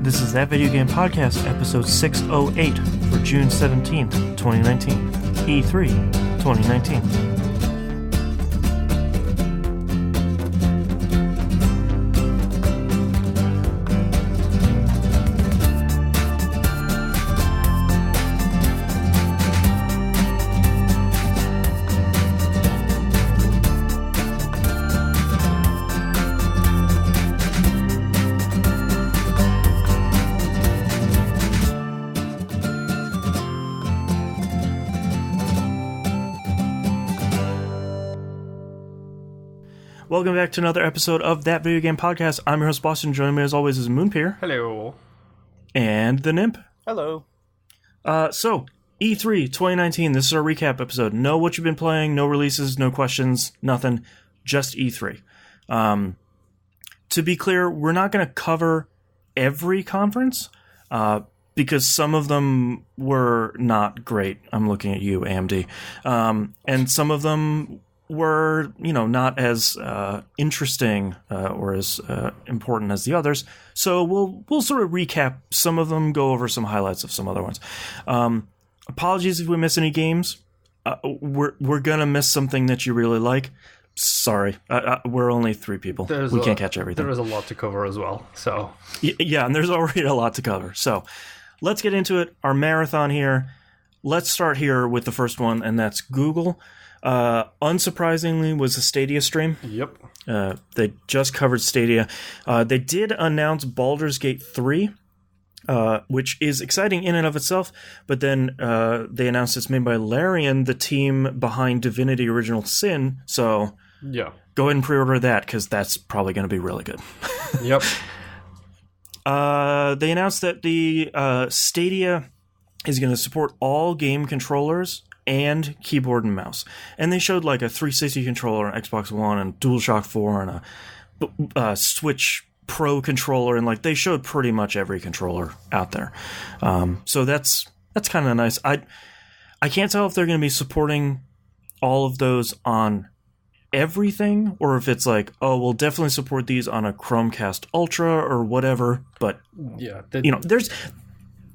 This is That Video Game Podcast, episode 608 for June 17th, 2019. E3 2019. Welcome back to another episode of That Video Game Podcast. I'm your host, Boston. Joining me as always is Moonpier. Hello. And the Nimp. Hello. So, E3 2019, this is our recap episode. Know what you've been playing, no releases, no questions, nothing, just E3. To be clear, we're not going to cover every conference, because some of them were not great. I'm looking at you, AMD. And some of them were, not as interesting or as important as the others. So we'll sort of recap some of them, go over some highlights of some other ones. Apologies if we miss any games. We're gonna miss something that you really like. Sorry, we're only three people. We can't catch everything. There is a lot to cover as well. So yeah, and there's already a lot to cover. So let's get into it. Our marathon here. Let's start here with the first one, and that's Google. Unsurprisingly, was a Stadia stream. Yep. They just covered Stadia. They did announce Baldur's Gate 3, which is exciting in and of itself, but then they announced it's made by Larian, the team behind Divinity Original Sin, so yeah, go ahead and pre-order that, because that's probably going to be really good. Yep. They announced that the Stadia is going to support all game controllers and keyboard and mouse. And they showed like a 360 controller on Xbox One and DualShock 4 and a Switch Pro controller, and like they showed pretty much every controller out there. So that's kind of nice. I can't tell if they're going to be supporting all of those on everything, or if it's like, oh, we'll definitely support these on a Chromecast Ultra or whatever. But yeah,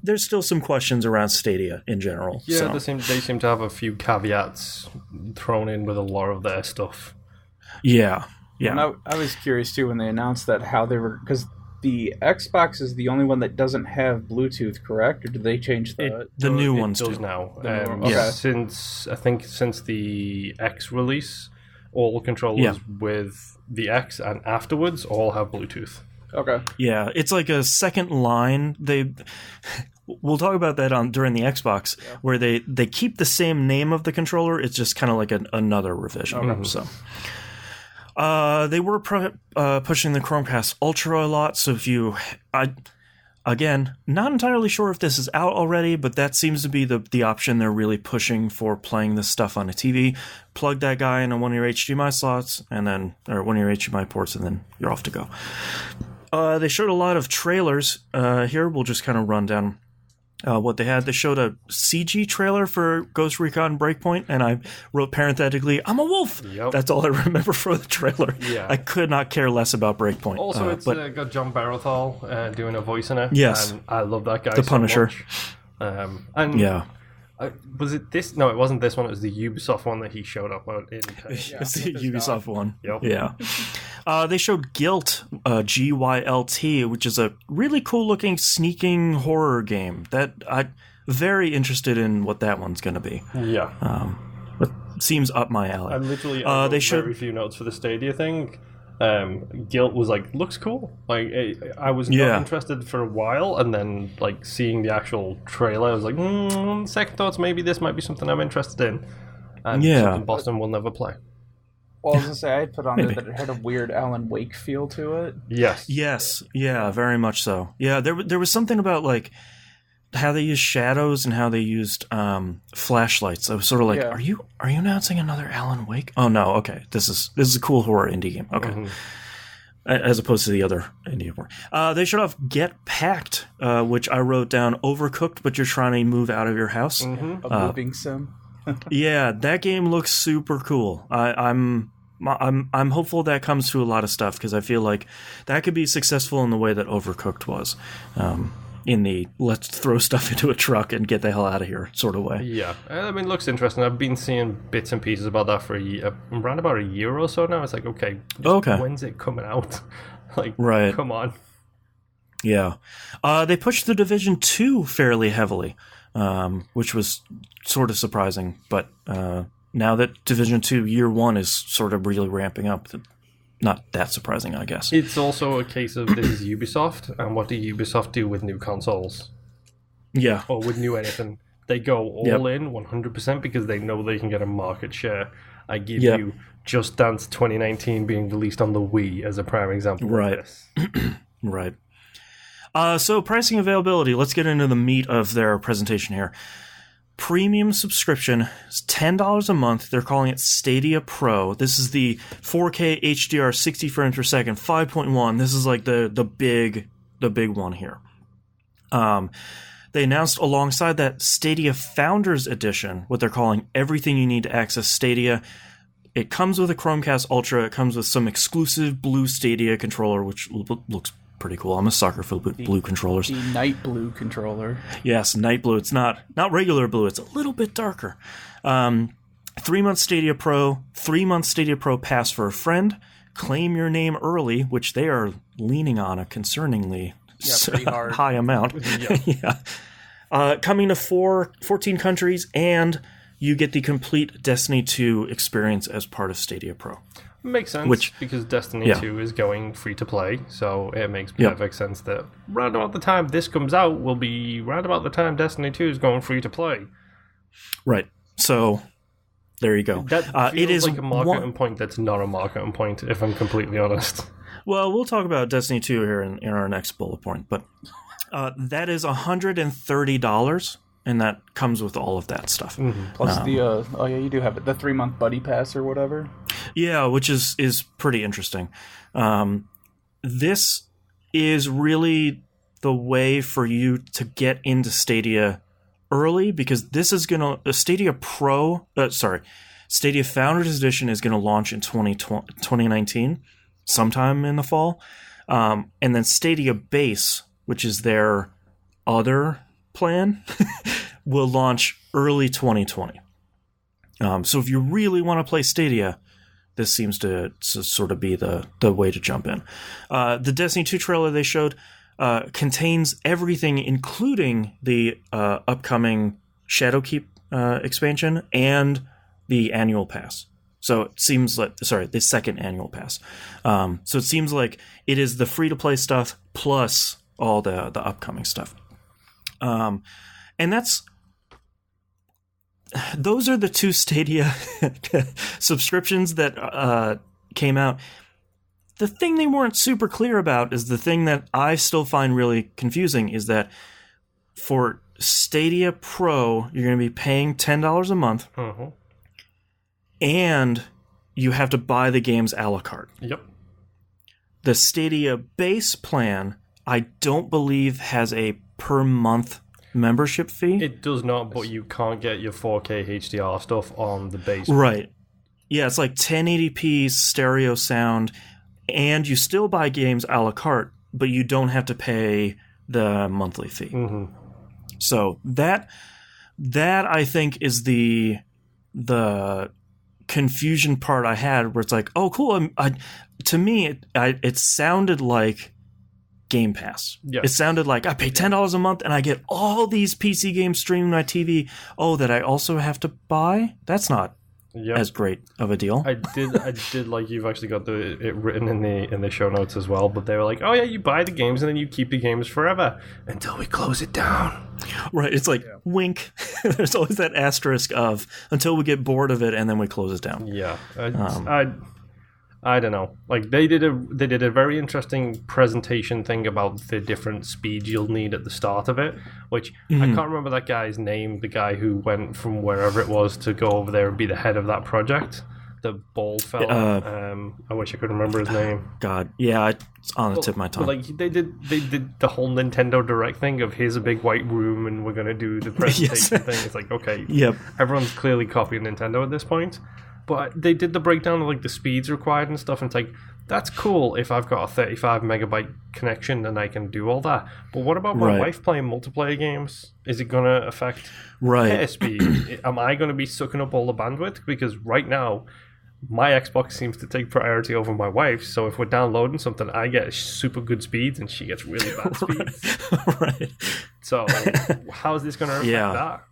there's still some questions around Stadia in general. Yeah, so. they seem to have a few caveats thrown in with a lot of their stuff. Yeah. And I was curious too when they announced that how they were, because the Xbox is the only one that doesn't have Bluetooth, correct? Or did they change that? The new ones does do now. Yeah. Since the X release, all controllers with the X and afterwards all have Bluetooth. Okay. Yeah, it's like a second line. We'll talk about that during the Xbox, where they keep the same name of the controller. It's just kind of like another revision. Okay. So, they were pushing the Chromecast Ultra a lot. So again, not entirely sure if this is out already, but that seems to be the option they're really pushing for playing this stuff on a TV. Plug that guy into one of your HDMI slots, or one of your HDMI ports, and then you're off to go. They showed a lot of trailers here. We'll just kind of run down what they had. They showed a CG trailer for Ghost Recon Breakpoint, and I wrote parenthetically, "I'm a wolf." Yep. That's all I remember for the trailer. Yeah. I could not care less about Breakpoint. Also, it's got John Barenthal doing a voice in it. Yes. And I love that guy the Punisher. So much. Yeah. Was it this? No, it wasn't this one. It was the Ubisoft one that he showed up in. It's the Ubisoft one. Yep. Yeah. They showed Gylt, GYLT, which is a really cool looking sneaking horror game that I'm very interested in what that one's going to be. Yeah. It seems up my alley. I they showed very few notes for the Stadia thing. Guilt was like, looks cool. Like I was not interested for a while, and then like seeing the actual trailer, I was like, second thoughts, maybe this might be something I'm interested in, and something Boston will never play. Well, I was gonna say I had put on there that it had a weird Alan Wake feel to it. Yes, yeah, very much so. Yeah, there was something about like how they used shadows and how they used flashlights. I was sort of like, are you announcing another Alan Wake? Oh no, okay, this is a cool horror indie game. Okay. Mm-hmm. As opposed to the other indie horror. They showed off Get Packed, which I wrote down, overcooked, but you're trying to move out of your house. Mm-hmm. A moving sim. Yeah, that game looks super cool. I'm I'm hopeful that comes to a lot of stuff, because I feel like that could be successful in the way that Overcooked was, in the let's throw stuff into a truck and get the hell out of here sort of way. Yeah, I mean, it looks interesting. I've been seeing bits and pieces about that for around about a year or so now. It's like, okay, when's it coming out? Like, right. Come on. Yeah. They pushed The Division 2 fairly heavily, which was sort of surprising, but now that Division 2 Year 1 is sort of really ramping up, not that surprising, I guess. It's also a case of this is Ubisoft, and what do Ubisoft do with new consoles? Yeah. Or with new anything? They go all in 100% because they know they can get a market share. I give you Just Dance 2019 being released on the Wii as a prime example of this. Right. So pricing availability, let's get into the meat of their presentation here. Premium subscription is $10 a month. They're calling it Stadia Pro. This is the 4K HDR 60 frames per second 5.1. This is like the big one here. They announced alongside that Stadia Founders Edition, what they're calling everything you need to access Stadia. It comes with a Chromecast Ultra. It comes with some exclusive blue Stadia controller, which looks pretty cool. I'm a sucker for blue controllers. The night blue controller. Yes, night blue. It's not regular blue. It's a little bit darker. 3-month Stadia Pro, 3-month Stadia Pro pass for a friend. Claim your name early, which they are leaning on a concerningly high amount. Coming to 14 countries, and you get the complete Destiny 2 experience as part of Stadia Pro. Makes sense, because Destiny 2 is going free to play, so it makes perfect sense that round about the time this comes out will be round about the time Destiny 2 is going free to play. Right. So there you go. That feels like a marketing point that's not a marketing point, if I'm completely honest. Well, we'll talk about Destiny 2 here in our next bullet point, but that is $130. And that comes with all of that stuff. Mm-hmm. Plus you do have it, the 3-month buddy pass or whatever. Yeah, which is pretty interesting. This is really the way for you to get into Stadia early, because this is Stadia Founders Edition is going to launch in 2019, sometime in the fall. And then Stadia Base, which is their other plan, will launch early 2020. So if you really want to play Stadia, this seems to sort of be the way to jump in. The Destiny 2 trailer they showed contains everything, including the upcoming Shadowkeep expansion and the annual pass. So it seems like, the second annual pass. So it seems like it is the free-to-play stuff plus all the upcoming stuff. And those are the two Stadia subscriptions that came out. The thing they weren't super clear about is the thing that I still find really confusing, is that for Stadia Pro, you're going to be paying $10 a month, and you have to buy the games a la carte. Yep. The Stadia Base plan, I don't believe, has a per month membership fee. It does not, but you can't get your 4K HDR stuff on the base. Right. Yeah, it's like 1080p stereo sound, and you still buy games a la carte, but you don't have to pay the monthly fee. Mm-hmm. So that I think is the confusion part I had, where it's like, oh, cool. To me, it sounded like Game Pass. Yes. It sounded like I pay $10 a month and I get all these PC games streaming on my TV. Oh, that I also have to buy? That's not as great of a deal. I did like, you've actually got it written in the show notes as well, but they were like, oh yeah, you buy the games and then you keep the games forever until we close it down. Right. It's like, wink. There's always that asterisk of until we get bored of it and then we close it down. Yeah. I don't know. Like they did a very interesting presentation thing about the different speeds you'll need at the start of it, which I can't remember that guy's name, the guy who went from wherever it was to go over there and be the head of that project. The bald fella. I wish I could remember his name. God, yeah, it's on the tip of my tongue. But like they did the whole Nintendo Direct thing of here's a big white room and we're gonna do the presentation thing. It's like, okay, everyone's clearly copying Nintendo at this point. But they did the breakdown of like the speeds required and stuff, and it's like, that's cool if I've got a 35 megabyte connection and I can do all that. But what about my wife playing multiplayer games? Is it going to affect her speed? Am I going to be sucking up all the bandwidth? Because right now, my Xbox seems to take priority over my wife's. So if we're downloading something, I get super good speeds and she gets really bad speeds. Right. So how is this going to affect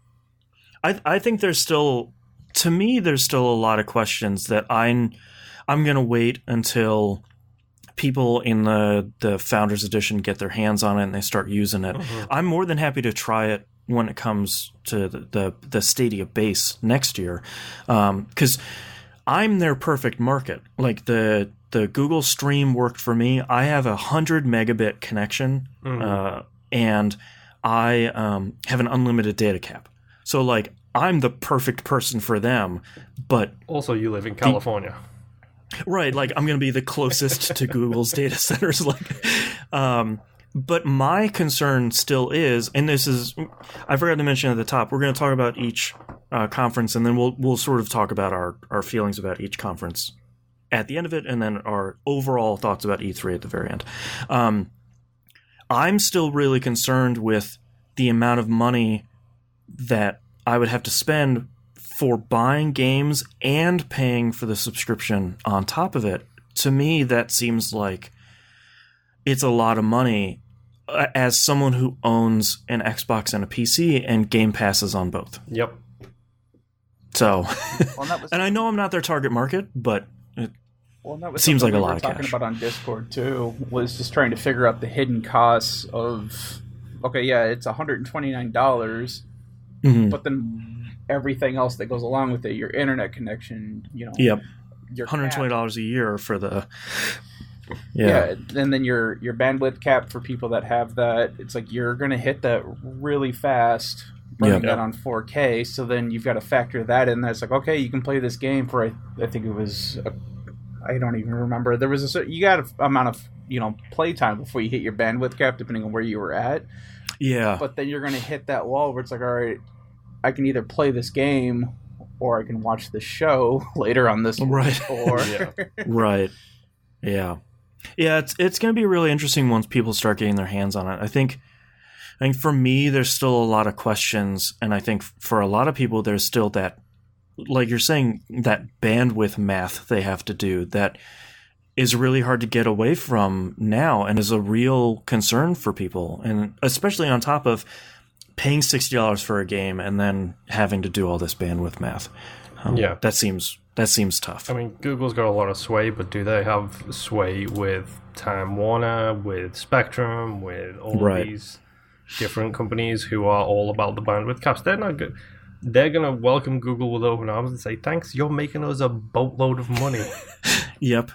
that? I think there's still a lot of questions that I'm going to wait until people in the Founders Edition get their hands on it and they start using it. Mm-hmm. I'm more than happy to try it when it comes to the Stadia base next year, because I'm their perfect market. Like the Google Stream worked for me. I have 100 megabit connection, and I have an unlimited data cap. So like I'm the perfect person for them. But also, you live in California. Right, like I'm going to be the closest to Google's data centers. But my concern still is, and this is, I forgot to mention at the top, we're going to talk about each conference, and then we'll sort of talk about our feelings about each conference at the end of it, and then our overall thoughts about E3 at the very end. I'm still really concerned with the amount of money that I would have to spend for buying games and paying for the subscription on top of it. To me, that seems like it's a lot of money as someone who owns an Xbox and a PC and Game Passes on both. Yep. So, and I know I'm not their target market, but it seems like a lot of cash. Talking about on Discord too was just trying to figure out the hidden costs of. Okay, yeah, it's $129, but then everything else that goes along with it, your internet connection, Yep. Your $120 a year for the. Yeah, and then your bandwidth cap for people that have that, it's like you're going to hit that really fast, running that on 4K, so then you've got to factor that in. That's like, okay, you can play this game for, I think it was, I don't even remember. There was you got an amount of, play time before you hit your bandwidth cap, depending on where you were at. Yeah. But then you're going to hit that wall where it's like, all right, I can either play this game or I can watch the show later on this right. Or Right. Yeah. Yeah, it's going to be really interesting once people start getting their hands on it. I think for me, there's still a lot of questions, and I think for a lot of people, there's still that, like you're saying, that bandwidth math they have to do that is really hard to get away from now and is a real concern for people, and especially on top of paying $60 for a game and then having to do all this bandwidth math. That seems tough. I mean, Google's got a lot of sway, but do they have sway with Time Warner, with Spectrum, with all of these different companies who are all about the bandwidth caps? They're not good. They're going to welcome Google with open arms and say, thanks, you're making us a boatload of money. Yep.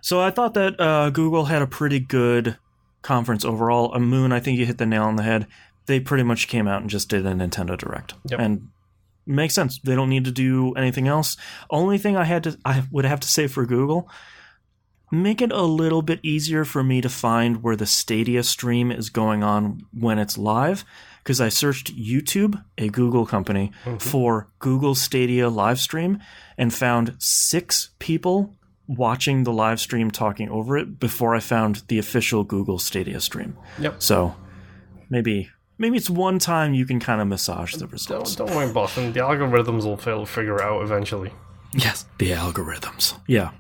So I thought that Google had a pretty good conference overall. Moon, I think you hit the nail on the head. They pretty much came out and just did a Nintendo Direct. Yep. And makes sense. They don't need to do anything else. Only thing I would have to say for Google, make it a little bit easier for me to find where the Stadia stream is going on when it's live, because I searched YouTube, a Google company, for Google Stadia live stream and found 6 people watching the live stream talking over it before I found the official Google Stadia stream. Yep. So maybe it's one time you can kind of massage the results. Don't worry, Boston. The algorithms will figure it out eventually. Yes, the algorithms. Yeah.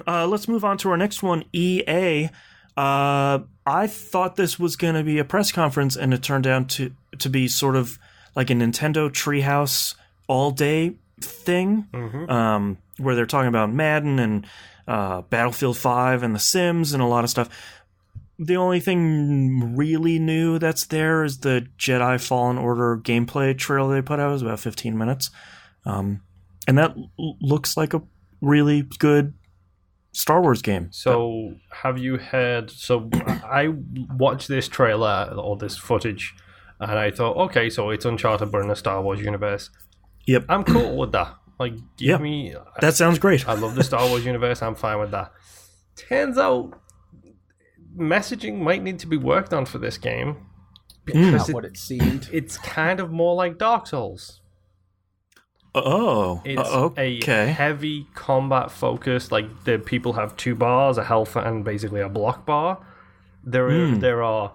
Let's move on to our next one, EA. I thought this was going to be a press conference, and it turned out to be sort of like a Nintendo Treehouse all-day thing, where they're talking about Madden and Battlefield 5 and The Sims and a lot of stuff. The only thing really new that's there is the Jedi Fallen Order gameplay trailer they put out. It was about 15 minutes. And that looks like a really good Star Wars game. So have you heard... So I watched this trailer or this footage and I thought, okay, so it's Uncharted but in a Star Wars universe. Yep. I'm cool with that. Like, give me... That sounds great. I love the Star Wars universe. I'm fine with that. Turns out messaging might need to be worked on for this game. Because what it seemed. It's kind of more like Dark Souls. Oh, it's okay. a heavy combat focus. Like the people have 2 bars, a health and basically a block bar. There are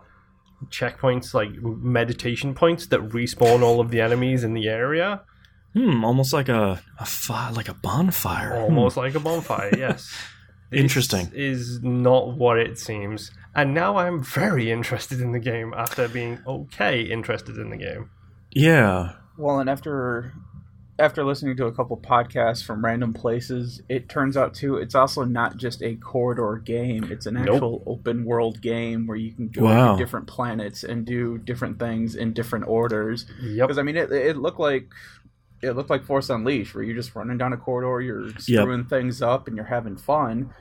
checkpoints, like meditation points, that respawn all of the enemies in the area. Almost like a bonfire. Almost like a bonfire, yes. Interesting. This is not what it seems. And now I'm very interested in the game after being interested in the game. Yeah. Well, and after listening to a couple podcasts from random places, it turns out, too, it's also not just a corridor game. It's an actual open world game where you can go to different planets and do different things in different orders. Yep. Because, I mean, it looked like Force Unleashed, where you're just running down a corridor, you're screwing things up, and you're having fun.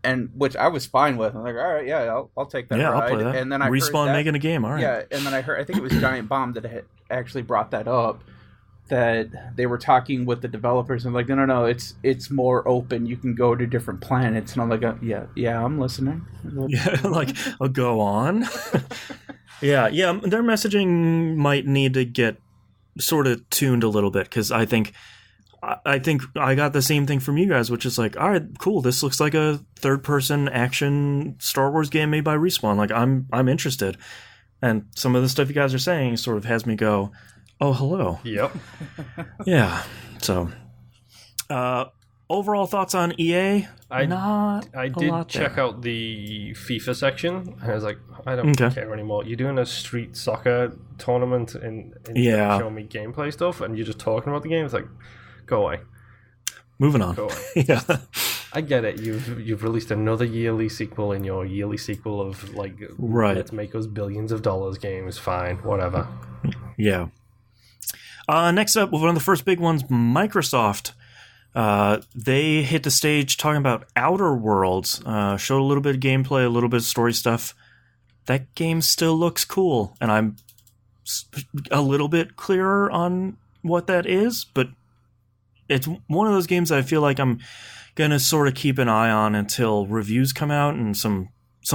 And which I was fine with. I'm like, all right, yeah, I'll take that ride. I'll play that. And then I Respawn making a game, all right. Yeah, and then I think it was Giant Bomb that had actually brought that up, that they were talking with the developers and like, no, it's more open. You can go to different planets. And I'm like, yeah, I'm listening. Yeah, like, I'll go on. yeah, their messaging might need to get sort of tuned a little bit, because I think I got the same thing from you guys, which is like, all right, cool, this looks like a third-person action Star Wars game made by Respawn. Like, I'm interested. And some of the stuff you guys are saying sort of has me go, oh, hello. Yep. Yeah. So, overall thoughts on EA? I did check out the FIFA section, and I was like, I don't care anymore. You're doing a street soccer tournament and showing me gameplay stuff, and you're just talking about the game. It's like, go away. Moving on. Go away. Yeah. I get it. You've released another yearly sequel in your yearly sequel of, like, let's make us billions of dollars games. Fine, whatever. Yeah. Next up, one of the first big ones, Microsoft. They hit the stage talking about Outer Worlds. Showed a little bit of gameplay, a little bit of story stuff. That game still looks cool, and I'm a little bit clearer on what that is, but it's one of those games that I feel like I'm gonna sort of keep an eye on until reviews come out and some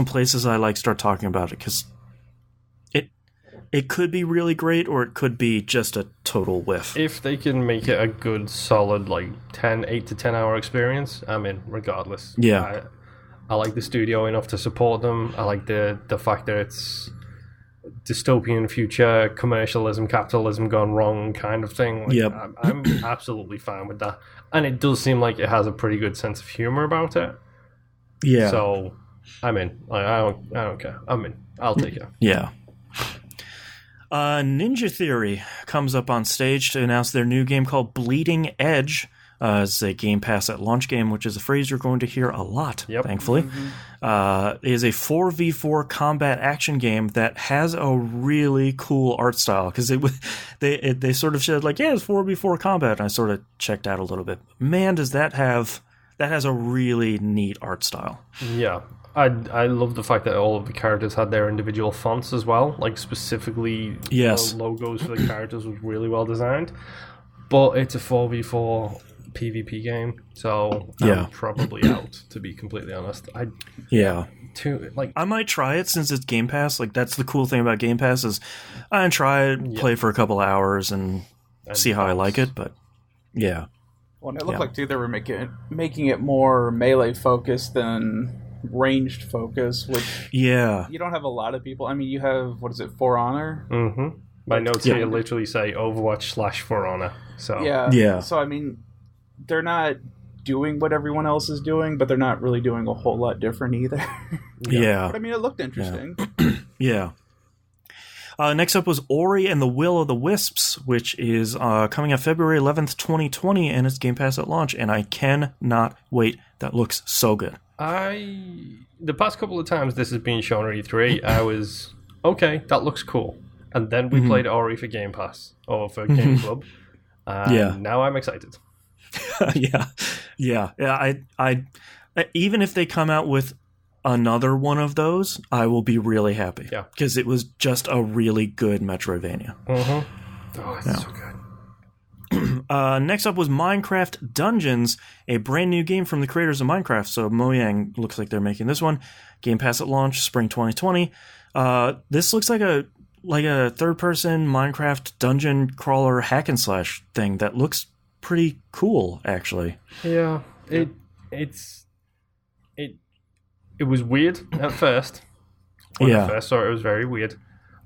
places I like start talking about it, because it could be really great, or it could be just a total whiff. If they can make it a good, solid, like 8 to 10 hour experience, I'm in, regardless. Yeah. I like the studio enough to support them. I like the fact that it's dystopian future, commercialism, capitalism gone wrong kind of thing. Like, yep. I'm absolutely fine with that. And it does seem like it has a pretty good sense of humor about it. Yeah. So I'm in. I don't care. I'm in. I'll take it. Yeah. Ninja Theory comes up on stage to announce their new game called Bleeding Edge. It's a Game Pass at launch game, which is a phrase you're going to hear a lot, thankfully. Mm-hmm. It is a 4v4 combat action game that has a really cool art style, because they sort of said, like, yeah, it's 4v4 combat, and I sort of checked out a little bit. Man, does that has a really neat art style. Yeah. I love the fact that all of the characters had their individual fonts as well. Like, specifically, yes, logos for the characters was really well designed. But it's a 4v4 PvP game, so I'm probably out, to be completely honest. I might try it since it's Game Pass. Like, that's the cool thing about Game Pass is I can try it, play for a couple hours, and see how I like it. But yeah. Well, it looked like too they were making it more melee focused than ranged focus, which you don't have a lot of people. I mean, you have, what is it, For Honor? Mm-hmm. My notes here literally say Overwatch / For Honor. So yeah. So I mean, they're not doing what everyone else is doing, but they're not really doing a whole lot different either. Yeah. But I mean, it looked interesting. Yeah. Next up was Ori and the Will of the Wisps, which is coming out February 11th, 2020, and it's Game Pass at launch, and I cannot wait. That looks so good. The past couple of times this has been shown at E3, I was, okay, that looks cool. And then we played Ori for Game Pass, or for Game Club. Now I'm excited. Yeah. I even if they come out with another one of those, I will be really happy. Yeah. Because it was just a really good Metroidvania. Mm-hmm. Oh, it's so good. Next up was Minecraft Dungeons, a brand new game from the creators of Minecraft. So Mojang looks like they're making this one. Game Pass at launch, spring 2020. This looks like a third-person Minecraft dungeon crawler hack and slash thing that looks pretty cool, actually. Yeah, it was weird at first. When I first saw it, it was very weird.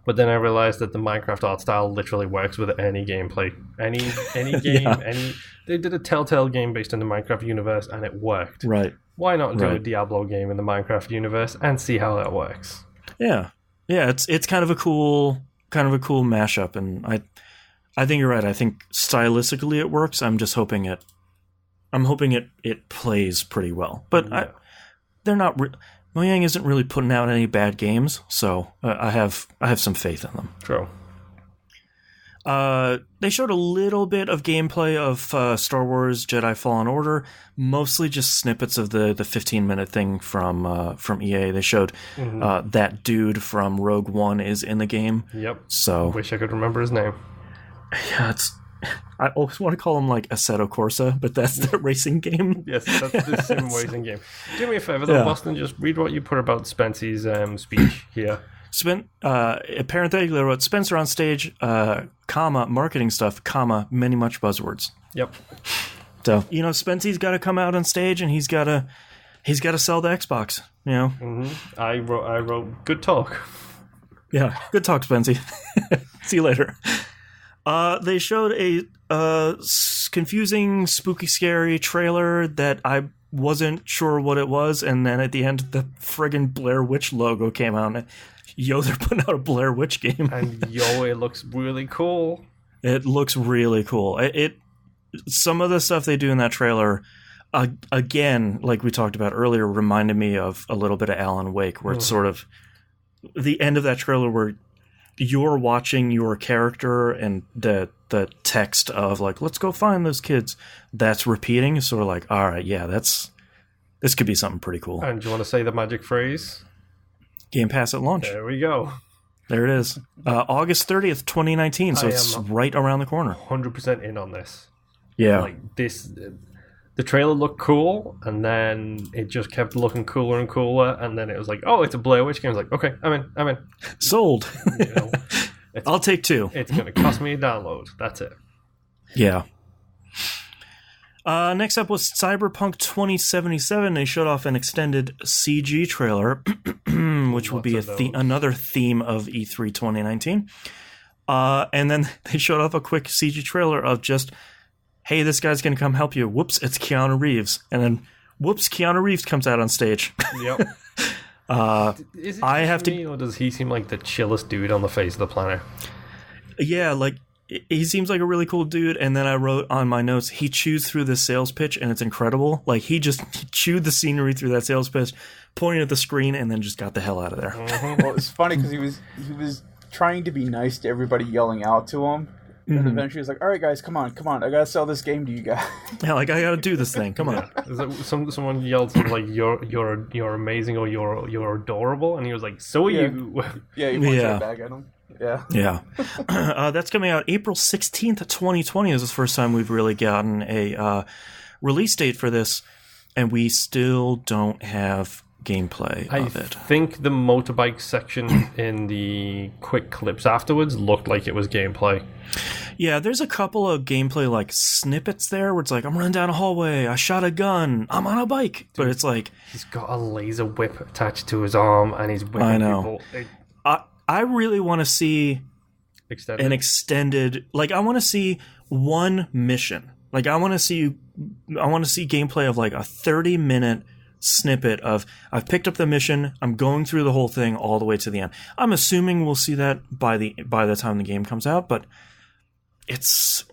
But then I realized that the Minecraft art style literally works with any gameplay, any game, They did a Telltale game based in the Minecraft universe, and it worked. Right. Why not do a Diablo game in the Minecraft universe and see how that works? Yeah. It's kind of a cool mashup, and I think you're right. I think stylistically it works. I'm just hoping it plays pretty well. But they're not. Mojang isn't really putting out any bad games, so I have some faith in them. True. They showed a little bit of gameplay of Star Wars Jedi Fallen Order, mostly just snippets of the 15-minute thing from EA. They showed that dude from Rogue One is in the game. Yep. So wish I could remember his name. Yeah, I always want to call him like Assetto Corsa, but that's the racing game. Yes, that's the sim racing game. Do me a favor, though, Boston. Just read what you put about Spency's speech here. Parenthetically, they wrote Spencer on stage, marketing stuff, many much buzzwords. Yep. So Spency's got to come out on stage, and he's got to sell the Xbox. I wrote good talk. Yeah, good talk, Spency. See you later. They showed a confusing, spooky, scary trailer that I wasn't sure what it was, and then at the end, the friggin' Blair Witch logo came out. And, they're putting out a Blair Witch game. And it looks really cool. It looks really cool. Some of the stuff they do in that trailer, again, like we talked about earlier, reminded me of a little bit of Alan Wake, where it's sort of the end of that trailer where you're watching your character and the text of like, let's go find those kids, that's repeating. Sort of like, all right, yeah, this could be something pretty cool. And do you want to say the magic phrase? Game Pass at launch. There we go. There it is. August 30th, 2019. So it's right around the corner. 100% in on this. Yeah. Like this, the trailer looked cool, and then it just kept looking cooler and cooler, and then it was like, oh, it's a Blair Witch game. I was like, okay, I'm in. Sold. I'll take 2. It's going to cost me a download. That's it. Yeah. Next up was Cyberpunk 2077. They showed off an extended CG trailer, which will be another theme of E3 2019. And then they showed off a quick CG trailer of just, hey, this guy's going to come help you. Whoops, it's Keanu Reeves. And then, whoops, Keanu Reeves comes out on stage. Yep. Is it me, or does he seem like the chillest dude on the face of the planet? Yeah, like, he seems like a really cool dude, and then I wrote on my notes, he chews through the sales pitch, and it's incredible. Like, he chewed the scenery through that sales pitch, pointing at the screen, and then just got the hell out of there. Well, it's funny because he was trying to be nice to everybody yelling out to him, and eventually he's like, all right, guys, come on, I gotta sell this game to you guys. Yeah, like, I gotta do this thing, come on. Is that someone yelled something like, you're amazing, or you're adorable, and he was like, so are you. Yeah, he points that back at him. Yeah. That's coming out April 16th, 2020. This is the first time we've really gotten a release date for this, and we still don't have gameplay of it. I think the motorbike section in the quick clips afterwards looked like it was gameplay. Yeah, there's a couple of gameplay like snippets there where it's like, I'm running down a hallway, I shot a gun, I'm on a bike. But it's like, he's got a laser whip attached to his arm, and he's whipping people. I really want to see an extended, like, I want to see one mission. Like, I want to see gameplay of like a 30-minute snippet of, I've picked up the mission, I'm going through the whole thing all the way to the end. I'm assuming we'll see that by the time the game comes out, but it's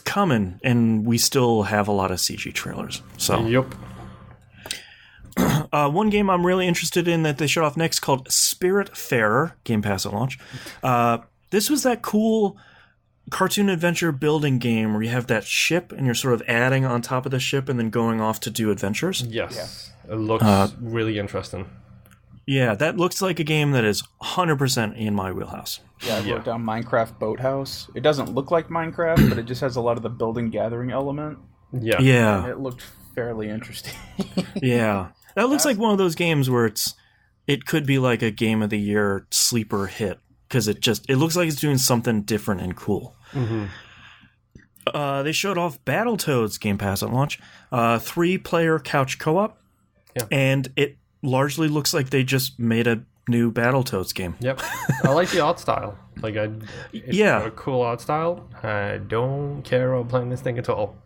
coming, and we still have a lot of CG trailers. So yep. One game I'm really interested in that they showed off next called Spiritfarer, Game Pass at launch. This was that cool cartoon adventure building game where you have that ship and you're sort of adding on top of the ship and then going off to do adventures. Yes. Yeah. It looks really interesting. Yeah, that looks like a game that is 100% in my wheelhouse. Yeah, I wrote down Minecraft Boathouse. It doesn't look like Minecraft, but it just has a lot of the building gathering element. Yeah. Yeah. And it looked fairly interesting. Yeah. That looks like one of those games where it could be like a Game of the Year sleeper hit, because it looks like it's doing something different and cool. Mm-hmm. They showed off Battletoads Game Pass at launch. 3-player couch co-op. Yeah. And it largely looks like they just made a new Battletoads game. Yep. I like the art style. It's got a cool art style. I don't care about playing this thing at all.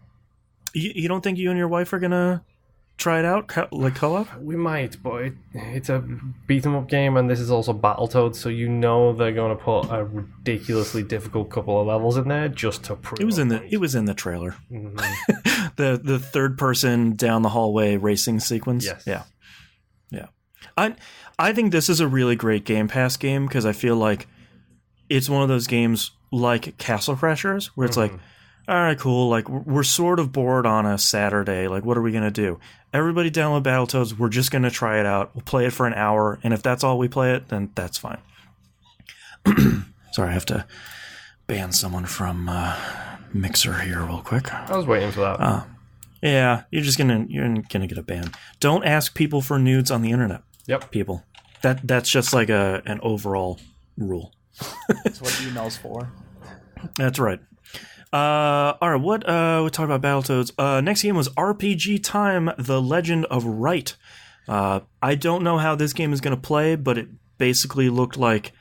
You don't think you and your wife are going to try it out, co-op? We might, but it's a beat-em-up game, and this is also Battletoads, so you know they're going to put a ridiculously difficult couple of levels in there just to prove it was in the trailer. Mm-hmm. the third person down the hallway racing sequence. Yes. Yeah. I think this is a really great Game Pass game because I feel like it's one of those games like Castle Crashers where it's like, all right, cool. Like, we're sort of bored on a Saturday. Like, what are we going to do? Everybody download Battletoads. We're just going to try it out. We'll play it for an hour. And if that's all we play it, then that's fine. Sorry, I have to ban someone from Mixer here real quick. I was waiting for that. Yeah, you're gonna get a ban. Don't ask people for nudes on the internet. Yep. People. That's just like an overall rule. That's what email's for. That's right. All right, what we talked about Battletoads. Next game was RPG Time: The Legend of Wright. I don't know how this game is going to play, but it basically looked like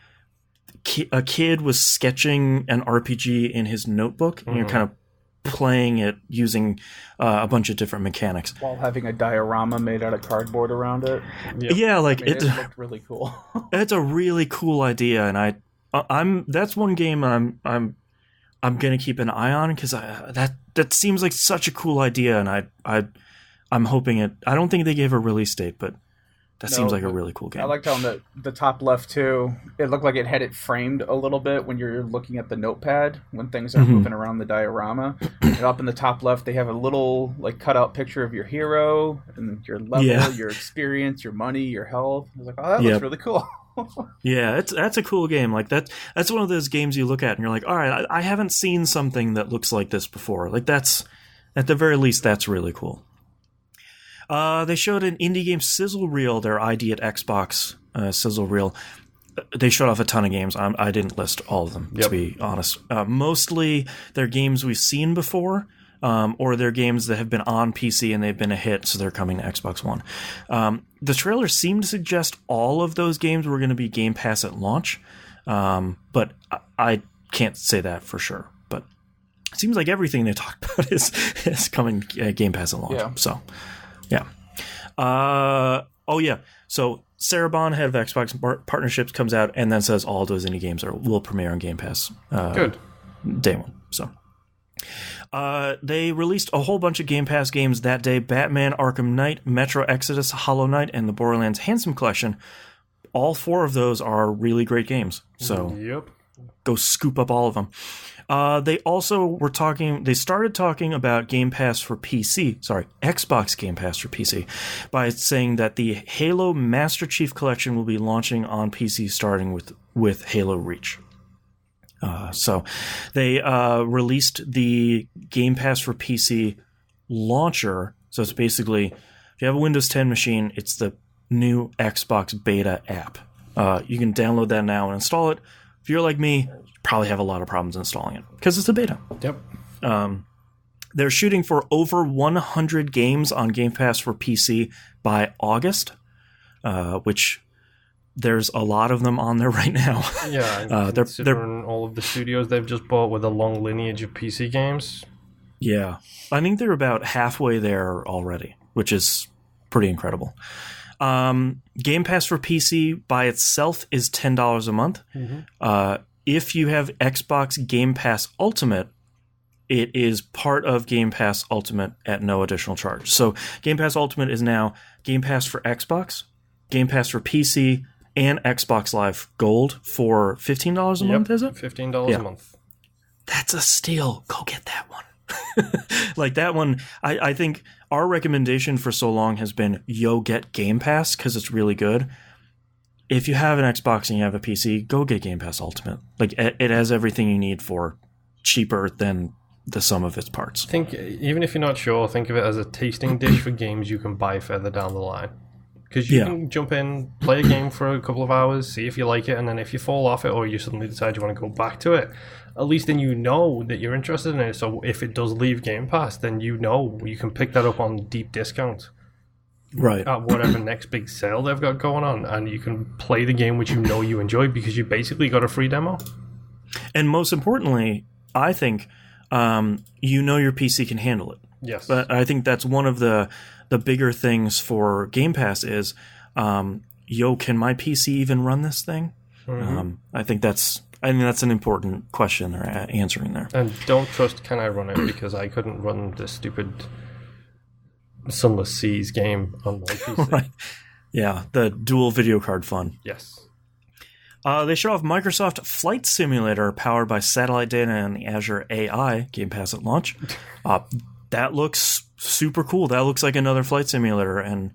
a kid was sketching an RPG in his notebook, and you're kind of playing it using a bunch of different mechanics while having a diorama made out of cardboard around it. Yep. Yeah, it looked really cool. It's a really cool idea, and I'm that's one game I'm gonna keep an eye on because that seems like such a cool idea, and I'm hoping it. I don't think they gave a release date, but that seems like a really cool game. I liked on the top left too. It looked like it had it framed a little bit when you're looking at the notepad when things are moving around the diorama. And up in the top left, they have a little like cutout picture of your hero and your level, your experience, your money, your health. I was like, oh, that looks really cool. Yeah, that's a cool game. Like that's one of those games you look at and you're like, all right, I haven't seen something that looks like this before. Like that's at the very least that's really cool. They showed an indie game sizzle reel, their ID at Xbox sizzle reel. They showed off a ton of games. I didn't list all of them, to be honest. Mostly they're games we've seen before, or they're games that have been on PC and they've been a hit, so they're coming to Xbox One. The trailer seemed to suggest all of those games were going to be Game Pass at launch, but I can't say that for sure. But it seems like everything they talked about is coming Game Pass at launch. Yeah. So, yeah. So Sarah Bond, head of Xbox partnerships, comes out and then says all those indie games will premiere on Game Pass. Good. Day one. So they released a whole bunch of Game Pass games that day: Batman: Arkham Knight, Metro Exodus, Hollow Knight, and the Borderlands Handsome Collection. All 4 of those are really great games. So go scoop up all of them. They also they started talking about Game Pass for PC, Xbox Game Pass for PC, by saying that the Halo Master Chief Collection will be launching on PC starting with Halo Reach. So they released the Game Pass for PC launcher. So it's basically, if you have a Windows 10 machine, it's the new Xbox beta app. You can download that now and install it. If you're like me, probably have a lot of problems installing it because it's a beta. Yep. They're shooting for over 100 games on Game Pass for PC by August, which there's a lot of them on there right now. Yeah, considering all of the studios they've just bought with a long lineage of PC games. Yeah, I think they're about halfway there already, which is pretty incredible. Game Pass for PC by itself is $10 a month. If you have Xbox Game Pass Ultimate, it is part of Game Pass Ultimate at no additional charge. So Game Pass Ultimate is now Game Pass for Xbox, Game Pass for PC, and Xbox Live Gold for $15 a month, is it? $15 a month. That's a steal. Go get that one. Like that one, I think our recommendation for so long has been, get Game Pass because it's really good. If you have an Xbox and you have a PC, go get Game Pass Ultimate. Like it has everything you need for cheaper than the sum of its parts. Even if you're not sure, think of it as a tasting dish for games you can buy further down the line. Because you can jump in, play a game for a couple of hours, see if you like it, and then if you fall off it or you suddenly decide you want to go back to it, at least then you know that you're interested in it. So if it does leave Game Pass, then you know you can pick that up on deep discount. Right. At whatever next big sale they've got going on, and you can play the game which you know you enjoy because you basically got a free demo. And most importantly, I think you know your PC can handle it. Yes. But I think that's one of the bigger things for Game Pass is, can my PC even run this thing? Mm-hmm. I think that's an important question they're answering there. And don't trust can I run it, because I couldn't run this stupid Sunless Seas game on my PC. Right. Yeah, the dual video card fun. Yes. They show off Microsoft Flight Simulator powered by satellite data and the Azure AI Game Pass at launch. That looks super cool. That looks like another flight simulator and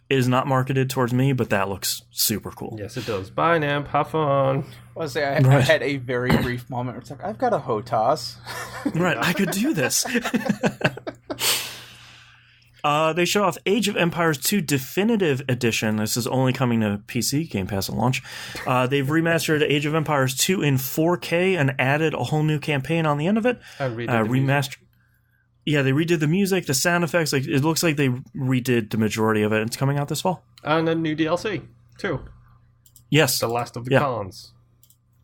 is not marketed towards me, but that looks super cool. Yes, it does. Bye, Namp. Have fun. I had a very brief moment where it's like, I've got a HOTAS. Right, I could do this. They show off Age of Empires 2 Definitive Edition. This is only coming to PC, Game Pass at launch. They've remastered Age of Empires 2 in 4K and added a whole new campaign on the end of it. Remastered. Yeah, they redid the music, the sound effects. Like, it looks like they redid the majority of it. It's coming out this fall. And a new DLC, too. Yes. The Last of the Khans.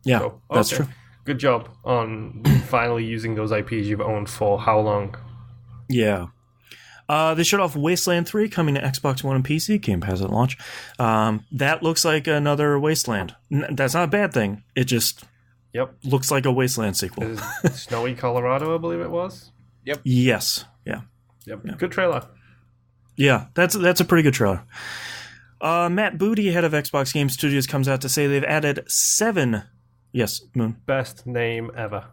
Yeah, so, that's true. Good job on finally using those IPs you've owned for how long? Yeah. They showed off Wasteland 3 coming to Xbox One and PC, Game Pass at launch. That looks like another Wasteland. That's not a bad thing. It just looks like a Wasteland sequel. Snowy Colorado, I believe it was. Yep. Yes. Yeah. Yep. Yeah. Good trailer. Yeah, that's a pretty good trailer. Matt Booty, head of Xbox Game Studios, comes out to say they've added 7. Yes, Moon. Best name ever.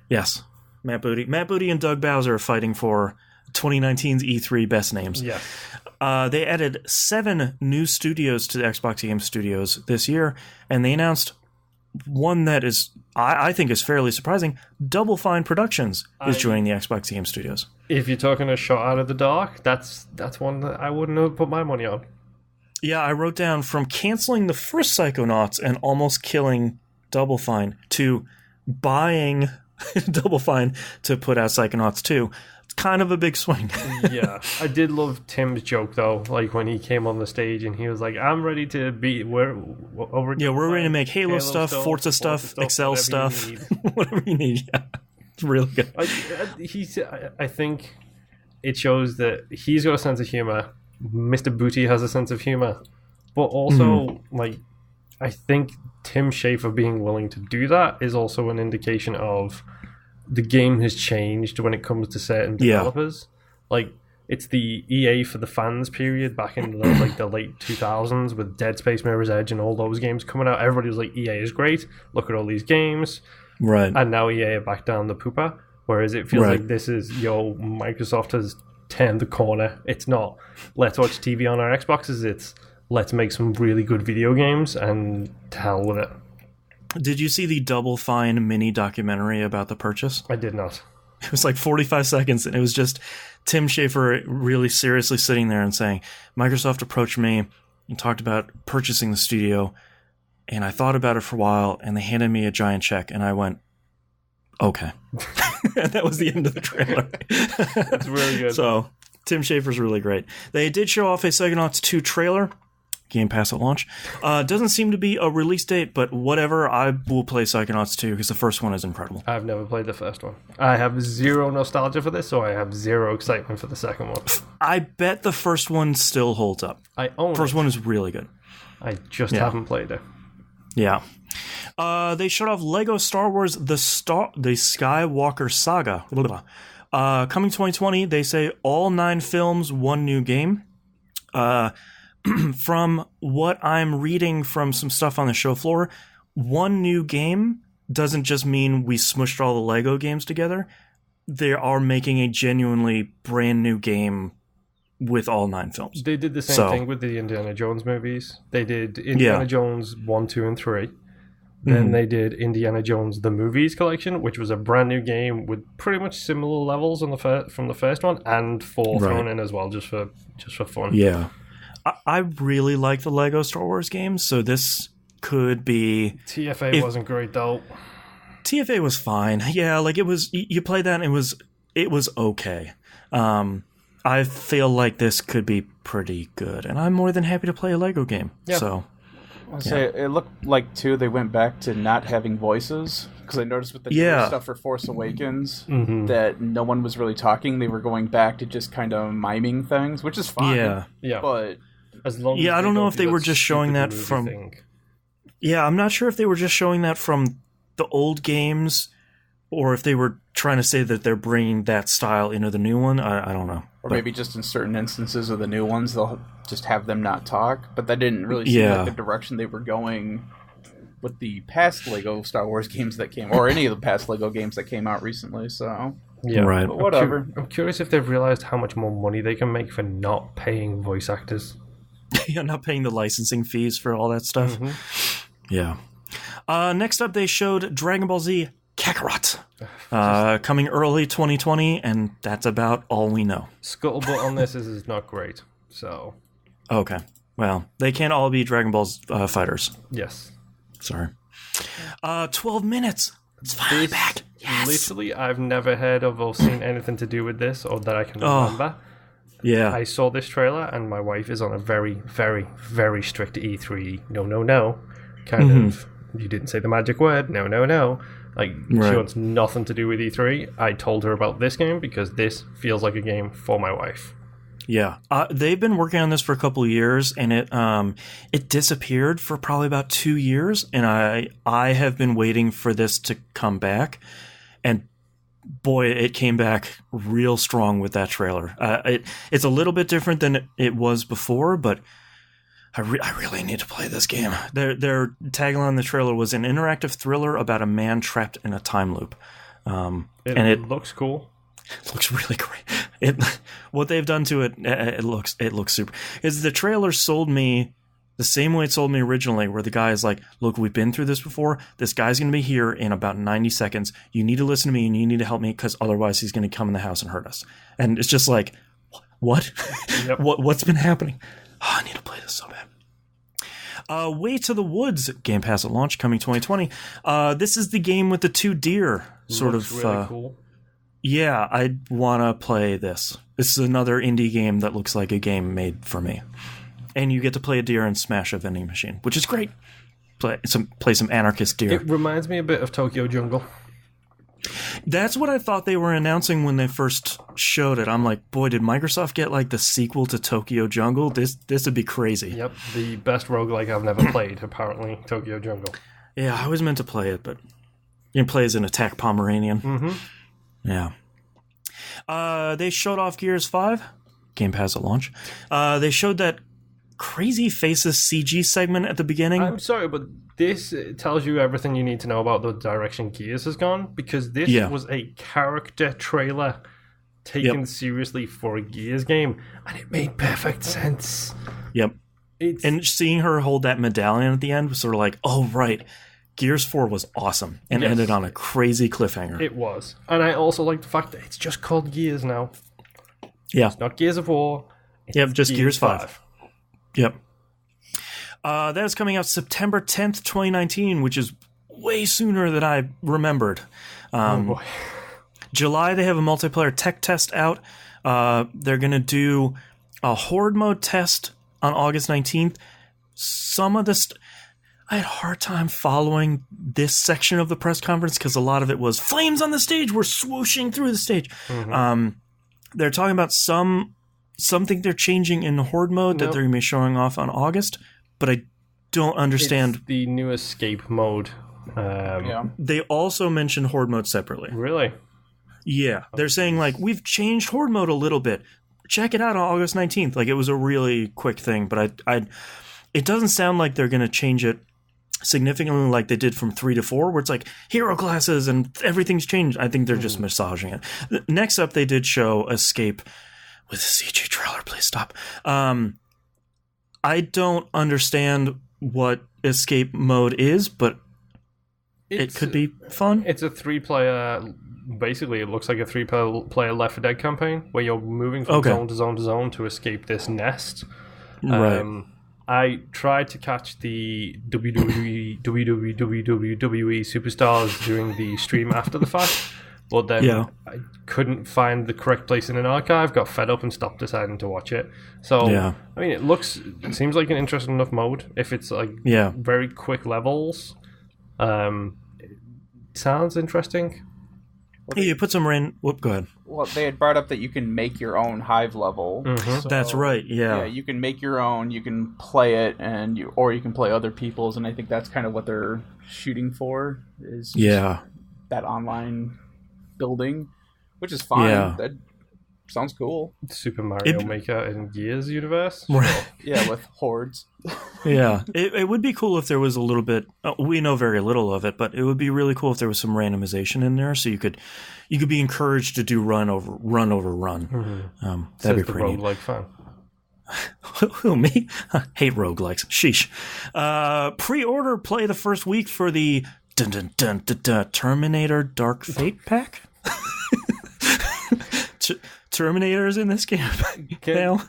Yes, Matt Booty. Matt Booty and Doug Bowser are fighting for 2019's E3 best names. Yes. They added 7 new studios to the Xbox Game Studios this year, and they announced one that is, I think, is fairly surprising. Double Fine Productions is joining the Xbox Game Studios. If you're talking a shot out of the dark, that's one that I wouldn't have put my money on. Yeah, I wrote down from canceling the first Psychonauts and almost killing Double Fine to buying Double Fine to put out Psychonauts 2. It's kind of a big swing. Yeah. I did love Tim's joke, though, like when he came on the stage and he was like, I'm ready to be... we're ready to make Halo stuff, Forza stuff, Excel stuff, whatever you need. Yeah, it's really good. I think it shows that he's got a sense of humor. Mr. Booty has a sense of humor. But also, I think Tim Schafer being willing to do that is also an indication of the game has changed when it comes to certain developers. Like, it's the EA for the fans period back in the late 2000s with Dead Space, Mirror's Edge, and all those games coming out. Everybody was like, EA is great. Look at all these games. Right. And now EA are back down the pooper. Whereas it feels like this is, Microsoft has turned the corner. It's not, let's watch TV on our Xboxes. It's, let's make some really good video games and to hell with it. Did you see the Double Fine mini documentary about the purchase? I did not. It was like 45 seconds, and it was just Tim Schafer really seriously sitting there and saying, Microsoft approached me and talked about purchasing the studio, and I thought about it for a while, and they handed me a giant check, and I went, okay. And that was the end of the trailer. That's really good. So, Tim Schafer's really great. They did show off a Psychonauts 2 trailer. Game Pass at launch. Doesn't seem to be a release date, but whatever, I will play Psychonauts 2 because the first one is incredible. I've never played the first one. I have zero nostalgia for this, so I have zero excitement for the second one. I bet the first one still holds up. I own First one is really good. I just haven't played it. Yeah. They showed off Lego Star Wars The Skywalker Saga. Coming 2020, they say all 9 films, 1 new game. From what I'm reading from some stuff on the show floor, 1 new game doesn't just mean we smushed all the Lego games together. They are making a genuinely brand new game with all 9 films. They did the same thing with the Indiana Jones movies. They did Indiana Jones 1, 2, and 3. Then they did Indiana Jones The Movies Collection, which was a brand new game with pretty much similar levels on from the first one, and 4 thrown in as well, just for fun. Yeah. I really like the Lego Star Wars games, so this could be... TFA wasn't great, though. TFA was fine. Yeah, like, it was... You played that, and it was okay. I feel like this could be pretty good, and I'm more than happy to play a Lego game. Yeah. So... I'll say it looked like, too, they went back to not having voices, because I noticed with the new stuff for Force Awakens that no one was really talking. They were going back to just kind of miming things, which is fine. Yeah. But as long as I don't know if they were just showing that from... Yeah, I'm not sure if they were just showing that from the old games, or if they were trying to say that they're bringing that style into the new one. I don't know. Or maybe just in certain instances of the new ones, they'll just have them not talk. But that didn't really seem like the direction they were going with the past Lego Star Wars games that came, or any of the past Lego games that came out recently. So right. But whatever. I'm curious if they've realized how much more money they can make for not paying voice actors. Not paying the licensing fees for all that stuff. Yeah. Next up, they showed Dragon Ball Z Kakarot, coming early 2020, and that's about all we know. Scuttlebutt on this is not great, so... Okay. Well, they can't all be Dragon Ball's fighters. Yes. Sorry. 12 minutes! It's finally back! Yes! Literally, I've never heard of or seen anything to do with this, or that I can remember. Yeah. I saw this trailer, and my wife is on a very, very, very strict E3 no kind of... You didn't say the magic word, no. Like, she wants nothing to do with E3. I told her about this game because this feels like a game for my wife. Yeah. They've been working on this for a couple of years, and it disappeared for probably about 2 years, and I have been waiting for this to come back, and boy, it came back real strong with that trailer. It's a little bit different than it was before, but I really need to play this game. Their tagline on the trailer was an interactive thriller about a man trapped in a time loop. It looks cool. It looks really great. What they've done to it looks super. Is the trailer sold me the same way it sold me originally, where the guy is like, look, we've been through this before. This guy's going to be here in about 90 seconds. You need to listen to me and you need to help me because otherwise he's going to come in the house and hurt us. And it's just like, what? Yep. What's been happening? Oh, I need to play this so bad. Way to the Woods, Game Pass at launch, coming 2020. This is the game with the two deer. Looks really cool. Yeah, I want to play this. This is another indie game that looks like a game made for me. And you get to play a deer and smash a vending machine, which is great. Play some anarchist deer. It reminds me a bit of Tokyo Jungle. That's what I thought they were announcing when they first showed it. I'm like, boy, did Microsoft get like the sequel to Tokyo Jungle? This would be crazy. Yep, the best roguelike I've never played, apparently, Tokyo Jungle. Yeah, I was meant to play it, but you can play as an attack Pomeranian. Mm-hmm. Yeah. They showed off Gears 5, Game Pass at launch. They showed that Crazy Faces CG segment at the beginning. I'm sorry, but this tells you everything you need to know about the direction Gears has gone, because this was a character trailer taken seriously for a Gears game, and it made perfect sense. Yep. And seeing her hold that medallion at the end was sort of like, oh, right. Gears 4 was awesome and ended on a crazy cliffhanger. It was. And I also like the fact that it's just called Gears now. Yeah. It's not Gears of War. Yep, just Gears 5. Yep. That is coming out September 10th, 2019, which is way sooner than I remembered. Oh boy. July, they have a multiplayer tech test out. They're going to do a horde mode test on August 19th. Some of this... I had a hard time following this section of the press conference because a lot of it was flames on the stage. We're swooshing through the stage. Mm-hmm. They're talking about something they're changing in horde mode that they're going to be showing off on August, but I don't understand. It's the new escape mode. They also mentioned horde mode separately. Really? Yeah. They're saying, like, we've changed horde mode a little bit. Check it out on August 19th. Like, it was a really quick thing, but it doesn't sound like they're going to change it significantly like they did from 3 to 4, where it's like hero classes and everything's changed. I think they're just massaging it. Next up, they did show Escape with a CG trailer. Please stop. I don't understand what Escape mode is, but it could be fun. It's a 3-player... Basically, it looks like a 3-player Left 4 Dead campaign where you're moving from zone to zone to zone to escape this nest. Right. I tried to catch the WWE superstars during the stream after the fact, but then I couldn't find the correct place in an archive, got fed up and stopped deciding to watch it. So, I mean, it seems like an interesting enough mode. If it's like very quick levels, it sounds interesting. Hey, you put some rain. Whoop, go ahead. Well, they had brought up that you can make your own hive level. Mm-hmm. So, that's right. Yeah, you can make your own. You can play it, or you can play other people's. And I think that's kind of what they're shooting for. Is that online building, which is fine. Yeah. That sounds cool. Super Mario Maker in Gears universe. Yeah, with hordes. Yeah, it would be cool if there was a little bit. We know very little of it, but it would be really cool if there was some randomization in there, so you could be encouraged to do run over run. Mm-hmm. That'd be pretty neat. Roguelike fan. Who, me? Hate roguelikes. Sheesh. Pre-order play the first week for the Terminator Dark Fate pack. Terminators in this game now.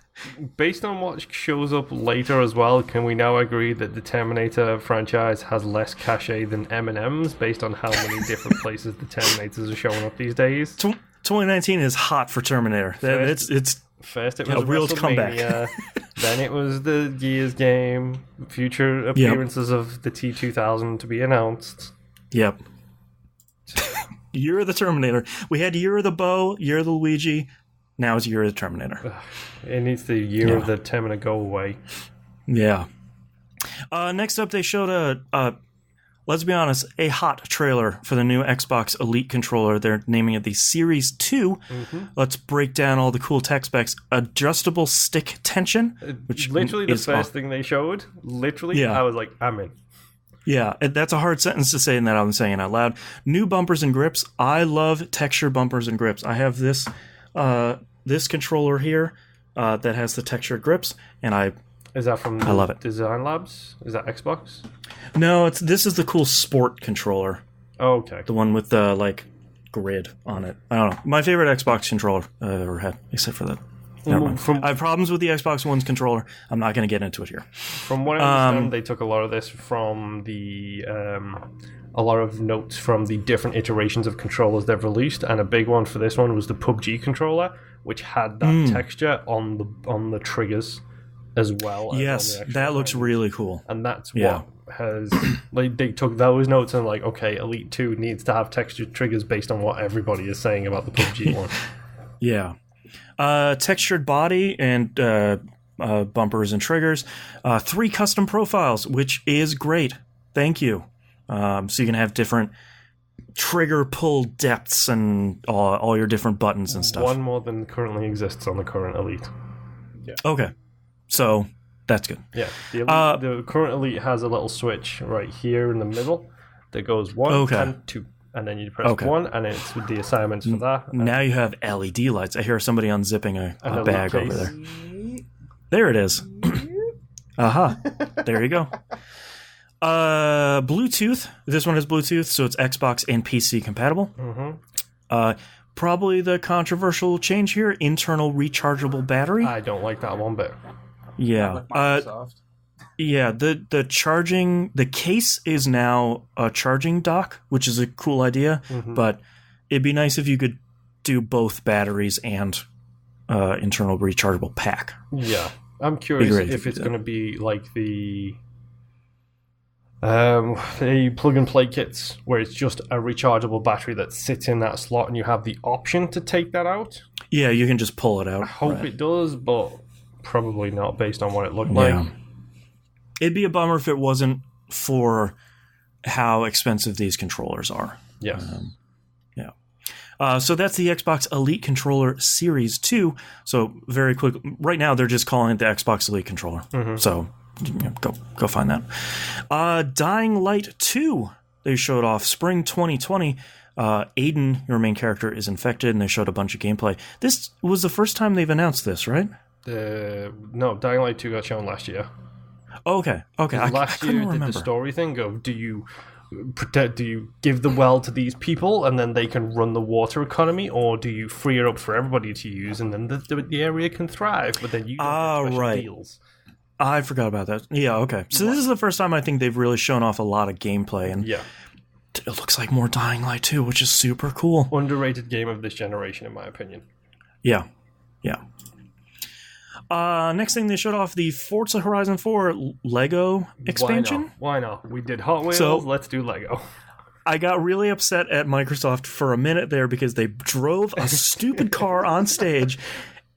Based on what shows up later as well, can we now agree that the Terminator franchise has less cachet than M&M's based on how many different places the Terminators are showing up these days? 2019 is hot for Terminator. First it was a real comeback. Then it was the Gears game, future appearances of the T-2000 to be announced. Yep. Year of the Terminator. We had Year of the Bow, Year of the Luigi. Now it's Year of the Terminator. It needs the Year of the Terminator go away. Yeah. Next up, they showed let's be honest, a hot trailer for the new Xbox Elite controller. They're naming it the Series 2. Mm-hmm. Let's break down all the cool tech specs. Adjustable stick tension, which literally the first thing they showed. Literally, I was like, I'm in. Yeah, that's a hard sentence to say, and that I'm saying it out loud. New bumpers and grips. I love texture bumpers and grips. I have this controller here that has the textured grips, and is that from I love it. Design Labs? Is that Xbox? No, this is the cool sport controller. Oh, okay. The one with the grid on it. I don't know. My favorite Xbox controller I've ever had, except for that. Never mind. I have problems with the Xbox One's controller. I'm not going to get into it here. From what I understand, they took a lot of this from a lot of notes from the different iterations of controllers they've released, and a big one for this one was the PUBG controller, which had that texture on the triggers as well. Yes, that looks really cool. And that's what has they took those notes and okay, Elite 2 needs to have textured triggers based on what everybody is saying about the PUBG one. Yeah. Textured body and bumpers and triggers. 3 custom profiles, which is great. Thank you. So you can have different trigger pull depths and all your different buttons and stuff. One more than currently exists on the current Elite. Yeah. Okay. So that's good. Yeah. The current Elite has a little switch right here in the middle that goes 1 and 2. And then you press 1, and it's with the assignments for that. Now you have LED lights. I hear somebody unzipping a bag over there. There it is. Aha. There you go. Bluetooth. This one has Bluetooth, so it's Xbox and PC compatible. Mm-hmm. Probably the controversial change here, internal rechargeable battery. I don't like that one bit. Yeah. Yeah, the charging, the case is now a charging dock, which is a cool idea, but it'd be nice if you could do both batteries and internal rechargeable pack. Yeah, I'm curious if it's going to be like the plug-and-play kits, where it's just a rechargeable battery that sits in that slot and you have the option to take that out. Yeah, you can just pull it out. I hope it does, but probably not based on what it looked like. It'd be a bummer if it wasn't for how expensive these controllers are. Yes. So that's the Xbox Elite Controller Series 2. So very quick, right now they're just calling it the Xbox Elite Controller. Mm-hmm. So go find that. Dying Light 2, they showed off spring 2020. Aiden, your main character, is infected, and they showed a bunch of gameplay. This was the first time they've announced this, right? No, Dying Light 2 got shown last year. Okay. Last year did the story thing of do you give the well to these people and then they can run the water economy, or do you free it up for everybody to use and then the area can thrive, but then you don't get special deals? I forgot about that. Yeah, okay. So this is the first time I think they've really shown off a lot of gameplay, and it looks like more Dying Light 2, which is super cool. Underrated game of this generation, in my opinion. Yeah. Next thing, they showed off the Forza Horizon 4 Lego expansion. Why not? We did Hot Wheels, so let's do Lego. I got really upset at Microsoft for a minute there because they drove a stupid car on stage,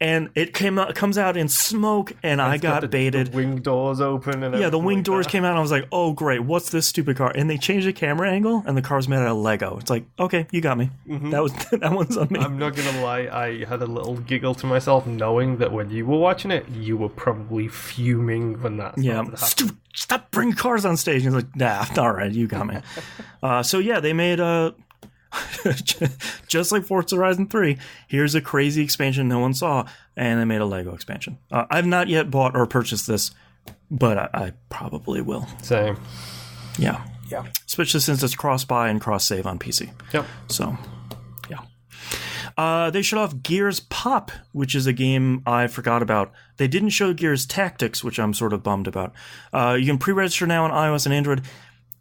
and it comes out in smoke, and I got baited. The wing doors open. And the wing doors came out, and I was like, oh, great, what's this stupid car? And they changed the camera angle, and the car's made out of Lego. It's like, okay, you got me. Mm-hmm. That one's on me. I'm not going to lie, I had a little giggle to myself knowing that when you were watching it, you were probably fuming when that stop bringing cars on stage. And he's like, nah, all right, you got me. They made just like Forza Horizon 3, here's a crazy expansion no one saw, and they made a Lego expansion. I've not yet bought or purchased this, but I probably will. Same. Yeah. Especially since it's cross-buy and cross-save on PC. Yep. So, yeah. They showed off Gears Pop, which is a game I forgot about. They didn't show Gears Tactics, which I'm sort of bummed about. You can pre-register now on iOS and Android.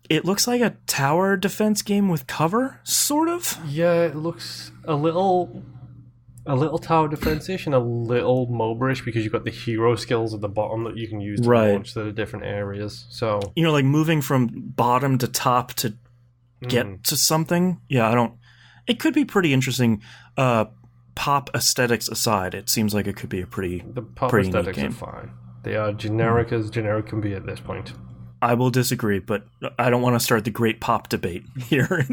It looks like a tower defense game with cover, sort of. Yeah, it looks a little tower defense-ish and a little MOBA-ish because you've got the hero skills at the bottom that you can use to launch to the different areas. So like moving from bottom to top to get to something. Yeah, it could be pretty interesting. Pop aesthetics aside, it seems like it could be a pretty aesthetics neat game. Are fine. They are generic as generic can be at this point. I will disagree, but I don't want to start the great pop debate here.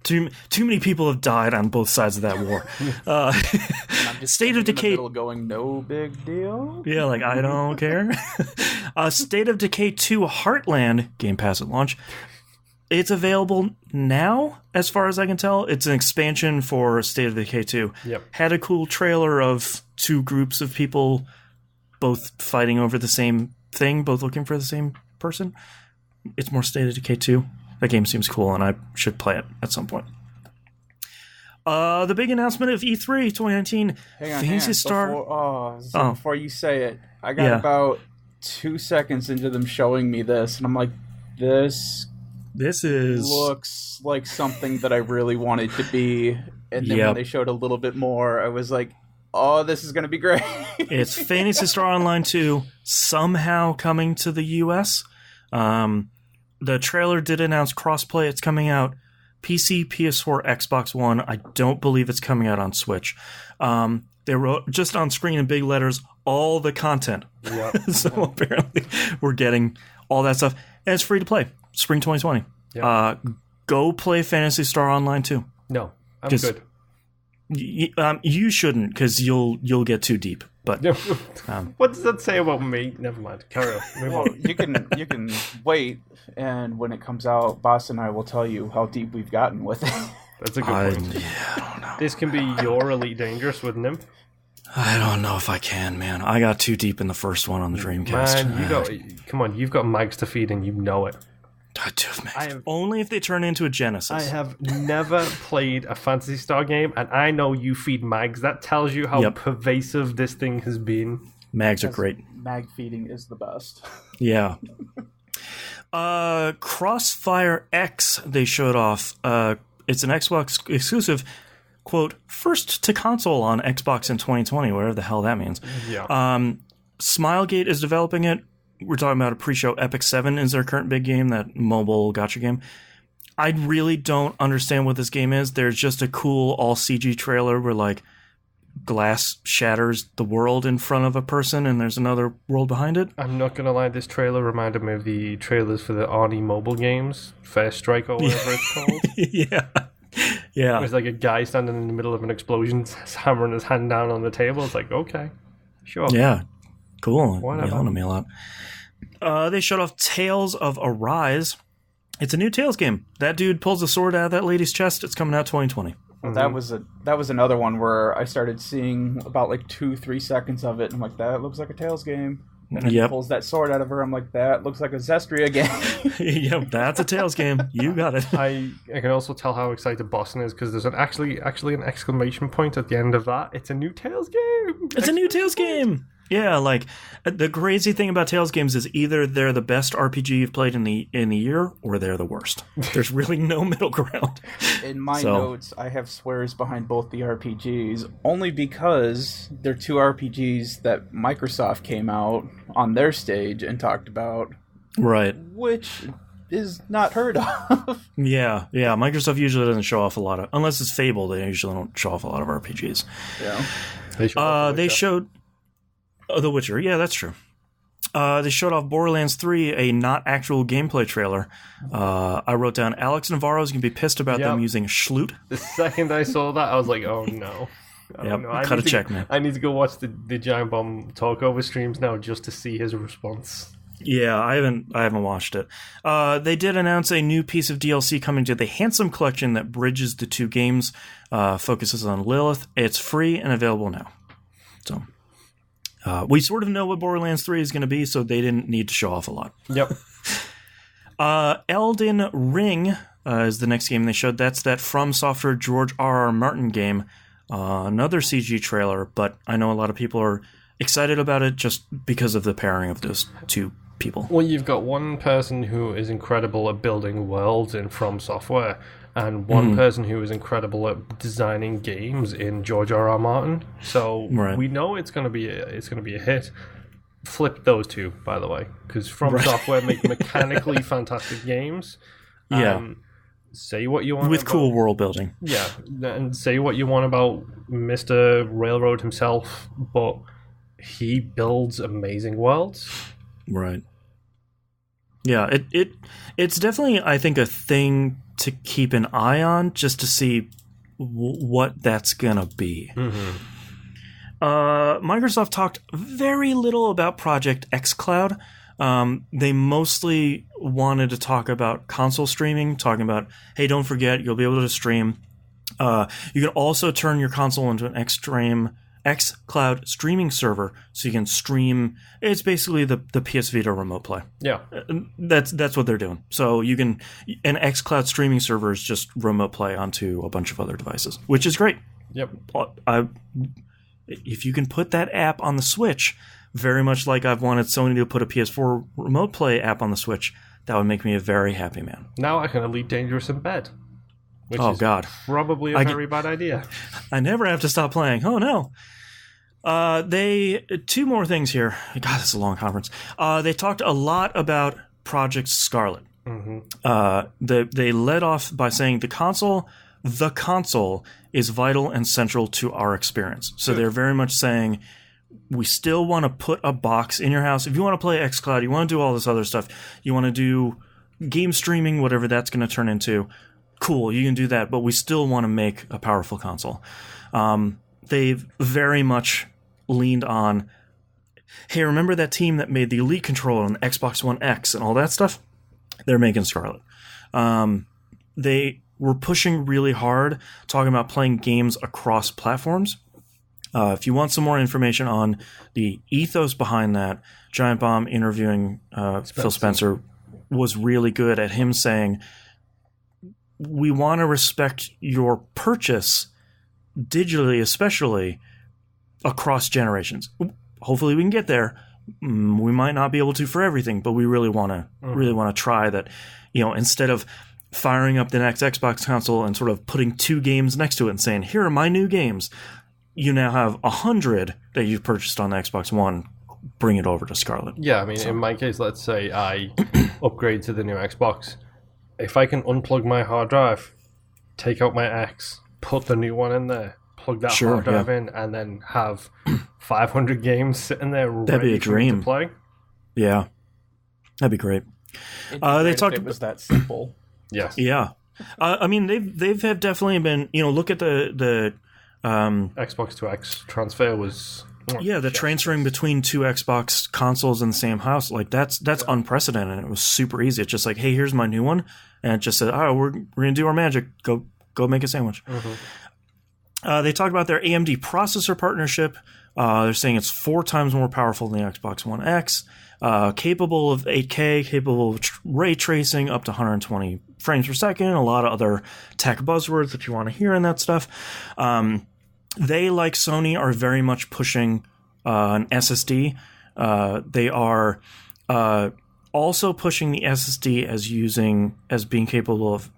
Too many people have died on both sides of that war. State of Decay going no big deal. Yeah, like I don't care. State of Decay 2 Heartland Game Pass at launch. It's available now, as far as I can tell. It's an expansion for State of Decay 2. Yep. Had a cool trailer of two groups of people both fighting over the same thing, both looking for the same person. It's more State of Decay 2. That game seems cool, and I should play it at some point. The big announcement of E3 2019. Fantasy Star. Before you say it, I got about 2 seconds into them showing me this, and I'm like, this looks like something that I really wanted to be. And then when they showed a little bit more, I was like, oh, this is going to be great. It's Phantasy Star Online 2 somehow coming to the US. The trailer did announce crossplay. It's coming out PC, PS4, Xbox One. I don't believe it's coming out on Switch. They wrote just on screen in big letters, all the content. Yep. So apparently we're getting all that stuff. And it's free to play. Spring 2020. Yep. Go play Phantasy Star Online 2. No, I'm good. You shouldn't, because you'll get too deep. But what does that say about me? Never mind. Carry on. You can wait, and when it comes out, Boss and I will tell you how deep we've gotten with it. That's a good point. I don't know. This can be your Elite Dangerous with Nymph. I don't know if I can, man. I got too deep in the first one on the Dreamcast. Man, you've got mics to feed, and you know it. Only if they turn into a Genesis. I have never played a Phantasy Star game, and I know you feed mags. That tells you how pervasive this thing has been. Mags are great. Mag feeding is the best. Yeah. Crossfire X, they showed off. It's an Xbox exclusive. Quote, first to console on Xbox in 2020, whatever the hell that means. Yeah. Smilegate is developing it. We're talking about a pre-show. Epic 7 is their current big game, that mobile gacha game. I really don't understand what this game is. There's just a cool all-CG trailer where, like, glass shatters the world in front of a person and there's another world behind it. I'm not going to lie, this trailer reminded me of the trailers for the Arnie mobile games, First Strike or whatever it's called. Yeah. There's like a guy standing in the middle of an explosion, hammering his hand down on the table. It's like, okay, sure. Yeah, cool. Whatever. Yelling at me a lot. They showed off Tales of Arise. It's a new Tales game. That dude pulls a sword out of that lady's chest. It's coming out 2020. Well, that was another one where I started seeing about like 2-3 seconds of it, and I'm like, that looks like a Tales game. And then he pulls that sword out of her. I'm like, that looks like a Zestria game. Yep, that's a Tales game. You got it. I can also tell how excited Boston is because there's actually an exclamation point at the end of that. It's a new Tales game. It's a new Tales game. Yeah, like the crazy thing about Tales games is either they're the best RPG you've played in the year, or they're the worst. There's really no middle ground. In my notes, I have swears behind both the RPGs, only because they're two RPGs that Microsoft came out on their stage and talked about. Right. Which is not heard of. Yeah. Microsoft usually doesn't show off a lot of, unless it's Fable, they usually don't show off a lot of RPGs. Yeah. They showed The Witcher. Yeah, that's true. They showed off Borderlands 3, a not actual gameplay trailer. I wrote down Alex Navarro's going to be pissed about them using Schloot. The second I saw that, I was like, oh no. Cut a check, man. I need to go watch the Giant Bomb talkover streams now just to see his response. Yeah, I haven't watched it. They did announce a new piece of DLC coming to the Handsome Collection that bridges the two games, focuses on Lilith. It's free and available now. So we sort of know what Borderlands 3 is going to be, so they didn't need to show off a lot. Yep. Elden Ring is the next game they showed. That's that From Software George R.R. Martin game. Another CG trailer, but I know a lot of people are excited about it just because of the pairing of those two people. Well, you've got one person who is incredible at building worlds in From Software, and one person who is incredible at designing games in George R.R. Martin. So we know it's going to be a hit. Flip those two, by the way, because From Software make mechanically fantastic games. Say what you want with about, cool world building. Yeah, and say what you want about Mr. Railroad himself, but he builds amazing worlds. Right. Yeah, it's definitely, I think, a thing to keep an eye on just to see what that's gonna be. Microsoft talked very little about Project xCloud. They mostly wanted to talk about console streaming, talking about, hey, don't forget, you'll be able to stream. You can also turn your console into an xCloud streaming server, so you can stream. It's basically the PS Vita remote play. Yeah, that's what they're doing. So you can, an xCloud streaming server is just remote play onto a bunch of other devices, which is great. Yep. If you can put that app on the Switch, very much like I've wanted Sony to put a PS4 remote play app on the Switch, that would make me a very happy man. Now I can Elite Dangerous in bed. Which is God. Probably a very bad idea. I never have to stop playing. Oh, no. Two more things here. God, this is a long conference. They talked a lot about Project Scarlet. They led off by saying the console is vital and central to our experience. So they're very much saying, we still want to put a box in your house. If you want to play xCloud, you want to do all this other stuff, you want to do game streaming, whatever that's going to turn into, cool, you can do that, but we still want to make a powerful console. They've very much leaned on, hey, remember that team that made the Elite controller on the Xbox One X and all that stuff? They're making Scarlet. They were pushing really hard, talking about playing games across platforms. If you want some more information on the ethos behind that, Giant Bomb interviewing Phil Spencer was really good at him saying, we want to respect your purchase digitally, especially across generations. Hopefully we can get there. We might not be able to for everything, but we really want to try that. Instead of firing up the next Xbox console and sort of putting two games next to it and saying, here are my new games, you now have 100 that you've purchased on the Xbox One. Bring it over to Scarlet. Yeah, I mean, in my case, let's say I upgrade to the new Xbox. If I can unplug my hard drive, take out my X, put the new one in there, plug that hard drive in, and then have 500 games sitting there that'd be a dream to play. Yeah, that'd be great. They talked. It was that simple. Yes. Yeah. I mean, they've have definitely been. Look at the Xbox to X transfer was. The transferring between two Xbox consoles in the same house, like that's unprecedented. It was super easy. It's just like, hey, here's my new one, and it just said, oh, we're gonna do our magic. Go make a sandwich. They talked about their AMD processor partnership. They're saying it's 4 times more powerful than the Xbox One X, capable of 8K, capable of ray tracing up to 120 frames per second. A lot of other tech buzzwords that you want to hear in that stuff. They, like Sony, are very much pushing an SSD. They are also pushing the SSD as being capable of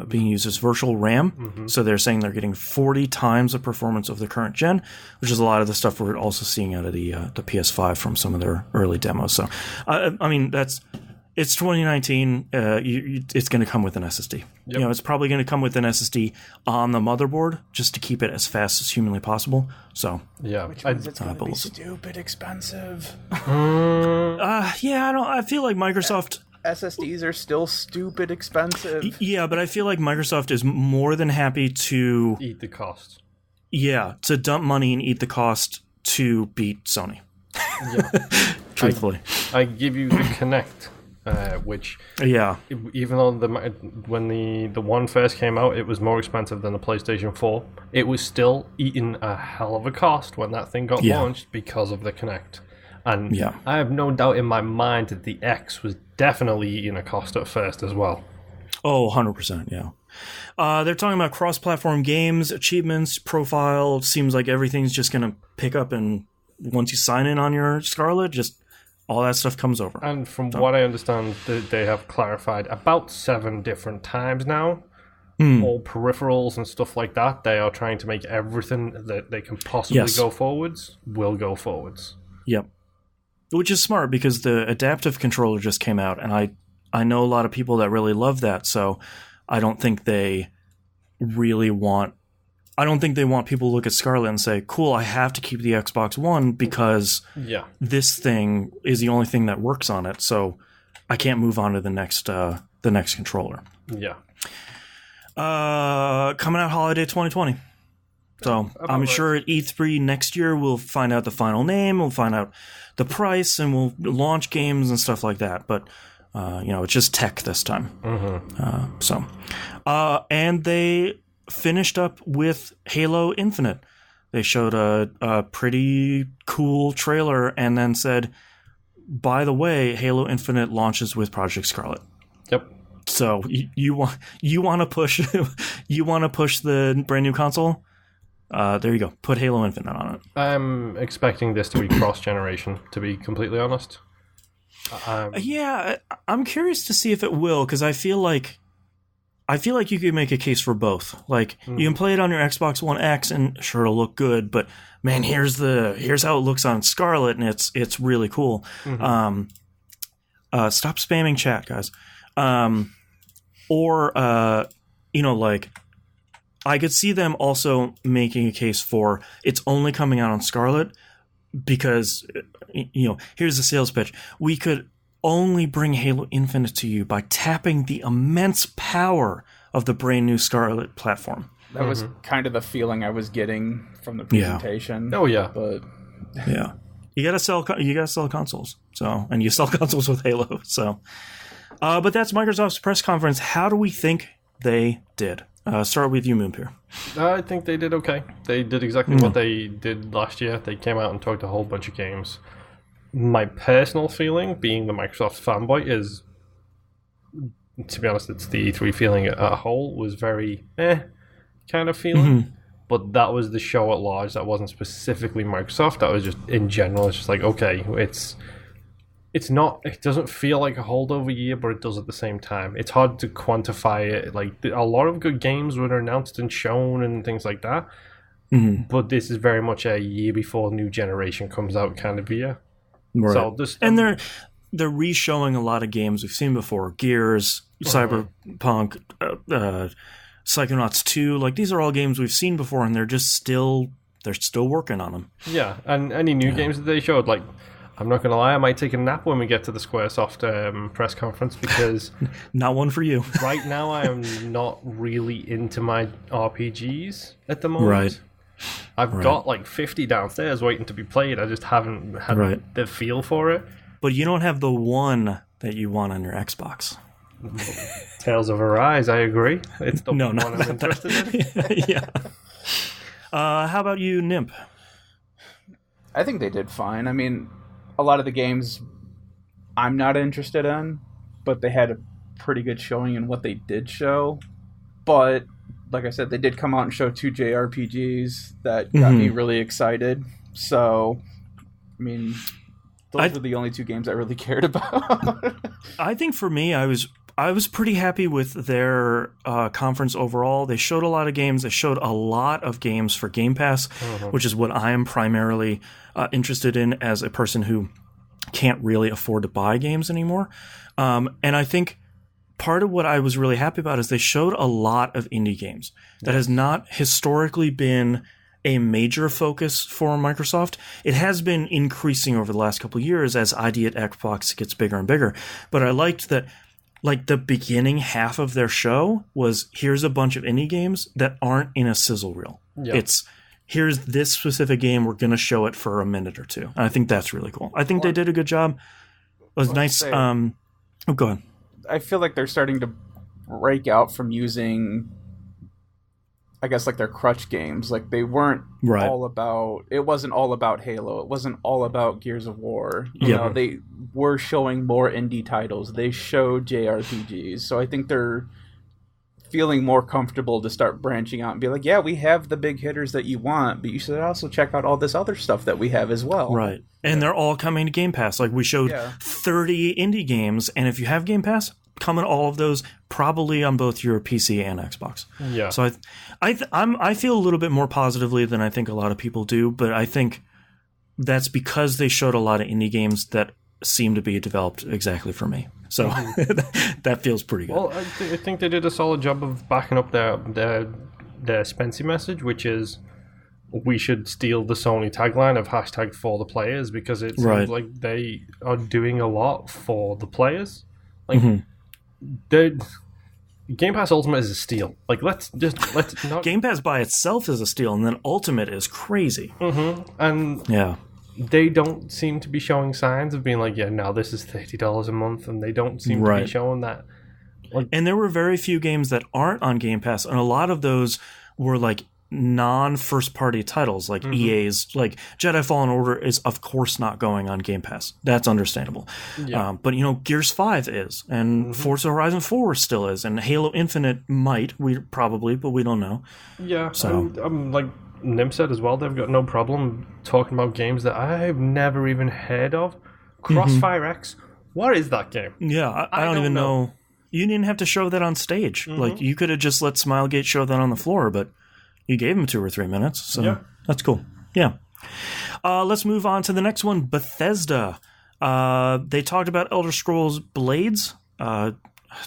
being used as virtual RAM. Mm-hmm. So they're saying they're getting 40 times the performance of the current gen, which is a lot of the stuff we're also seeing out of the PS5 from some of their early demos. So, I mean, it's 2019. It's going to come with an SSD. Yep. It's probably going to come with an SSD on the motherboard just to keep it as fast as humanly possible. So yeah, which means it's going to be stupid expensive. I feel like Microsoft SSDs are still stupid expensive. Yeah, but I feel like Microsoft is more than happy to eat the cost. Yeah, to dump money and eat the cost to beat Sony. Yeah, truthfully, I give you the Kinect. Which, even though when the one first came out, it was more expensive than the PlayStation 4. It was still eating a hell of a cost when that thing got launched because of the Kinect. And I have no doubt in my mind that the X was definitely eating a cost at first as well. Oh, 100%, yeah. They're talking about cross-platform games, achievements, profile. Seems like everything's just going to pick up, and once you sign in on your Scarlet, just all that stuff comes over. And from what I understand, they have clarified about 7 different times now. All peripherals and stuff like that. They are trying to make everything that they can possibly go forwards will go forwards. Yep. Which is smart because the adaptive controller just came out, and I know a lot of people that really love that, so I don't think they want people to look at Scarlet and say, cool, I have to keep the Xbox One because this thing is the only thing that works on it, so I can't move on to the next controller. Yeah. Coming out holiday 2020. So I'm sure at E3 next year we'll find out the final name, we'll find out the price, and we'll launch games and stuff like that. But it's just tech this time. Mm-hmm. And they finished up with Halo Infinite. They showed a pretty cool trailer and then said, by the way, Halo Infinite launches with Project Scarlet. Yep. So you want to push the brand new console? There you go. Put Halo Infinite on it. I'm expecting this to be cross-generation, to be completely honest. I'm curious to see if it will, because I feel like you could make a case for both. Like, you can play it on your Xbox One X, and sure, it'll look good, but man, here's how it looks on Scarlet, and it's really cool. Mm-hmm. Stop spamming chat, guys. I could see them also making a case for it's only coming out on Scarlet because, here's the sales pitch. We could only bring Halo Infinite to you by tapping the immense power of the brand new Scarlet platform. That was kind of the feeling I was getting from the presentation. Oh yeah, but you gotta sell consoles. So, and you sell consoles with Halo. So, but that's Microsoft's press conference. How do we think they did? Start with you, Moonpier. I think they did okay. They did exactly what they did last year. They came out and talked a whole bunch of games. My personal feeling, being the Microsoft fanboy, is, to be honest, it's the E3 feeling at a whole, was very kind of feeling. Mm-hmm. But that was the show at large. That wasn't specifically Microsoft. That was just in general. It's just like, okay, it doesn't feel like a holdover year, but it does at the same time. It's hard to quantify it. Like, a lot of good games were announced and shown and things like that. Mm-hmm. But this is very much a year before new generation comes out kind of year. Right. So and they're re-showing a lot of games we've seen before. Gears, Cyberpunk, Psychonauts 2. Like, these are all games we've seen before, and they're still working on them. Yeah, and any new games that they showed, like, I'm not going to lie, I might take a nap when we get to the Squaresoft press conference because... Not one for you. Right now, I am not really into my RPGs at the moment. Right. I've got like 50 downstairs waiting to be played. I just haven't had the feel for it. But you don't have the one that you want on your Xbox. Tales of Arise, I agree. It's the one I'm interested in. Yeah. How about you, Nimp? I think they did fine. I mean, a lot of the games I'm not interested in, but they had a pretty good showing in what they did show. But like I said, they did come out and show 2 JRPGs that got me really excited. So I mean, those were the only 2 games I really cared about. I think for me, I was pretty happy with their conference overall. They showed a lot of games. They showed a lot of games for Game Pass, which is what I am primarily interested in as a person who can't really afford to buy games anymore. And I think part of what I was really happy about is they showed a lot of indie games that has not historically been a major focus for Microsoft. It has been increasing over the last couple of years as ID at Xbox gets bigger and bigger. But I liked that, like, the beginning half of their show was, here's a bunch of indie games that aren't in a sizzle reel. Yeah. It's, here's this specific game, we're going to show it for a minute or two. And I think that's really cool. I think they did a good job. It was nice. Go ahead. I feel like they're starting to break out from using, I guess, like their crutch games. Like, they weren't all about, it wasn't all about Halo. It wasn't all about Gears of War. You know, they were showing more indie titles. They showed JRPGs. So I think they're feeling more comfortable to start branching out and be like, yeah, we have the big hitters that you want, but you should also check out all this other stuff that we have as well. Right. And they're all coming to Game Pass. Like, we showed 30 indie games, and if you have Game Pass, come in all of those, probably on both your PC and Xbox. Yeah. So I feel a little bit more positively than I think a lot of people do, but I think that's because they showed a lot of indie games that seem to be developed exactly for me. So that feels pretty good. Well, I think they did a solid job of backing up their Spencer message, which is, we should steal the Sony tagline of hashtag for the players, because it seems like they are doing a lot for the players. Like, Game Pass Ultimate is a steal. Like, let's not... Game Pass by itself is a steal, and then Ultimate is crazy. And they don't seem to be showing signs of being like, now this is $30 a month, and they don't seem to be showing that. Like, and there were very few games that aren't on Game Pass, and a lot of those were like non-first party titles, like EA's, like Jedi Fallen Order is of course not going on Game Pass. That's understandable. But you know, Gears 5 is, and Forza Horizon 4 still is, and Halo Infinite might, but we don't know. So I'm like Nim said as well, they've got no problem talking about games that I've never even heard of. Crossfire X, what is that game? I don't even know. You didn't have to show that on stage. Like, you could have just let Smilegate show that on the floor, but you gave him 2 or 3 minutes, so that's cool. Let's move on to the next one, Bethesda. They talked about Elder Scrolls Blades. They're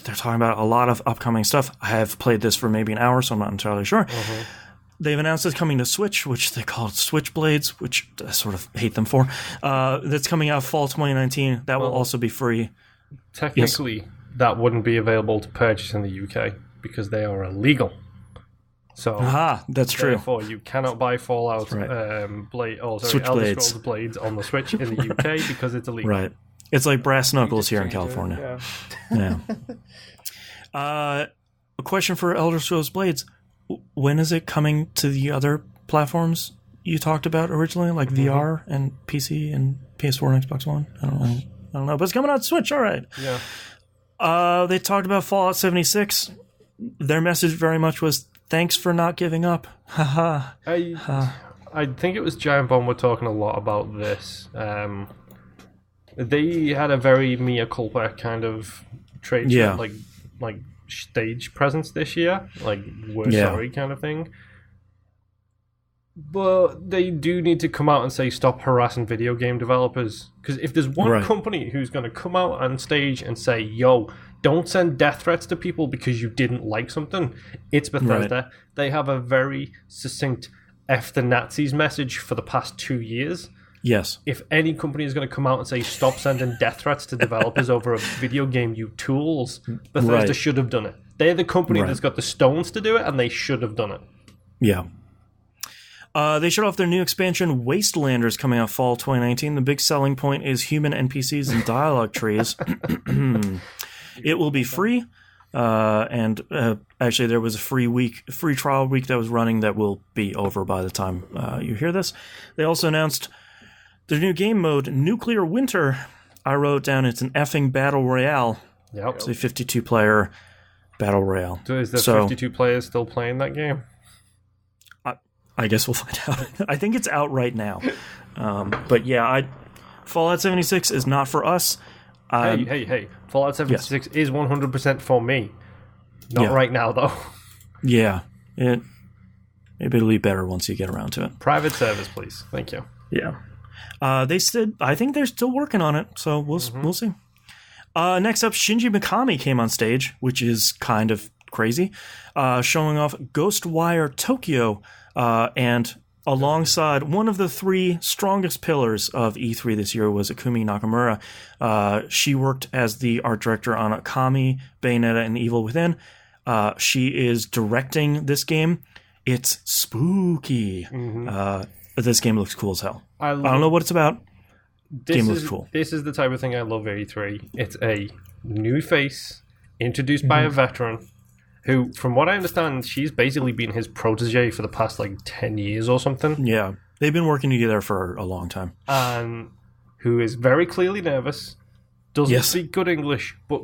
talking about a lot of upcoming stuff. I have played this for maybe an hour, so I'm not entirely sure. They've announced it's coming to Switch, which they call it Switchblades, which I sort of hate them for. That's coming out fall 2019. That will also be free. Technically, that wouldn't be available to purchase in the UK because they are illegal. So that's true. Therefore, you cannot buy Fallout Elder Scrolls Blades on the Switch in the UK because it's illegal. Right. It's like brass knuckles here in California. A question for Elder Scrolls Blades. When is it coming to the other platforms you talked about originally, like VR and PC and PS4 and Xbox One? I don't know, but it's coming out Switch. All right. They talked about Fallout 76. Their message very much was, thanks for not giving up. I think it was Giant Bomb were talking a lot about this. They had a very mea culpa kind of trade show, like stage presence this year, like we're sorry kind of thing. But they do need to come out and say stop harassing video game developers, because if there's one company who's going to come out on stage and say, yo, don't send death threats to people because you didn't like something, it's Bethesda. They have a very succinct F the Nazis message for the past 2 years. Yes. If any company is going to come out and say stop sending death threats to developers over a video game, you tools, Bethesda should have done it. They're the company that's got the stones to do it, and they should have done it. Yeah. They showed off their new expansion, Wastelanders, coming out fall 2019. The big selling point is human NPCs and dialogue trees. It will be free, and actually there was a free trial week that was running that will be over by the time you hear this. They also announced their new game mode, Nuclear Winter. I wrote down it's an effing battle royale. Yep. It's a 52-player battle royale. So is there 52 players still playing that game? I guess we'll find out. I think it's out right now. But yeah, Fallout 76 is not for us. Hey. Fallout 76 is 100% for me. Not right now, though. Yeah. Maybe it'll be better once you get around to it. Private service, please. Thank you. Yeah. I think they're still working on it, so we'll see. Next up, Shinji Mikami came on stage, which is kind of crazy, showing off Ghostwire Tokyo, and alongside one of the three strongest pillars of E3 this year was Akumi Nakamura. She worked as the art director on Okami, Bayonetta, and Evil Within. She is directing this game. It's spooky. This game looks cool as hell. I don't know what it's about. Game looks cool. This is the type of thing I love at E3. It's a new face introduced by a veteran who, from what I understand, she's basically been his protege for the past 10 years or something. Yeah. They've been working together for a long time. And who is very clearly nervous, doesn't speak good English, but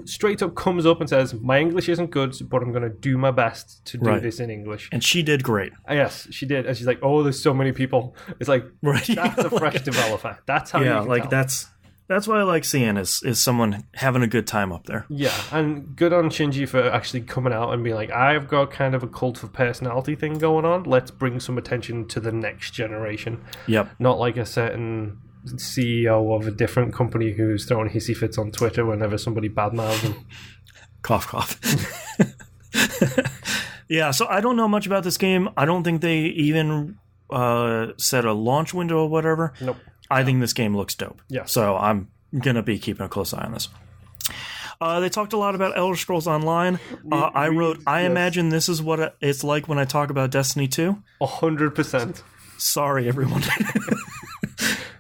straight up comes up and says, my English isn't good, but I'm going to do my best to do this in English. And she did great. Yes, she did. And she's like, oh, there's so many people. It's like, that's a fresh developer. That's how you can tell. That's what I like seeing is someone having a good time up there. Yeah, and good on Shinji for actually coming out and being like, I've got kind of a cult of personality thing going on. Let's bring some attention to the next generation. Yep. Not like a certain CEO of a different company who's throwing hissy fits on Twitter whenever somebody badmouths him. Cough, cough. Yeah, so I don't know much about this game. I don't think they even set a launch window or whatever. Nope. I think this game looks dope. Yeah. So I'm going to be keeping a close eye on this. They talked a lot about Elder Scrolls Online. I imagine this is what it's like when I talk about Destiny 2. 100%. Sorry, everyone.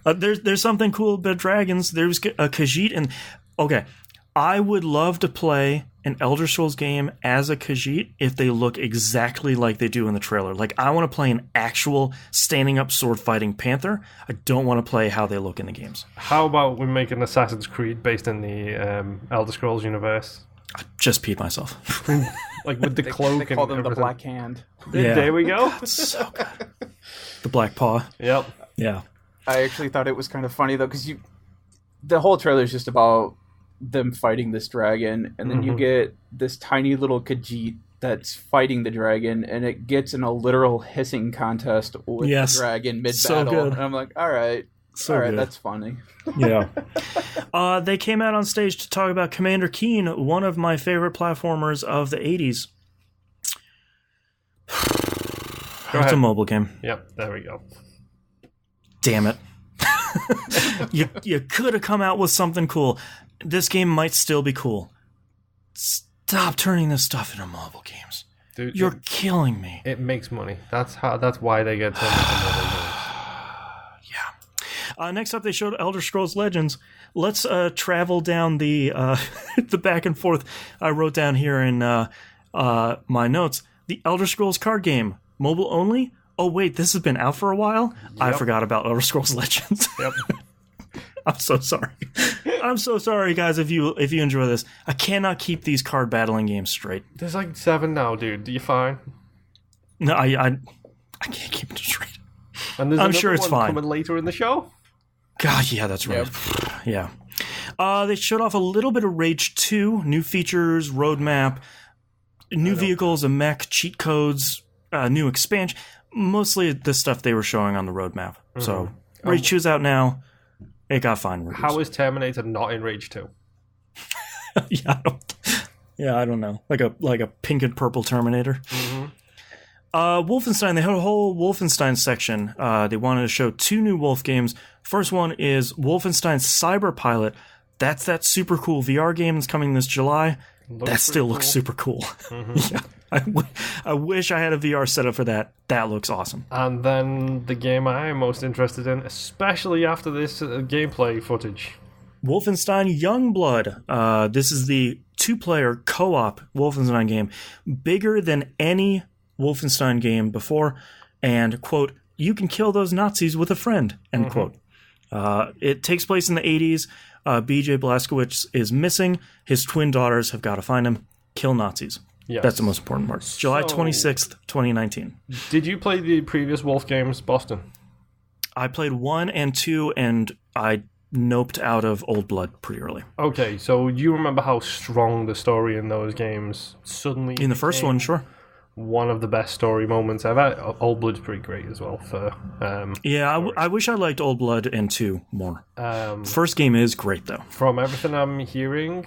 There's something cool about dragons. There's a Khajiit, and okay, I would love to play an Elder Scrolls game as a Khajiit if they look exactly like they do in the trailer. Like, I want to play an actual standing up sword fighting panther. I don't want to play how they look in the games. How about we make an Assassin's Creed based in the Elder Scrolls universe? I just peed myself. Like with the cloak. They call them the Black Hand. Yeah. There we go. That's so good. The Black Paw. Yep. Yeah. I actually thought it was kind of funny though, because the whole trailer is just about them fighting this dragon, and then you get this tiny little Khajiit that's fighting the dragon, and it gets in a literal hissing contest with the dragon mid-battle. So and I'm like, all right, good. That's funny. Yeah. They came out on stage to talk about Commander Keen, one of my favorite platformers of the 80s. It's a mobile game. Yep, there we go. Damn it. You could have come out with something cool. This game might still be cool. Stop turning this stuff into mobile games. Dude, you're killing me. It makes money. That's why they get turned into mobile games. Yeah. Next up, they showed Elder Scrolls Legends. Let's travel down the the back and forth I wrote down here in my notes. The Elder Scrolls card game, mobile only. Oh wait, this has been out for a while. Yep. I forgot about Elder Scrolls Legends. Yep. I'm so sorry. I'm so sorry, guys. If you enjoy this, I cannot keep these card battling games straight. There's 7 now, dude. You fine? No, I can't keep it straight. And there's I'm sure it's fine. Coming later in the show. God, yeah, that's right. Yep. Yeah. They showed off a little bit of Rage 2, new features, roadmap, new vehicles, a mech, cheat codes, new expansion. Mostly the stuff they were showing on the roadmap. Mm-hmm. So Rage 2's out now. It got fine reviews. How is Terminator not in Rage 2? I don't know. Like a pink and purple Terminator. Mm-hmm. Wolfenstein, they had a whole Wolfenstein section. They wanted to show 2 new Wolf games. First one is Wolfenstein Cyber Pilot. That's that super cool VR game that's coming this July. That still looks super cool. Mm-hmm. Yeah. I wish I had a VR setup for that. That looks awesome. And then the game I am most interested in, especially after this gameplay footage. Wolfenstein Youngblood. This is the 2-player co-op Wolfenstein game. Bigger than any Wolfenstein game before. And, quote, you can kill those Nazis with a friend, end quote. It takes place in the 80s. BJ Blazkowicz is missing. His twin daughters have got to find him. Kill Nazis. Yes. That's the most important part. July 26th, 2019. Did you play the previous Wolf games, Boston? I played 1 and 2, and I noped out of Old Blood pretty early. Okay, so you remember how strong the story in those games suddenly in the first one, sure. One of the best story moments ever. Old Blood's pretty great as well. I wish I liked Old Blood and 2 more. First game is great, though. From everything I'm hearing,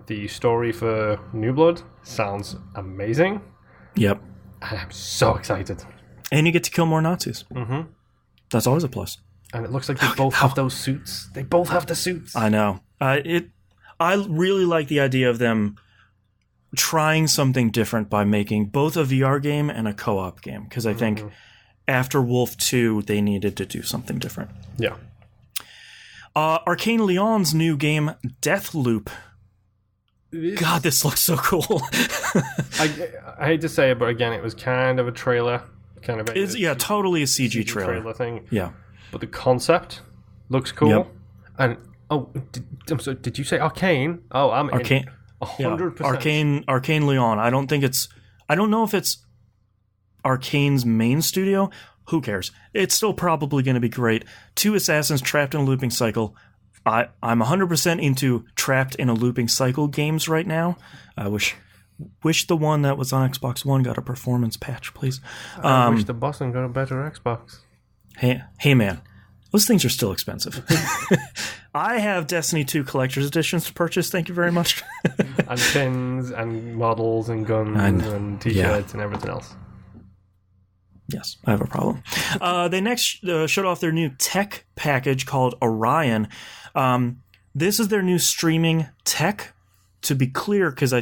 the story for New Blood sounds amazing. Yep. And I'm so excited. And you get to kill more Nazis. Mm-hmm. That's always a plus. And it looks like they both have those suits. They both have the suits. I know. I really like the idea of them trying something different by making both a VR game and a co-op game, because I think after Wolf 2 they needed to do something different. Yeah. Arcane Leon's new game Deathloop. God, this looks so cool. I hate to say it, but again, it was kind of a trailer, totally a CG trailer thing. Yeah, but the concept looks cool. Yep. And I'm sorry, did you say Arcane? Oh, I'm Arcane. 100%. Arcane Leon. I don't know if it's Arcane's main studio. Who cares? It's still probably going to be great. 2 assassins trapped in a looping cycle. I'm 100% into trapped in a looping cycle games right now. I wish the one that was on Xbox One got a performance patch, please. I wish the Boston got a better Xbox. Hey man, those things are still expensive. I have Destiny 2 collector's editions to purchase. Thank you very much. And pins and models and guns and t-shirts and everything else. Yes, I have a problem. They next showed off their new tech package called Orion. This is their new streaming tech. To be clear, because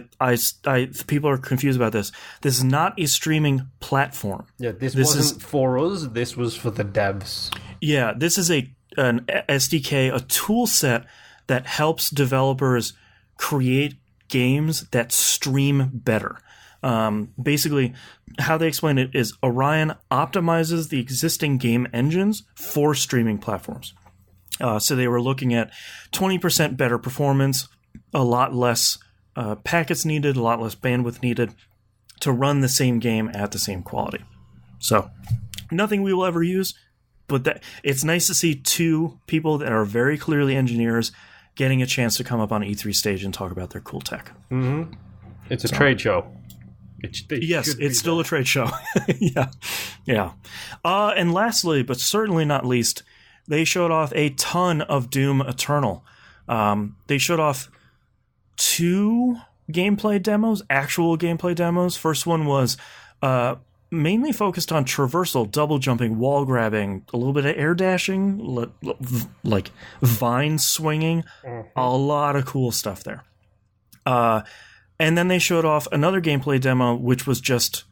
people are confused about this. This is not a streaming platform. Yeah, this wasn't for us. This was for the devs. Yeah, this is an SDK, a tool set that helps developers create games that stream better. Basically, how they explain it is Orion optimizes the existing game engines for streaming platforms. So they were looking at 20% better performance, a lot less packets needed, a lot less bandwidth needed to run the same game at the same quality. So nothing we will ever use, but it's nice to see 2 people that are very clearly engineers getting a chance to come up on E3 stage and talk about their cool tech. Mm-hmm. It's a trade show. It's still a trade show. Yeah. And lastly, but certainly not least, they showed off a ton of Doom Eternal. They showed off 2 gameplay demos, actual gameplay demos. First one was mainly focused on traversal, double jumping, wall grabbing, a little bit of air dashing, like vine swinging, a lot of cool stuff there. And then they showed off another gameplay demo, which was just,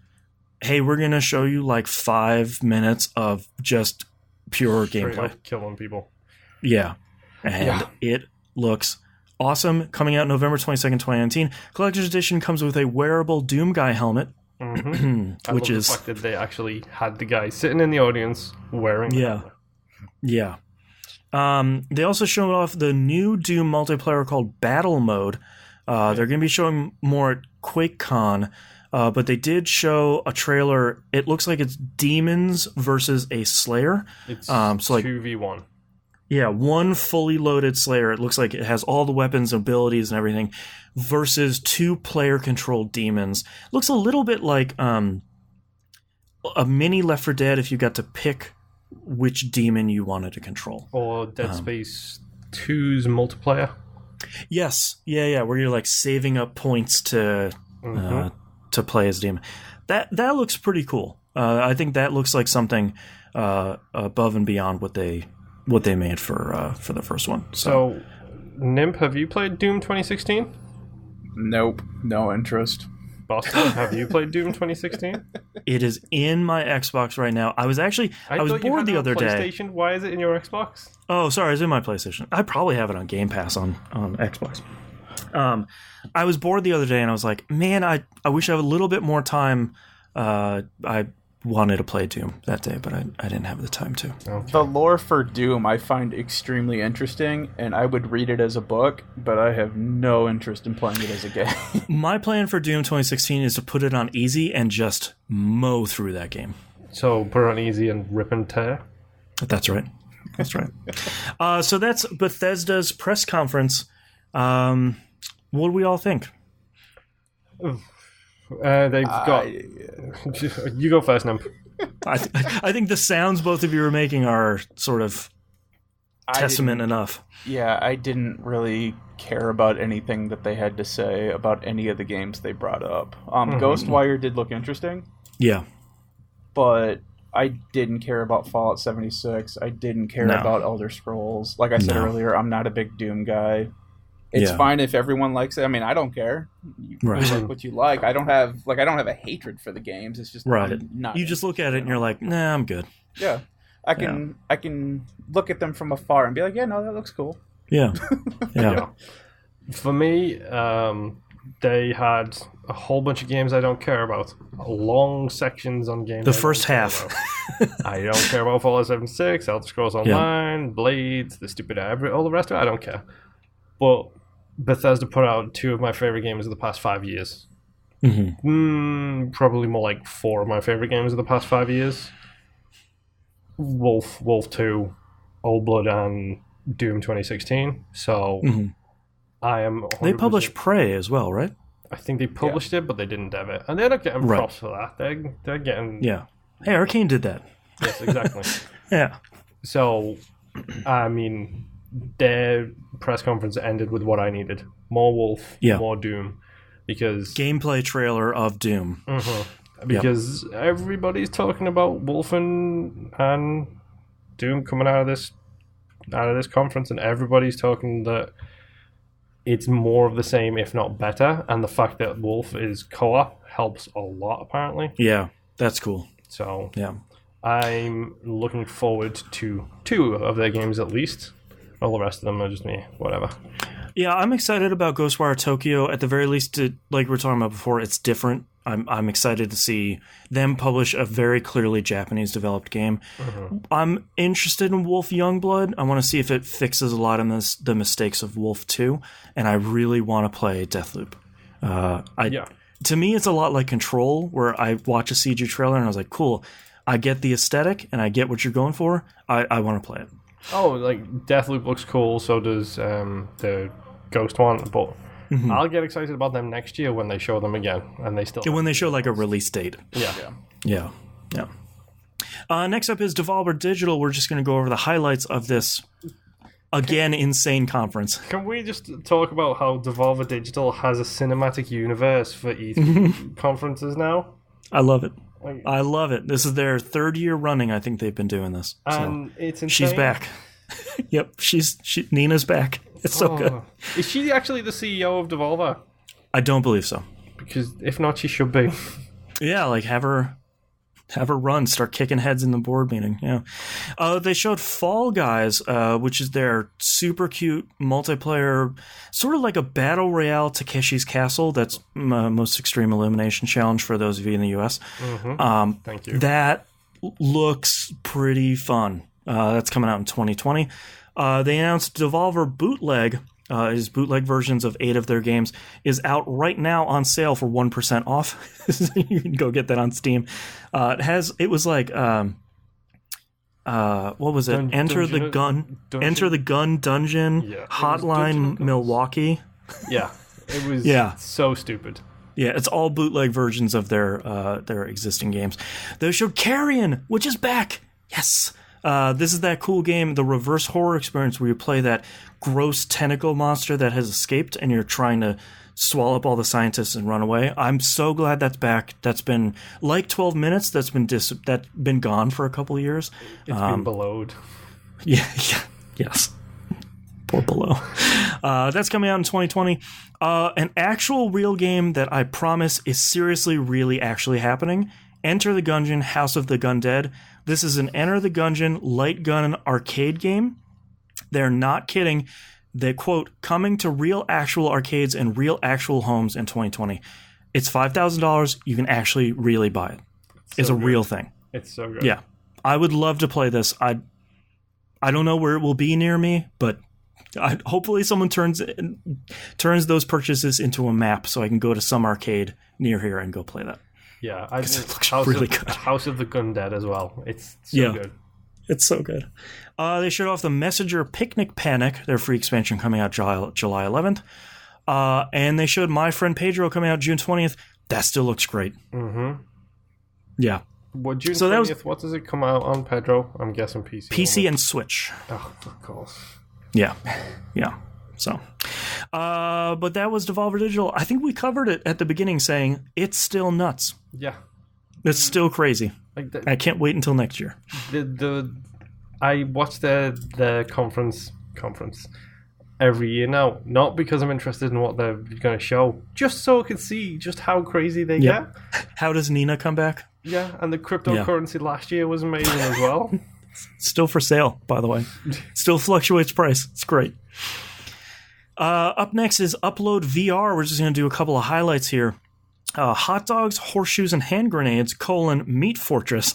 hey, we're going to show you like 5 minutes of just pure gameplay. Killing people. Yeah. And it looks awesome. Coming out November 22nd, 2019. Collector's Edition comes with a wearable Doom Guy helmet. Mm-hmm. Which is the fact that they actually had the guy sitting in the audience wearing it. Yeah. They also showed off the new Doom multiplayer called Battle Mode. They're going to be showing more at QuakeCon, but they did show a trailer. It looks like it's demons versus a Slayer. It's 2v1. Yeah, one fully loaded Slayer. It looks like it has all the weapons, abilities, and everything, versus 2 player-controlled demons. Looks a little bit like a mini Left 4 Dead if you got to pick which demon you wanted to control. Or Dead Space 2's multiplayer. Yes, yeah, where you're like saving up points to play as demon. That looks pretty cool. I think that looks like something above and beyond what they made for the first one. So, Nimp, have you played Doom 2016? Nope, no interest. Boston, have you played Doom 2016? It is in my Xbox right now. I was bored the other day. Why is it in your Xbox? Oh, sorry, it's in my PlayStation. I probably have it on Game Pass on Xbox. I was bored the other day, and I was like, man, I wish I had a little bit more time. I wanted to play Doom that day, but I didn't have the time to. Okay. The lore for Doom I find extremely interesting, and I would read it as a book, but I have no interest in playing it as a game. My plan for Doom 2016 is to put it on easy and just mow through that game. So put it on easy and rip and tear? That's right. That's right. So that's Bethesda's press conference. What do we all think? They've got... You go first, Nimp. I think the sounds both of you are making are sort of testament enough. Yeah, I didn't really care about anything that they had to say about any of the games they brought up. Ghostwire did look interesting. Yeah. But I didn't care about Fallout 76. I didn't care about Elder Scrolls. Like I said earlier, I'm not a big Doom guy. It's fine if everyone likes it. I mean, I don't care. You like what you like. I don't have a hatred for the games. It's just not. You just look at it and you're like, nah, I'm good. Yeah. I can look at them from afar and be like, yeah, no, that looks cool. Yeah. Yeah. For me, they had a whole bunch of games I don't care about. Long sections on games. The first half. I don't care about Fallout 76, Elder Scrolls Online, Blades, the stupid all the rest of it. I don't care. But Bethesda put out 2 of my favorite games of the past 5 years. Probably more like 4 of my favorite games of the past 5 years. Wolf 2, Old Blood, and Doom 2016. So I am 100%... They published Prey as well, right? I think they published it, but they didn't dev it. And they're not getting props for that. They're getting... Yeah. Hey, Arcane did that. Yes, exactly. Yeah. So, I mean, their press conference ended with what I needed. More Wolf, more Doom. Because... Gameplay trailer of Doom. Because everybody's talking about Wolf and Doom coming out of this conference, and everybody's talking that it's more of the same, if not better. And the fact that Wolf is co-op helps a lot, apparently. Yeah, that's cool. So I'm looking forward to 2 of their games at least. All the rest of them are just me, whatever. Yeah, I'm excited about Ghostwire Tokyo. At the very least, like we were talking about before, it's different. I'm excited to see them publish a very clearly Japanese-developed game. I'm interested in Wolf Youngblood. I want to see if it fixes a lot of the mistakes of Wolf 2, and I really want to play Deathloop. To me, it's a lot like Control, where I watch a CG trailer and I was like, cool, I get the aesthetic and I get what you're going for. I want to play it. Oh, like Deathloop looks cool, so does the Ghost one, but I'll get excited about them next year when they show them again, and they still when they show like a release date. Yeah. Next up is Devolver Digital. We're just going to go over the highlights of this insane conference. Can we just talk about how Devolver Digital has a cinematic universe for E3 conferences now? I love it. I love it. This is their 3rd year running. I think they've been doing this. And it's insane. She's back. Yep, Nina's back. It's so good. Is she actually the CEO of Devolver? I don't believe so. Because if not, she should be. Yeah, like have her run, start kicking heads in the board meeting. Yeah. They showed Fall Guys, which is their super cute multiplayer, sort of like a battle royale Takeshi's Castle. That's most extreme elimination challenge for those of you in the US. Thank you. That looks pretty fun. That's coming out in 2020. They announced Devolver Bootleg, his bootleg versions of 8 of their games, is out right now on sale for 1% off. You can go get that on Steam. It was like what was it? Enter the Gun Dungeon, Hotline Milwaukee. Yeah, it was so stupid. Yeah, it's all bootleg versions of their existing games. They showed Carrion, which is back. Yes. This is that cool game, the reverse horror experience, where you play that gross tentacle monster that has escaped and you're trying to swallow up all the scientists and run away. I'm so glad that's back. That's been like 12 minutes. That's been gone for a couple of years. It's been below. Yes. Poor Below. That's coming out in 2020. An actual real game that I promise is seriously, really, actually happening. Enter the Gungeon, House of the Gundead. This is an Enter the Gungeon light gun arcade game. They're not kidding. They quote, coming to real actual arcades and real actual homes in 2020. It's $5,000. You can actually really buy it. It's a real thing. It's so good. Yeah. I would love to play this. I don't know where it will be near me, but hopefully someone turns those purchases into a map so I can go to some arcade near here and go play that. Yeah, I think it looks really good. House of the Gundead as well. It's so good. It's so good. They showed off the Messenger Picnic Panic, their free expansion coming out July 11th. And they showed My Friend Pedro coming out June 20th. That still looks great. Mm-hmm. Yeah. Well, June 20th, what does it come out on, Pedro? I'm guessing PC. PC and Switch. Oh, of course. Yeah. Yeah. So, but that was Devolver Digital. I think we covered it at the beginning saying it's still nuts. Yeah. It's still crazy. Like I can't wait until next year. I watch the conference every year now, not because I'm interested in what they're going to show, just so I can see just how crazy they get. How does Nina come back? Yeah, and the cryptocurrency last year was amazing as well. Still for sale, by the way. Still fluctuates price. It's great. Up next is Upload VR. We're just going to do a couple of highlights here. Hot dogs, horseshoes, and hand grenades, Meat Fortress.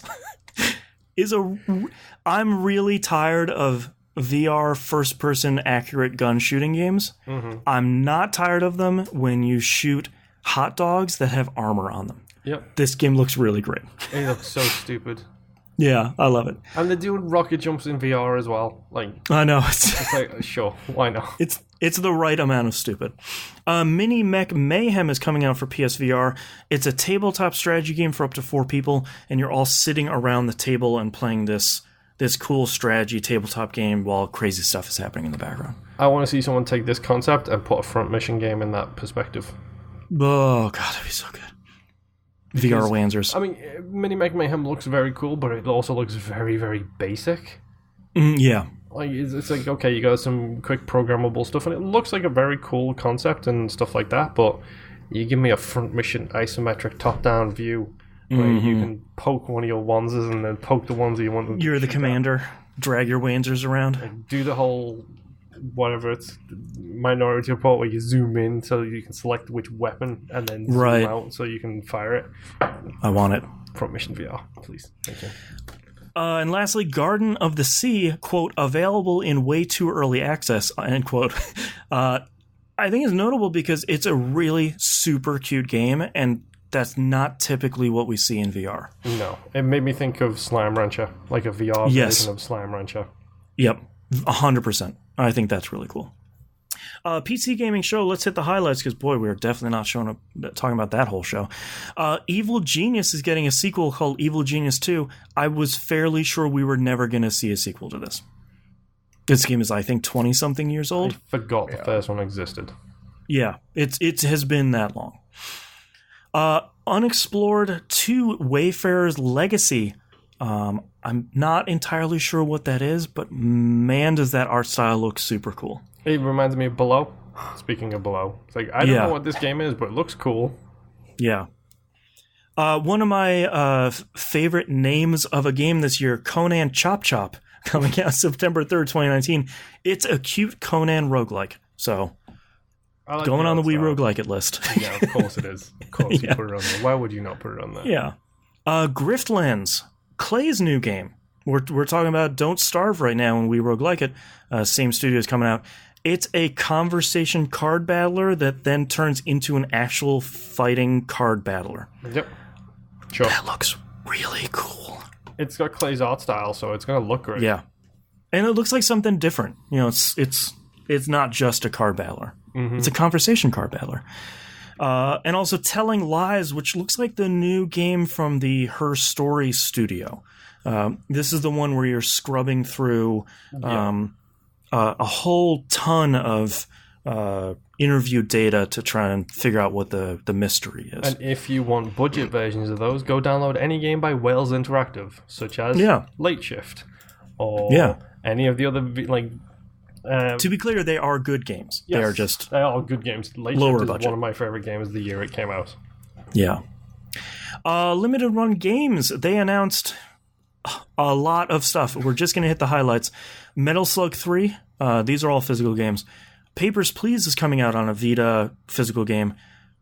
I'm really tired of VR first-person accurate gun shooting games. Mm-hmm. I'm not tired of them when you shoot hot dogs that have armor on them. Yep. This game looks really great. It looks so stupid. Yeah, I love it. And they're doing rocket jumps in VR as well. I know. It's like, sure, why not? It's the right amount of stupid. Mini Mech Mayhem is coming out for PSVR. It's a tabletop strategy game for up to 4 people, and you're all sitting around the table and playing this cool strategy tabletop game while crazy stuff is happening in the background. I want to see someone take this concept and put a front mission game in that perspective. Oh, God, that'd be so good. VR Wanzers. I mean, Mini Mech Mayhem looks very cool, but it also looks very, very basic. Yeah. Like it's like, okay, you got some quick programmable stuff, and it looks like a very cool concept and stuff like that, but you give me a front mission isometric top-down view where you can poke one of your Wanzers and then poke the ones that you want to You're the commander. Down. Drag your Wanzers around. Like, do the whole... whatever it's Minority Report where you zoom in so you can select which weapon and then zoom out so you can fire it. I want it. Front mission VR, please. Thank you. And lastly, Garden of the Sea, quote, available in way too early access, end quote. I think is notable because it's a really super cute game, and that's not typically what we see in VR. No. It made me think of Slime Rancher, like a VR version of Slime Rancher. Yep, 100%. I think that's really cool. PC Gaming Show, let's hit the highlights because, boy, we're definitely not talking about that whole show. Evil Genius is getting a sequel called Evil Genius 2. I was fairly sure we were never going to see a sequel to this. This game is, I think, 20-something years old. I forgot the first one existed. Yeah, it has been that long. Unexplored 2 Wayfarer's Legacy. I'm not entirely sure what that is, but man, does that art style look super cool. It reminds me of Below. Speaking of Below. It's like, I don't know what this game is, but it looks cool. Yeah. One of my favorite names of a game this year, Conan Chop Chop, coming out September 3rd, 2019. It's a cute Conan roguelike. So, going on the Wii Roguelike It list. Yeah, of course it is. Of course you put it on there. Why would you not put it on there? Yeah. Griftlands, Clay's new game. We're talking about Don't Starve right now and Wii Roguelike It. Same studio is coming out. It's a conversation card battler that then turns into an actual fighting card battler. Yep. Sure. That looks really cool. It's got Clay's art style, so it's going to look great. Yeah. And it looks like something different. You know, it's not just a card battler. Mm-hmm. It's a conversation card battler. And also Telling Lies, which looks like the new game from the Her Story studio. This is the one where you're scrubbing through a whole ton of interview data to try and figure out what the mystery is. And if you want budget versions of those, go download any game by Wales Interactive, such as Late Shift or any of the other to be clear, they are good games. Yes, they are good games. Late Shift is one of my favorite games of the year it came out. Yeah. Limited Run Games, they announced a lot of stuff. We're just going to hit the highlights. Metal Slug 3, these are all physical games. Papers, Please is coming out on a Vita physical game.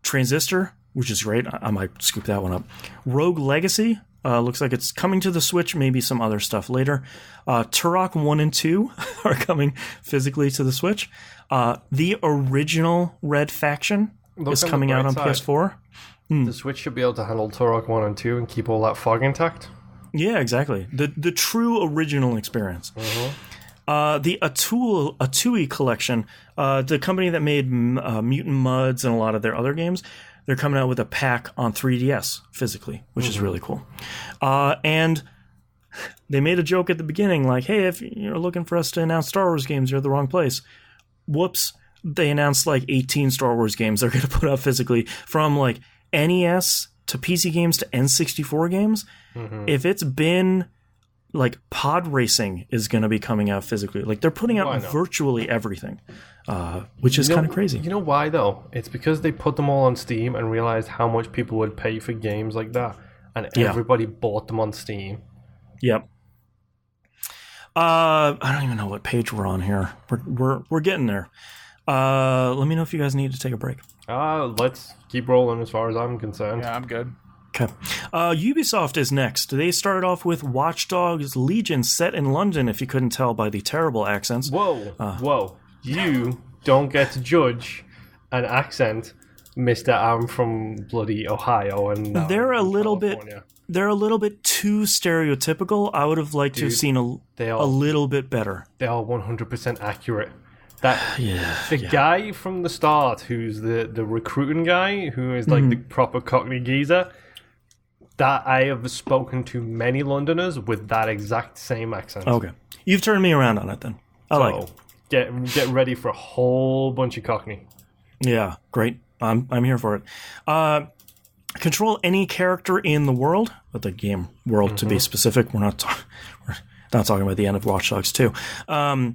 Transistor, which is great. I might scoop that one up. Rogue Legacy, looks like it's coming to the Switch, maybe some other stuff later. Turok 1 and 2 are coming physically to the Switch. The original Red Faction is coming out on PS4. The Switch should be able to handle Turok 1 and 2 and keep all that fog intact. Yeah, exactly. The true original experience. The Atui collection, the company that made Mutant Mudds and a lot of their other games, they're coming out with a pack on 3DS physically, which is really cool. And they made a joke at the beginning, like, hey, if you're looking for us to announce Star Wars games, you're at the wrong place. Whoops. They announced like 18 Star Wars games they're going to put out physically, from like NES to PC games to N64 games. If it's been like pod racing is going to be coming out physically. Like they're putting out virtually everything, which is kind of crazy. You know why though? It's because they put them all on Steam and realized how much people would pay for games like that, and everybody bought them on Steam. Yep. I don't even know what page we're on here. We're getting there. Let me know if you guys need to take a break. Let's keep rolling as far as I'm concerned. Yeah, I'm good. Okay. Ubisoft is next. They started off with Watch Dogs Legion, set in London, if you couldn't tell by the terrible accents. Whoa. You don't get to judge an accent, Mr. I'm from bloody Ohio. And they're a little bit too stereotypical. I would have liked to have seen a little bit better. They are 100% accurate. The guy from the start, who's the recruiting guy, who is like the proper Cockney geezer, that I have spoken to many Londoners with that exact same accent. Okay, you've turned me around on it then. I like it. Get ready for a whole bunch of Cockney. Yeah, great. I'm here for it. Control any character in the world, but the game world to be specific. We're not talking about the end of Watch Dogs 2.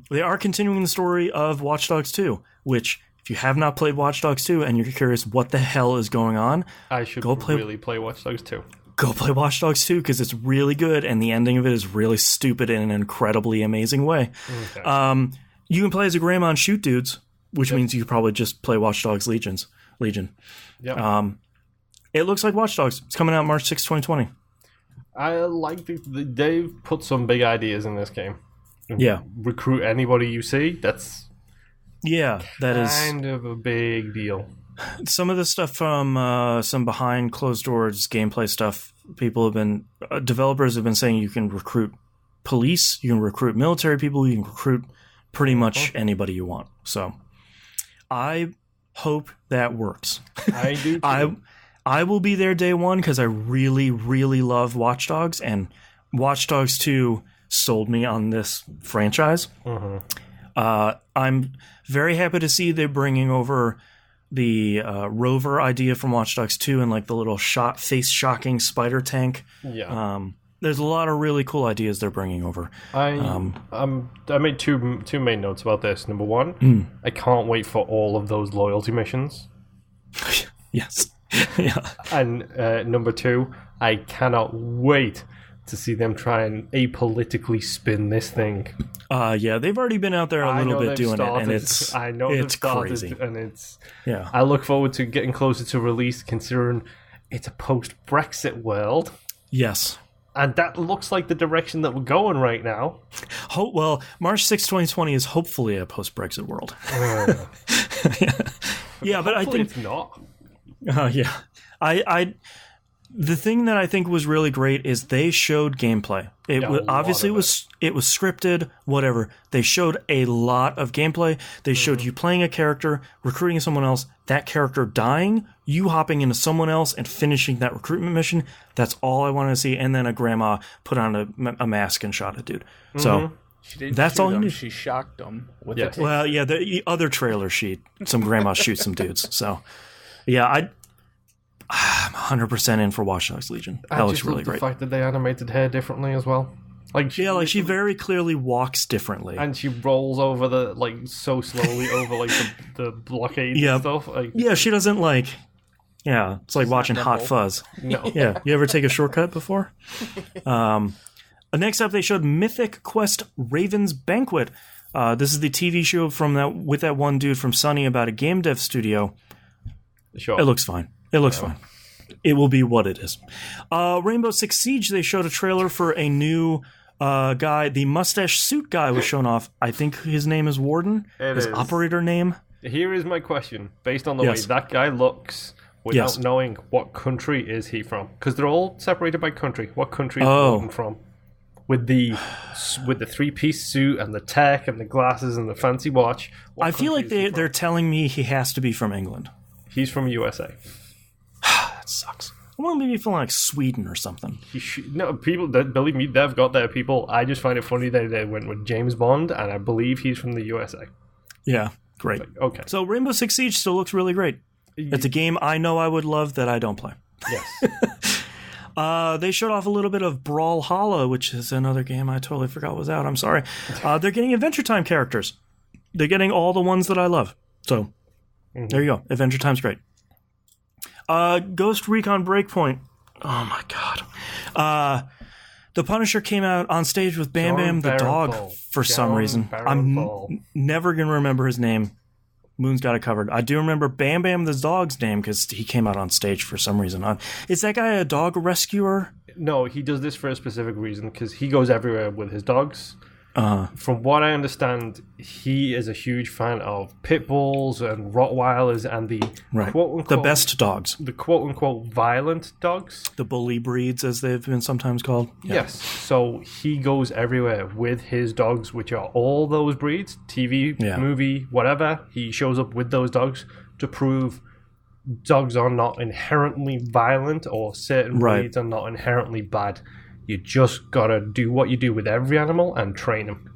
They are continuing the story of Watch Dogs 2, which, if you have not played Watch Dogs 2 and you're curious what the hell is going on, I should really play Watch Dogs 2. Go play Watch Dogs 2 because it's really good, and the ending of it is really stupid in an incredibly amazing way. Okay. You can play as a Greymon shoot dudes, which means you probably just play Watch Dogs Legion. Yep. It looks like Watch Dogs. It's coming out March 6, 2020. I like they've put some big ideas in this game. Yeah. Recruit anybody you see. That's kind of a big deal. Some of the stuff from some behind closed doors gameplay stuff, developers have been saying you can recruit police, you can recruit military people, you can recruit pretty much anybody you want. So I hope that works. I do too. I will be there day one because I really, really love Watch Dogs, and Watch Dogs 2 sold me on this franchise. I'm very happy to see they're bringing over the rover idea from Watch Dogs 2 and like the little face-shocking spider tank. Yeah. There's a lot of really cool ideas they're bringing over. I made two main notes about this. Number one, I can't wait for all of those loyalty missions. Yes. Yeah. And number two, I cannot wait to see them try and apolitically spin this thing. Yeah, they've already been out there a little bit doing it, and it's crazy. And it's I look forward to getting closer to release, considering it's a post-Brexit world. Yes. And that looks like the direction that we're going right now. Well, March 6, 2020 is hopefully a post-Brexit world. Yeah, but I think it's not. The thing that I think was really great is they showed gameplay. It was scripted, whatever. They showed a lot of gameplay. They showed you playing a character, recruiting someone else, that character dying, you hopping into someone else and finishing that recruitment mission. That's all I wanted to see. And then a grandma put on a mask and shot a dude. So that's all you need. She shocked them with the the other trailer some grandma shoots some dudes. So yeah, I'm 100% in for Watch Dogs Legion. That looks really great. The fact that they animated her differently as well. She very clearly walks differently, and she rolls over so slowly over the blockades and stuff. She doesn't it's like watching Hot Fuzz. No. Yeah, you ever take a shortcut before? Next up, they showed Mythic Quest Raven's Banquet. This is the TV show with that one dude from Sony about a game dev studio. Sure. It looks fine. It will be what it is. Rainbow Six Siege, they showed a trailer for a new guy. The mustache suit guy was shown off. I think his name is Warden. His operator name. Here is my question. Based on the way that guy looks, without knowing what country is he from, because they're all separated by country. What country is Gordon from? With the 3-piece suit and the tech and the glasses and the fancy watch. I feel like they're telling me he has to be from England. He's from USA. That sucks. I want him to be from like Sweden or something. No, people, believe me, they've got their people. I just find it funny that they went with James Bond, and I believe he's from the USA. Yeah, great. Okay. So Rainbow Six Siege still looks really great. It's a game I know I would love that I don't play. Yes. They showed off a little bit of Brawlhalla, which is another game I totally forgot was out. I'm sorry. They're getting Adventure Time characters. They're getting all the ones that I love. So there you go. Adventure Time's great. Ghost Recon Breakpoint. Oh my god. The Punisher came out on stage with Bam Bam the dog for some reason. I'm never going to remember his name. Moon's got it covered. I do remember Bam Bam the dog's name because he came out on stage for some reason. Is that guy a dog rescuer? No, he does this for a specific reason because he goes everywhere with his dogs. From what I understand, he is a huge fan of pit bulls and Rottweilers and the quote-unquote... the best dogs. The quote-unquote violent dogs. The bully breeds, as they've been sometimes called. Yeah. Yes. So he goes everywhere with his dogs, which are all those breeds, TV, movie, whatever. He shows up with those dogs to prove dogs are not inherently violent or certain breeds are not inherently bad. You just gotta do what you do with every animal and train them.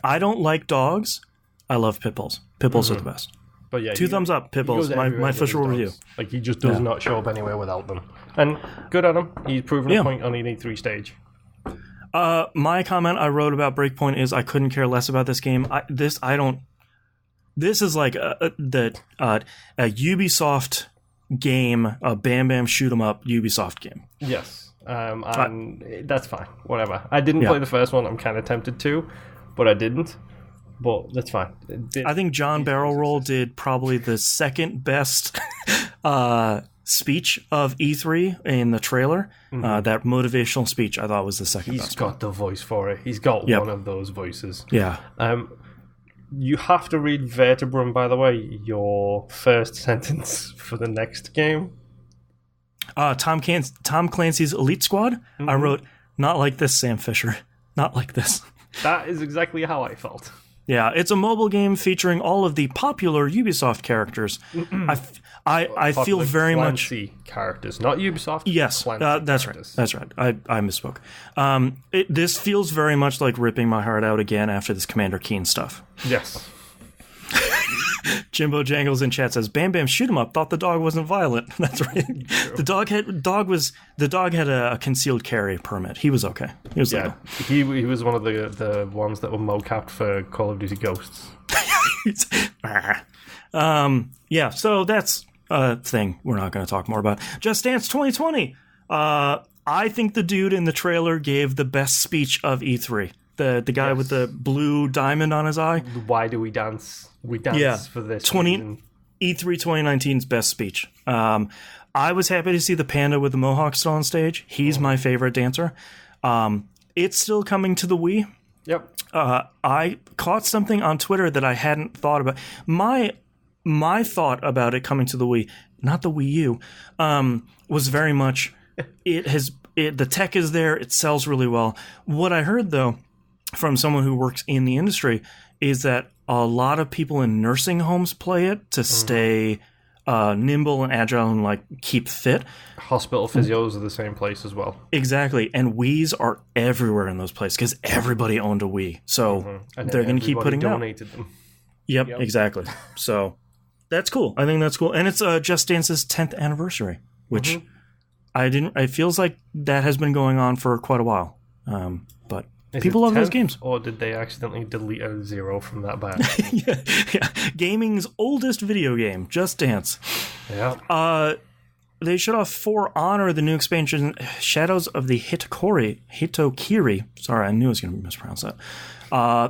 I don't like dogs. I love pit bulls. Pit bulls are the best. But yeah, two thumbs up, pit bulls. My official review. Like he just does not show up anywhere without them. And good on him. He's proven a point on an E3 stage. My comment I wrote about Breakpoint is I couldn't care less about this game. This is like a Ubisoft game, a Bam Bam shoot 'em up Ubisoft game. Yes. And that's fine. Whatever. I didn't play the first one. I'm kind of tempted to, but I didn't. But that's fine. I think John Barrelroll did probably the second best speech of E3 in the trailer. That motivational speech I thought was the second best. He's got the voice for it. He's got one of those voices. Yeah. You have to read Vertebrum, by the way, your first sentence for the next game. Tom Clancy's Elite Squad. I wrote, not like this, Sam Fisher. Not like this. That is exactly how I felt. Yeah, it's a mobile game featuring all of the popular Ubisoft characters. I feel very much characters, not Ubisoft. Yes, that's characters. Right. That's right. I misspoke. This feels very much like ripping my heart out again after this Commander Keen stuff. Yes. Jimbo Jangles in chat says, "Bam Bam shoot 'em up. Thought the dog wasn't violent." That's right. The dog had a concealed carry permit. He was okay. He was legal. He was one of the ones that were mocapped for Call of Duty Ghosts. Yeah. So that's a thing we're not going to talk more about. Just Dance 2020. I think the dude in the trailer gave the best speech of E3. The guy with the blue diamond on his eye. Why do we dance? We dance for this. E3 2019's best speech. I was happy to see the panda with the mohawk still on stage. He's my favorite dancer. It's still coming to the Wii. Yep. I caught something on Twitter that I hadn't thought about. My thought about it coming to the Wii, not the Wii U, was very much the tech is there. It sells really well. What I heard though, from someone who works in the industry, is that a lot of people in nursing homes play it to stay nimble and agile and like keep fit. Hospital physios are the same place as well. Exactly, and Wiis are everywhere in those places because everybody owned a Wii, so they're going to keep putting donated them. Yep, exactly. So that's cool. I think that's cool, and it's Just Dance's 10th anniversary, which it feels like that has been going on for quite a while. But people love those games. Or did they accidentally delete a 0 from that bad? yeah. Gaming's oldest video game, Just Dance. Yeah. They showed off For Honor, the new expansion, Shadows of the Hitokiri. Sorry, I knew I was going to mispronounce that.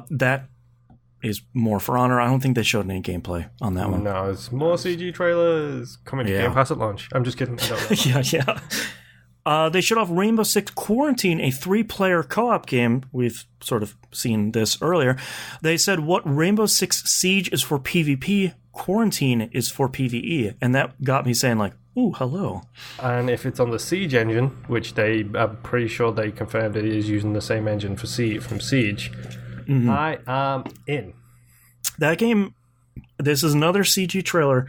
That is more For Honor. I don't think they showed any gameplay on that one. No, it's more CG trailers coming to Game Pass at launch. I'm just kidding. I don't know. Yeah. They showed off Rainbow Six Quarantine, a 3-player co-op game. We've sort of seen this earlier. They said what Rainbow Six Siege is for PvP, Quarantine is for PvE. And that got me saying like, Ooh, hello. And if it's on the Siege engine, which I'm pretty sure they confirmed it is using the same engine from Siege, I am in. That game, this is another CG trailer,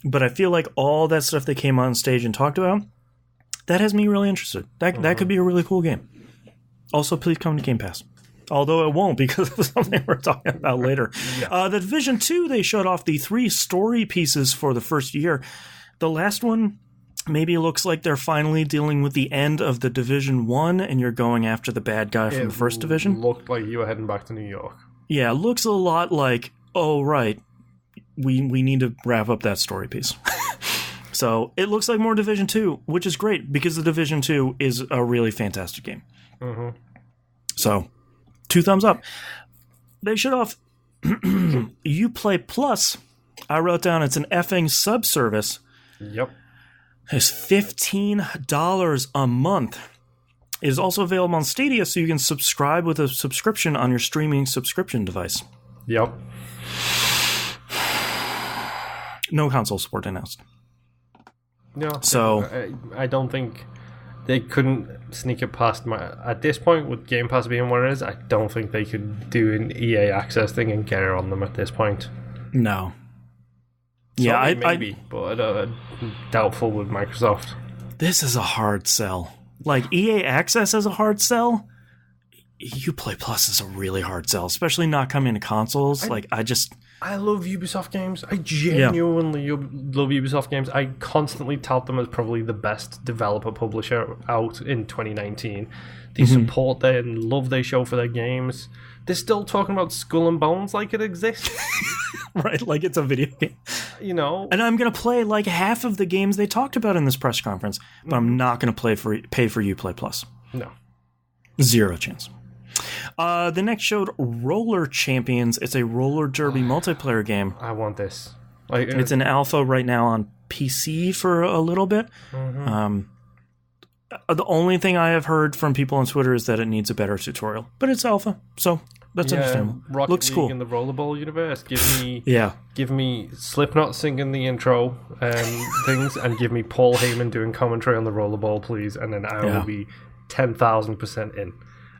but I feel like all that stuff they came on stage and talked about, that has me really interested. That could be a really cool game. Also, please come to Game Pass. Although it won't, because of something we're talking about later. Yeah. The Division 2, they showed off the 3 story pieces for the first year. The last one maybe looks like they're finally dealing with the end of the Division 1, and you're going after the bad guy from the first division. It looked like you were heading back to New York. Yeah, it looks a lot like, oh, right, we need to wrap up that story piece. So it looks like more Division 2, which is great, because the Division 2 is a really fantastic game. Mm-hmm. So, 2 thumbs up. They showed off Uplay Plus. I wrote down it's an effing subservice. Yep. It's $15 a month. It is also available on Stadia, so you can subscribe with a subscription on your streaming subscription device. Yep. No console support announced. No. So I don't think they couldn't sneak it past at this point, with Game Pass being what it is, I don't think they could do an EA access thing and get it on them at this point. No. Yeah, maybe, but doubtful with Microsoft. This is a hard sell. Like, EA Access is a hard sell. Uplay Plus is a really hard sell, especially not coming to consoles. I love Ubisoft games. I genuinely love Ubisoft games. I constantly tout them as probably the best developer publisher out in 2019. They support and love they show for their games. They're still talking about Skull and Bones like it exists. Right, like it's a video game. You know. And I'm going to play like half of the games they talked about in this press conference, but I'm not going to pay for Uplay Plus. No. 0 chance. The next showed Roller Champions. It's a roller derby multiplayer game. I want this. It's an alpha right now on PC for a little bit. The only thing I have heard from people on Twitter is that it needs a better tutorial, but it's alpha, so that's understandable. Rocket Looks League cool in the rollerball universe. Give me Slipknot singing the intro things, and give me Paul Heyman doing commentary on the rollerball, please, and then I will be 10,000% in.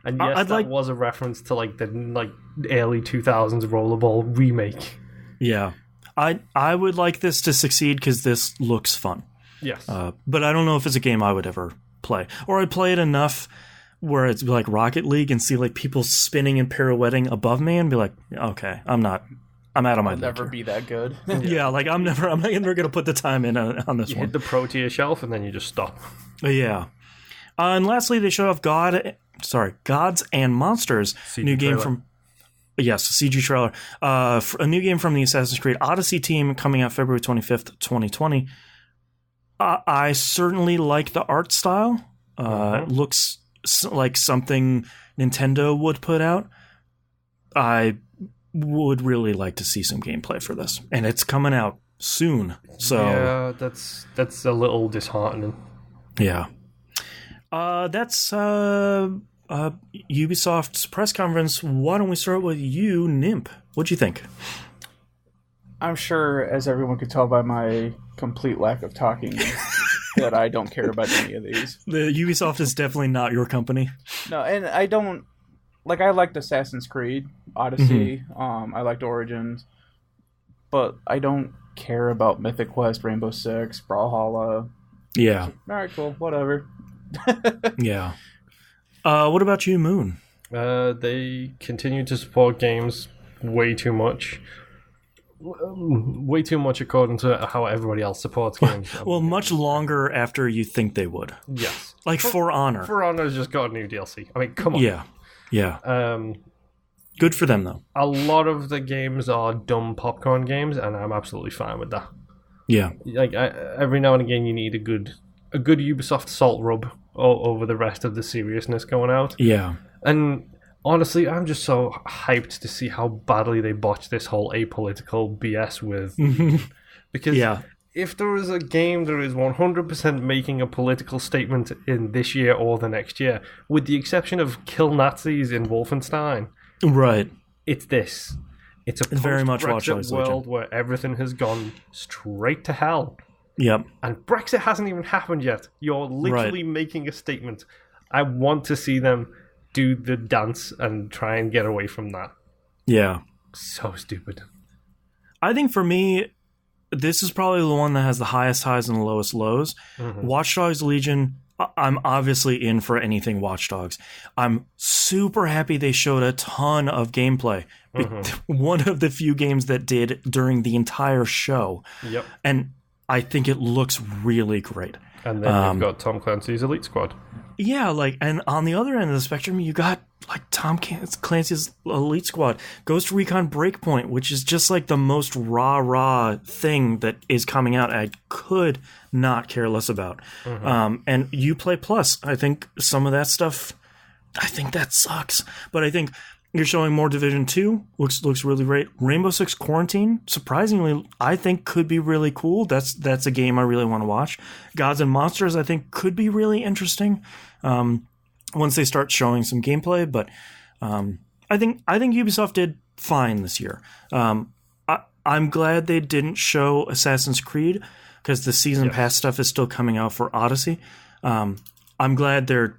And yes, that was a reference to the early 2000s rollerball remake. Yeah, I would like this to succeed because this looks fun. Yes, but I don't know if it's a game I would ever play, or I'd play it enough where it's like Rocket League and see like people spinning and pirouetting above me and be like, okay, I'm out of my league. Never be that good. Yeah, like I'm never gonna put the time in on this one. Hit the pro tier shelf and then you just stop. Yeah. And lastly, they showed off Gods and Monsters, CG new game trailer. from CG trailer. A new game from the Assassin's Creed Odyssey team coming out February 25th, 2020. I certainly like the art style. It looks like something Nintendo would put out. I would really like to see some gameplay for this, and it's coming out soon. So yeah, that's a little disheartening. Yeah. That's Ubisoft's press conference. Why don't we start with you, Nimp? What'd you think? I'm sure, as everyone could tell by my complete lack of talking, that I don't care about any of these. The Ubisoft is definitely not your company. No, and I don't... Like, I liked Assassin's Creed, Odyssey, I liked Origins, but I don't care about Mythic Quest, Rainbow Six, Brawlhalla. Yeah. Alright, cool, whatever. Yeah. What about you, Moon? They continue to support games way too much. Way too much according to how everybody else supports games. Well, much longer after you think they would. Yes. Like For Honor. For Honor's just got a new DLC. I mean, come on. Yeah. Good for them, though. A lot of the games are dumb popcorn games, and I'm absolutely fine with that. Yeah. Like, every now and again, you need a good Ubisoft salt rub over the rest of the seriousness going out. Yeah. And honestly, I'm just so hyped to see how badly they botched this whole apolitical BS with. Because if there is a game that is 100% making a political statement in this year or the next year, with the exception of kill Nazis in Wolfenstein, right? It's this. It's a very much post-Brexit world where everything has gone straight to hell. Yep. And Brexit hasn't even happened yet. You're literally making a statement. I want to see them do the dance and try and get away from that. Yeah. So stupid. I think for me, this is probably the one that has the highest highs and the lowest lows. Mm-hmm. Watch Dogs Legion, I'm obviously in for anything Watch Dogs. I'm super happy they showed a ton of gameplay. Mm-hmm. One of the few games that did during the entire show. Yep. And I think it looks really great. And then you've got Tom Clancy's Elite Squad. Yeah, and on the other end of the spectrum, you got Tom Clancy's Elite Squad, Ghost Recon Breakpoint, which is just the most rah thing that is coming out. I could not care less about. Mm-hmm. And Uplay Plus, I think some of that stuff, I think that sucks. But I think you're showing more Division 2, looks really great. Rainbow Six Quarantine, surprisingly, I think could be really cool. That's a game I really want to watch. Gods and Monsters, I think, could be really interesting once they start showing some gameplay. But I think Ubisoft did fine this year. I'm glad they didn't show Assassin's Creed because the season pass stuff is still coming out for Odyssey. I'm glad they're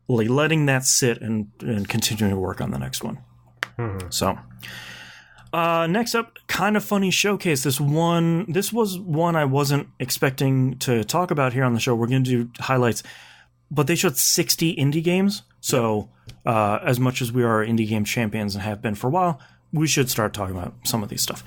letting that sit and continuing to work on the next one. Mm-hmm. So, next up, kind of funny showcase. This was one I wasn't expecting to talk about here on the show. We're going to do highlights, but they showed 60 indie games. So, as much as we are indie game champions and have been for a while, we should start talking about some of these stuff.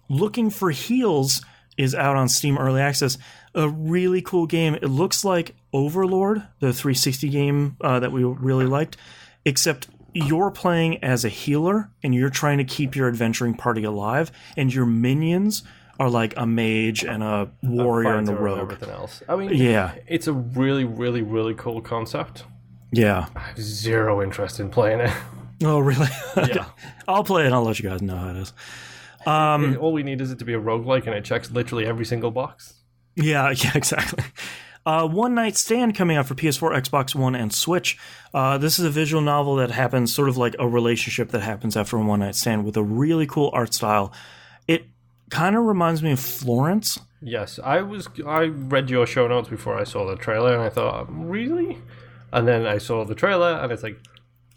Looking for Heels is out on Steam Early Access. A really cool game. It looks like Overlord, the 360 game that we really liked, except you're playing as a healer and you're trying to keep your adventuring party alive, and your minions are like a mage and a warrior and a rogue. And everything else. I mean, yeah, it's a really, really, really cool concept. Yeah. I have zero interest in playing it. Oh, really? Yeah. I'll play it and I'll let you guys know how it is. All we need is it to be a roguelike and it checks literally every single box. Yeah, exactly. One Night Stand coming out for PS4, Xbox One, and Switch. This is a visual novel that happens sort of like a relationship that happens after a one night stand with a really cool art style. It kind of reminds me of Florence. Yes, I read your show notes before I saw the trailer, and I thought, really? And then I saw the trailer, and it's like,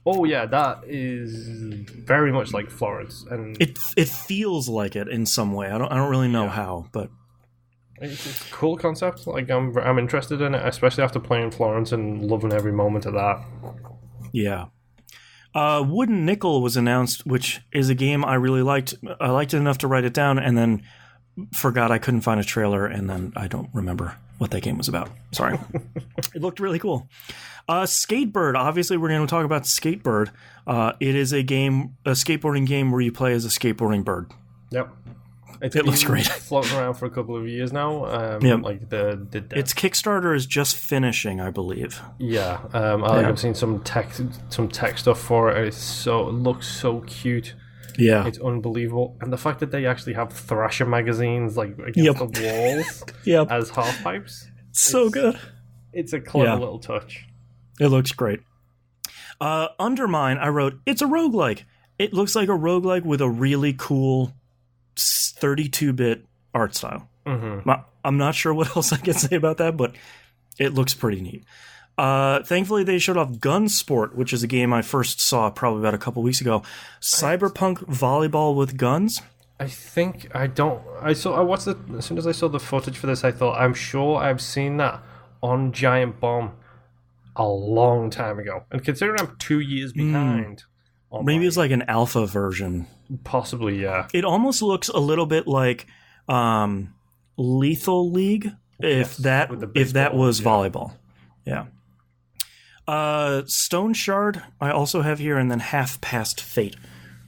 oh yeah, that is very much like Florence, and it feels like it in some way. I don't really know how, but it's a cool concept. Like I'm interested in it, especially after playing Florence and loving every moment of that. Yeah. Wooden Nickel was announced, which is a game I really liked. I liked it enough to write it down, and then forgot I couldn't find a trailer, and then I don't remember what that game was about. Sorry. It looked really cool. Skatebird. Obviously, we're going to talk about Skatebird. It is a skateboarding game where you play as a skateboarding bird. Yep. It looks great. Floating around for a couple of years now. Yep. Like its Kickstarter is just finishing, I believe. Yeah. I've seen some tech stuff for it. It looks so cute. Yeah. It's unbelievable. And the fact that they actually have Thrasher magazines against the walls as half pipes. So good. It's a clever little touch. It looks great. Undermine, I wrote, it's a roguelike. It looks like a roguelike with a really cool 32-bit art style. Mm-hmm. I'm not sure what else I can say about that, but it looks pretty neat. Thankfully, they showed off Gunsport, which is a game I first saw probably about a couple weeks ago. Cyberpunk volleyball with guns. As soon as I saw the footage for this, I thought, I'm sure I've seen that on Giant Bomb a long time ago. And considering I'm 2 years behind... Maybe it's like an alpha version. Possibly, yeah. It almost looks a little bit like Lethal League, if that was volleyball. Yeah. Stone Shard I also have here, and then Half Past Fate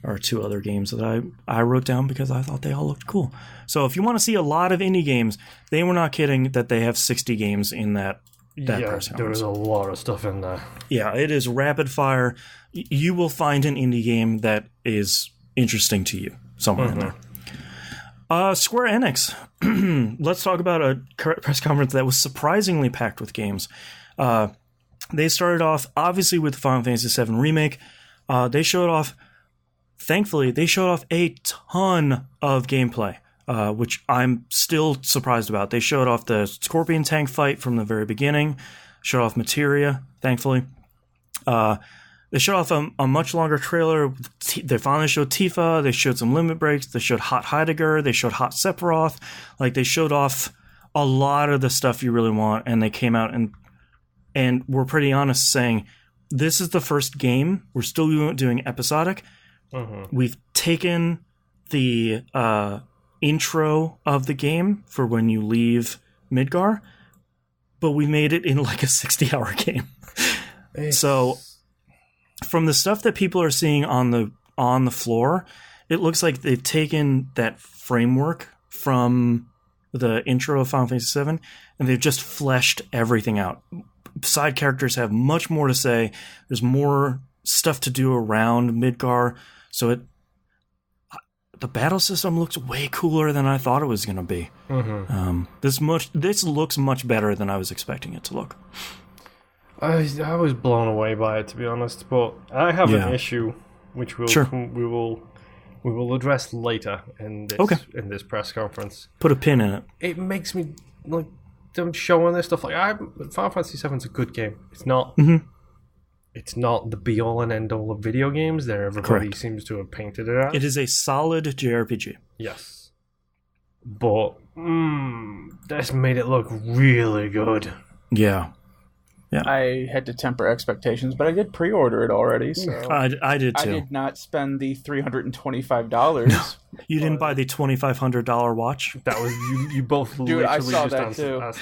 are two other games that I wrote down because I thought they all looked cool. So if you want to see a lot of indie games, they were not kidding that they have 60 games in that press conference. There's a lot of stuff in there. Yeah, it is rapid fire. You will find an indie game that is interesting to you somewhere in there. Square Enix. Let's talk about a press conference that was surprisingly packed with games. They started off, obviously, with Final Fantasy VII Remake. Thankfully, they showed off a ton of gameplay. which I'm still surprised about. They showed off the Scorpion tank fight from the very beginning, showed off materia, thankfully. They showed off a much longer trailer. They finally showed Tifa. They showed some limit breaks. They showed Hot Heidegger. They showed Hot Sephiroth. Like, they showed off a lot of the stuff you really want, and they came out and were pretty honest saying, this is the first game. We're still doing episodic. Mm-hmm. We've taken the intro of the game for when you leave Midgar, but we made it in like a 60-hour game. So from the stuff that people are seeing on the floor, it looks like they've taken that framework from the intro of Final Fantasy VII, and they've just fleshed everything out. Side characters have much more to say. There's more stuff to do around Midgar, so the battle system looks way cooler than I thought it was going to be. Mm-hmm. This looks much better than I was expecting it to look. I was blown away by it, to be honest, but I have an issue which we will address later in this press conference. Put a pin in it. It makes me like them showing this stuff. Like, Final Fantasy VII is a good game. It's not. Mm-hmm. It's not the be all and end all of video games. There, everybody seems to have painted it out. It is a solid JRPG. Yes, but that's made it look really good. Yeah. Yeah. I had to temper expectations, but I did pre-order it already. So I did too. I did not spend the $325. You didn't buy the $2,500 watch? That was you both literally asked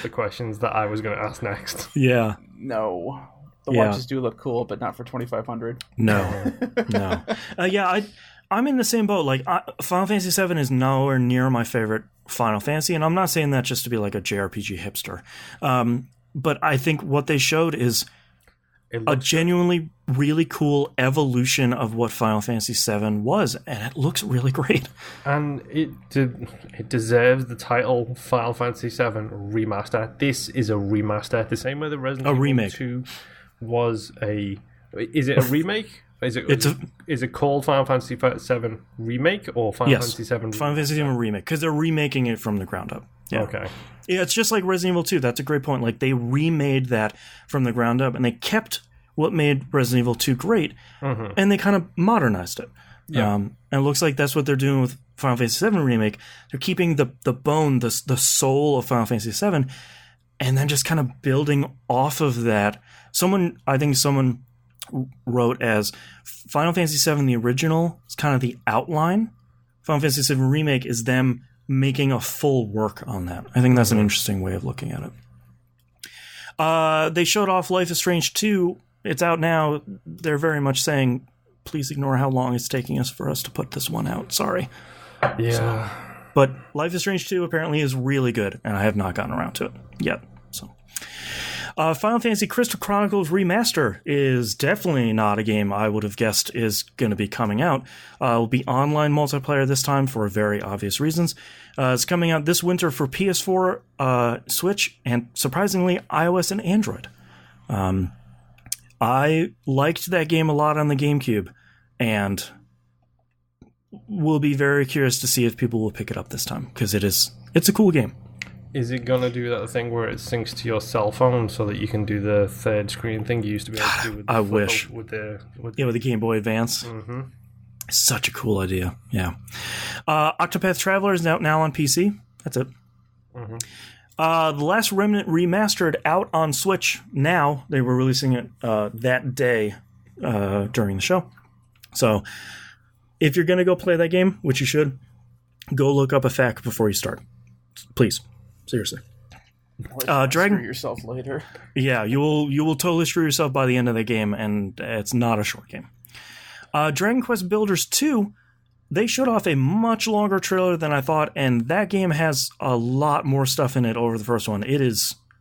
the questions that I was going to ask next. Yeah. No. The watches do look cool, but not for $2,500. No. I'm in the same boat. Like, Final Fantasy VII is nowhere near my favorite Final Fantasy, and I'm not saying that just to be like a JRPG hipster. But I think what they showed is a genuinely really cool evolution of what Final Fantasy VII was, and it looks really great. And it deserves the title Final Fantasy VII Remaster. This is a remaster, the same way the Resident Evil 2 was a... Is it a remake? Is it called Final Fantasy VII Remake or Final Fantasy VII? Final Fantasy VII Remake, because they're remaking it from the ground up. Yeah. Okay. Yeah, it's just like Resident Evil 2. That's a great point. Like, they remade that from the ground up, and they kept what made Resident Evil 2 great, and they kind of modernized it. Yeah. And it looks like that's what they're doing with Final Fantasy VII Remake. They're keeping the bone, the soul of Final Fantasy VII, and then just kind of building off of that. I think someone wrote as Final Fantasy VII the original is kind of the outline. Final Fantasy VII Remake is them making a full work on that. I think that's an interesting way of looking at it. They showed off Life is Strange 2. It's out now. They're very much saying, please ignore how long it's taking us for us to put this one out. Sorry. Yeah. But Life is Strange 2 apparently is really good, and I have not gotten around to it yet. So, Final Fantasy Crystal Chronicles Remaster is definitely not a game I would have guessed is going to be coming out. It will be online multiplayer this time for very obvious reasons. It's coming out this winter for PS4, Switch, and surprisingly, iOS and Android. I liked that game a lot on the GameCube, and will be very curious to see if people will pick it up this time, because it's a cool game. Is it going to do that thing where it syncs to your cell phone so that you can do the third screen thing you used to be able to do with the with the Game Boy Advance? Mm-hmm. Such a cool idea. Yeah. Octopath Traveler is out now on PC. That's it. Mm-hmm. The Last Remnant Remastered out on Switch now. They were releasing it that day during the show. So if you're going to go play that game, which you should, go look up a FAQ before you start. Please. Seriously. Dragon, screw yourself later. Yeah, you will totally screw yourself by the end of the game, and it's not a short game. Dragon Quest Builders 2, they showed off a much longer trailer than I thought, and that game has a lot more stuff in it over the first one.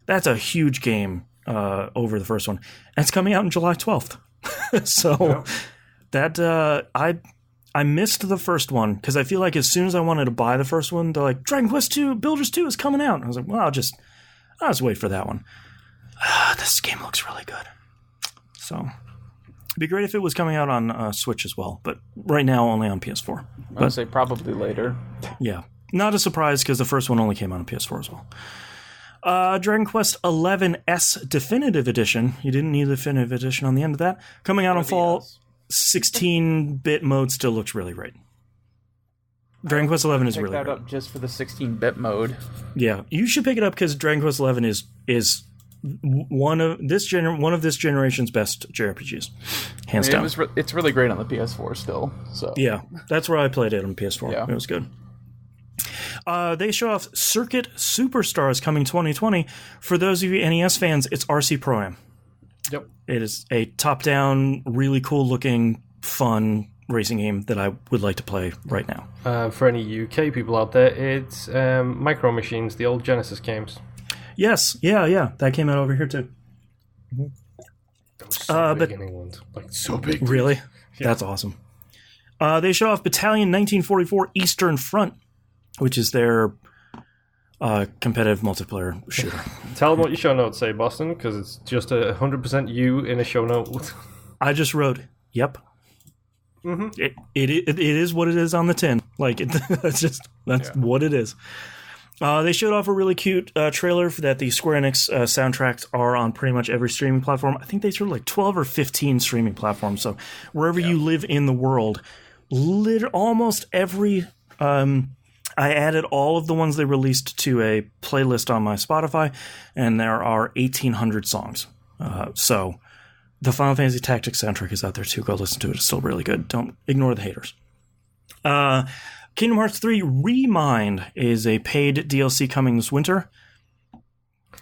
That's a huge game over the first one, and it's coming out on July 12th. So I missed the first one because I feel like as soon as I wanted to buy the first one, they're like, Dragon Quest 2 Builders 2 is coming out. And I was like, well, I'll just wait for that one. This game looks really good. So it'd be great if it was coming out on Switch as well, but right now only on PS4. I would say probably later. Yeah. Not a surprise because the first one only came out on PS4 as well. Dragon Quest XI S Definitive Edition. You didn't need the Definitive Edition on the end of that. Coming out on fall. 16-bit mode still looks really great. Dragon Quest XI is really great. Pick that up just for the 16-bit mode. Yeah, you should pick it up because Dragon Quest XI is one of this generation's best JRPGs, hands down. It's really great on the PS4 still. So yeah, that's where I played it on PS4. Yeah. It was good. They show off Circuit Superstars coming 2020. For those of you NES fans, it's RC Pro-Am. Yep. It is a top-down, really cool-looking, fun racing game that I would like to play right now. For any UK people out there, it's Micro Machines, the old Genesis games. Yes, yeah. That came out over here, too. That was so big in England. Like, so big. Really? Yeah. That's awesome. They show off Battalion 1944 Eastern Front, which is their competitive multiplayer shooter. Tell them what your show notes say, Boston, because it's just 100% you in a show note. I just wrote, yep. Mm-hmm. It is what it is on the tin. Like, that's what it is. They showed off a really cute trailer that the Square Enix soundtracks are on pretty much every streaming platform. I think they showed like 12 or 15 streaming platforms. So wherever you live in the world, almost every... I added all of the ones they released to a playlist on my Spotify, and there are 1,800 songs. So the Final Fantasy Tactics soundtrack is out there too. Go listen to it. It's still really good. Don't ignore the haters. Kingdom Hearts 3 Remind is a paid DLC coming this winter.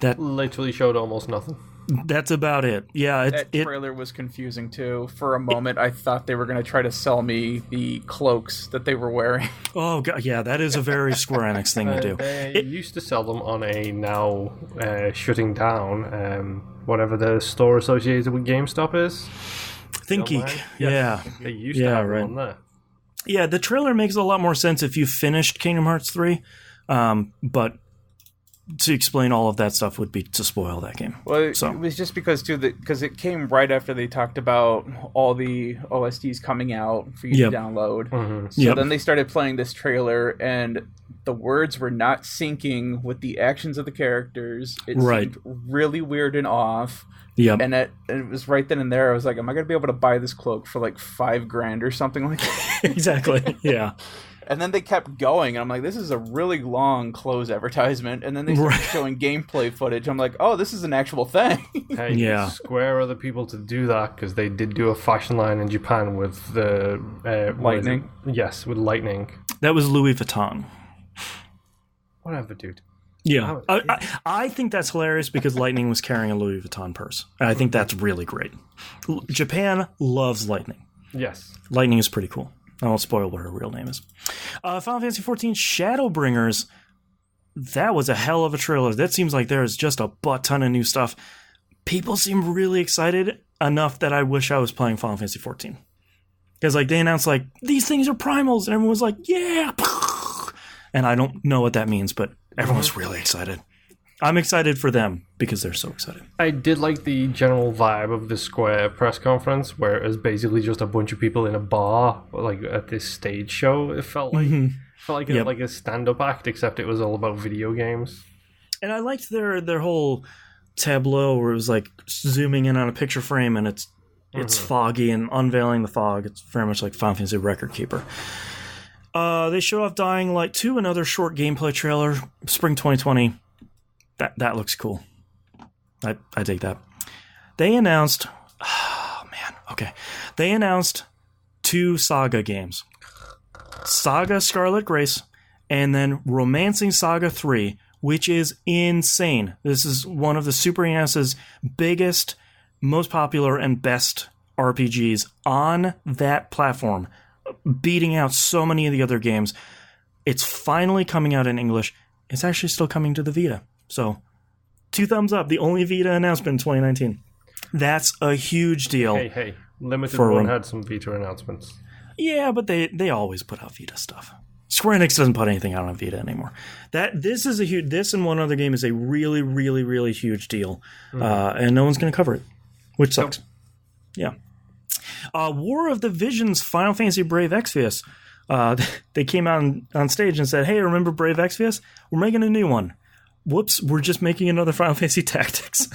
That literally showed almost nothing. That's about it. Yeah, that trailer was confusing too. For a moment, I thought they were going to try to sell me the cloaks that they were wearing. Oh god, yeah, that is a very Square Enix thing to do. They used to sell them on a now shutting down whatever the store associated with GameStop is. ThinkGeek. Yeah, they used to have them on there. Yeah, the trailer makes a lot more sense if you finished Kingdom Hearts 3, but to explain all of that stuff would be to spoil that game. Well, it was just because it came right after they talked about all the OSTs coming out for you to download. Mm-hmm. So then they started playing this trailer, and the words were not syncing with the actions of the characters. It seemed really weird and off. Yep. And it was right then and there. I was like, am I going to be able to buy this cloak for like $5,000 or something like that? Exactly. Yeah. And then they kept going, and I'm like, this is a really long close advertisement. And then they started showing gameplay footage. I'm like, oh, this is an actual thing. Hey, Square are the people to do that, because they did do a fashion line in Japan with the... Lightning? Yes, with Lightning. That was Louis Vuitton. Whatever, dude. Yeah. I think that's hilarious because Lightning was carrying a Louis Vuitton purse. And I think that's really great. Japan loves Lightning. Yes. Lightning is pretty cool. I won't spoil what her real name is. Final Fantasy XIV Shadowbringers. That was a hell of a trailer. That seems like there is just a butt ton of new stuff. People seem really excited enough that I wish I was playing Final Fantasy XIV. Because they announced these things are primals, and everyone was like, yeah! And I don't know what that means, but everyone's really excited. I'm excited for them because they're so excited. I did like the general vibe of the Square press conference, where it was basically just a bunch of people in a bar, at this stage show. It felt like like a stand-up act, except it was all about video games. And I liked their whole tableau where it was zooming in on a picture frame, and it's foggy and unveiling the fog. It's very much like Final Fantasy Record Keeper. They showed off Dying Light 2, another short gameplay trailer, spring 2020. That looks cool. I dig that. They announced... Oh, man. Okay. They announced 2 Saga games. Saga Scarlet Grace, and then Romancing Saga 3, which is insane. This is one of the Super NES's biggest, most popular, and best RPGs on that platform, beating out so many of the other games. It's finally coming out in English. It's actually still coming to the Vita. So, 2 thumbs up. The only Vita announcement in 2019. That's a huge deal. Hey. Limited One had some Vita announcements. Yeah, but they always put out Vita stuff. Square Enix doesn't put anything out on Vita anymore. This and one other game is a really, really, really huge deal. And no one's going to cover it, which sucks. Nope. Yeah. War of the Visions Final Fantasy Brave Exvius. They came out on stage and said, "Hey, remember Brave Exvius? We're making a new one. Whoops, we're just making another Final Fantasy Tactics."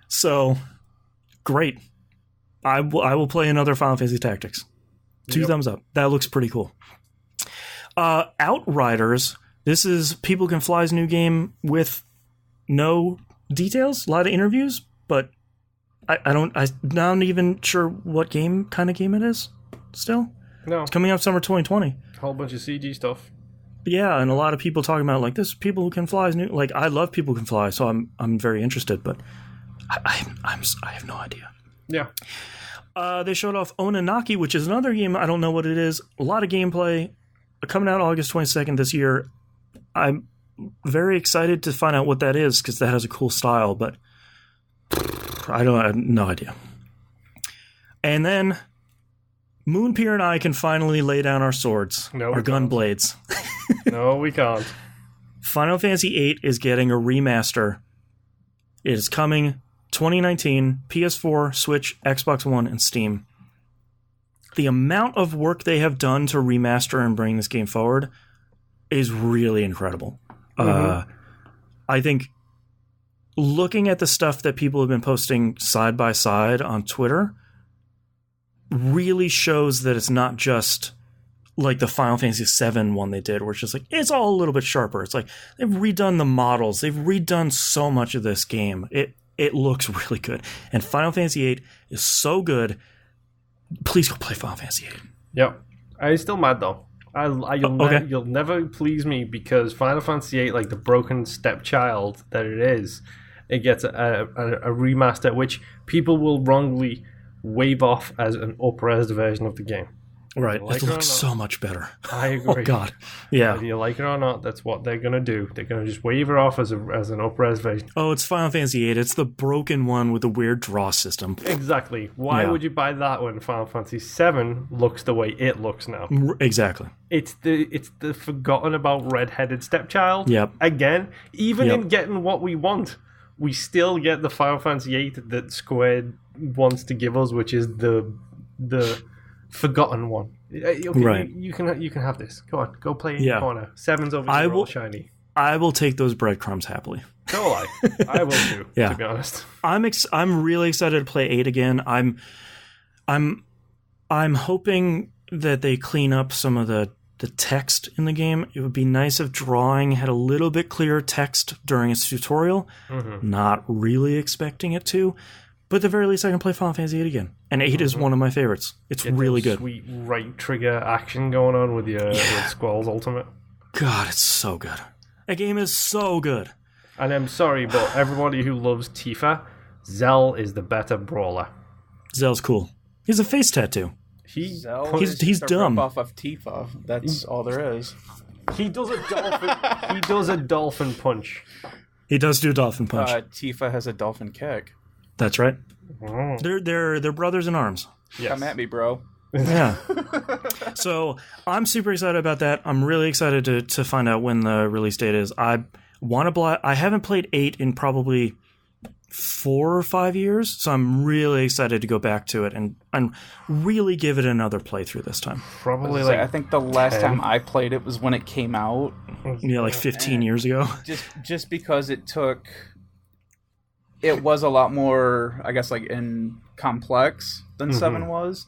So, great. I will play another Final Fantasy Tactics. 2 thumbs up. That looks pretty cool. Outriders. This is People Can Fly's new game with no details, a lot of interviews, but I'm not even sure what kind of game it is still. No. It's coming out summer 2020. A whole bunch of CG stuff. Yeah, and a lot of people talking about like this People Who Can Fly is new. Like, I love People Who Can Fly, so I'm very interested, but I have no idea. Yeah. They showed off Onanaki, which is another game. I don't know what it is. A lot of gameplay coming out August 22nd this year. I'm very excited to find out what that is because that has a cool style, but I have no idea. And then Moonpier and I can finally lay down our swords, our gun blades. No, we can't. Final Fantasy VIII is getting a remaster. It is coming 2019, PS4, Switch, Xbox One, and Steam. The amount of work they have done to remaster and bring this game forward is really incredible. I think looking at the stuff that people have been posting side by side on Twitter really shows that it's not just like the Final Fantasy VII one they did, where it's just like, it's all a little bit sharper. It's like they've redone the models. They've redone so much of this game. It looks really good. And Final Fantasy VIII is so good. Please go play Final Fantasy VIII. Yep. I'm still mad, though. You'll never please me because Final Fantasy VIII, like the broken stepchild that it is, it gets a remaster, which people will wrongly wave off as an up-res version of the game. Right. It looks so much better. I agree. Oh, God. Yeah. Whether you like it or not, that's what they're going to do. They're going to just wave it off as an up-res version. Oh, it's Final Fantasy VIII. It's the broken one with the weird draw system. Exactly. Why would you buy that when Final Fantasy VII looks the way it looks now? Exactly. It's the forgotten about red-headed stepchild. Yep. Again, even in getting what we want, we still get the Final Fantasy VIII that Square wants to give us, which is the forgotten one. Okay, right. You can have this. Go on, go play in the corner. 7's over here, all shiny. I will take those breadcrumbs happily. So will I. I will too. To be honest, I'm really excited to play 8 again. I'm hoping that they clean up some of the text in the game. It would be nice if drawing had a little bit clearer text during its tutorial. Not really expecting it to. But at the very least, I can play Final Fantasy VIII again. And 8 is one of my favorites. It's really good. Sweet right trigger action going on with your with Squall's Ultimate. God, it's so good. That game is so good. And I'm sorry, but everybody who loves Tifa, Zell is the better brawler. Zell's cool. He has a face tattoo. He's dumb. Rip off of Tifa. That's all there is. He does a dolphin. He does a dolphin punch. He does do a dolphin punch. Tifa has a dolphin kick. That's right. Oh. They're brothers in arms. Yes. Come at me, bro. Yeah. So I'm super excited about that. I'm really excited to find out when the release date is. I haven't played 8 in probably 4 or 5 years, so I'm really excited to go back to it and really give it another playthrough this time. Probably I think the last time I played it was when it came out. Yeah, like 15 years ago. Just because it was a lot more, I guess, like in complex than 7 was.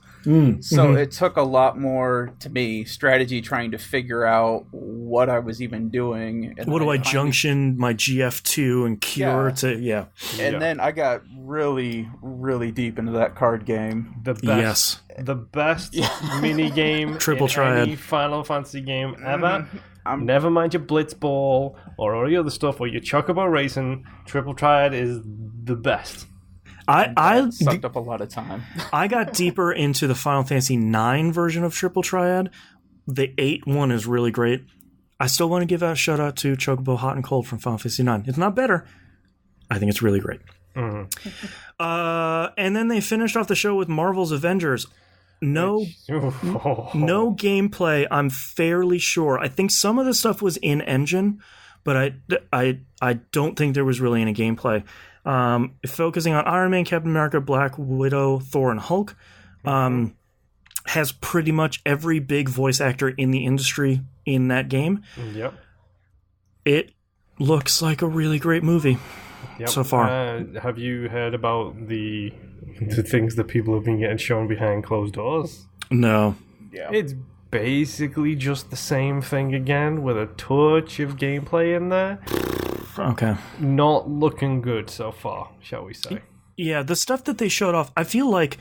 So it took a lot more, to me, strategy trying to figure out what I was even doing. And what do I junction my GF2 and cure to... And then I got really, really deep into that card game. The best mini game Triple in Triad. Any Final Fantasy game ever. Never mind your Blitzball or all the other stuff or your Chocobo Racing. Triple Triad is the best. I sucked up a lot of time. I got deeper into the Final Fantasy IX version of Triple Triad. The 8 one is really great. I still want to give a shout out to Chocobo Hot and Cold from Final Fantasy IX. It's not better. I think it's really great. And then they finished off the show with Marvel's Avengers. No gameplay, I'm fairly sure. I think some of the stuff was in engine, but I don't think there was really any gameplay. Focusing on Iron Man, Captain America, Black Widow, Thor, and Hulk. has pretty much every big voice actor in the industry in that game. Yep. It looks like a really great movie so far. Have you heard about the things that people have been getting shown behind closed doors? No. Yeah. It's basically just the same thing again with a touch of gameplay in there. Okay. Not looking good so far, shall we say. Yeah, the stuff that they showed off, I feel like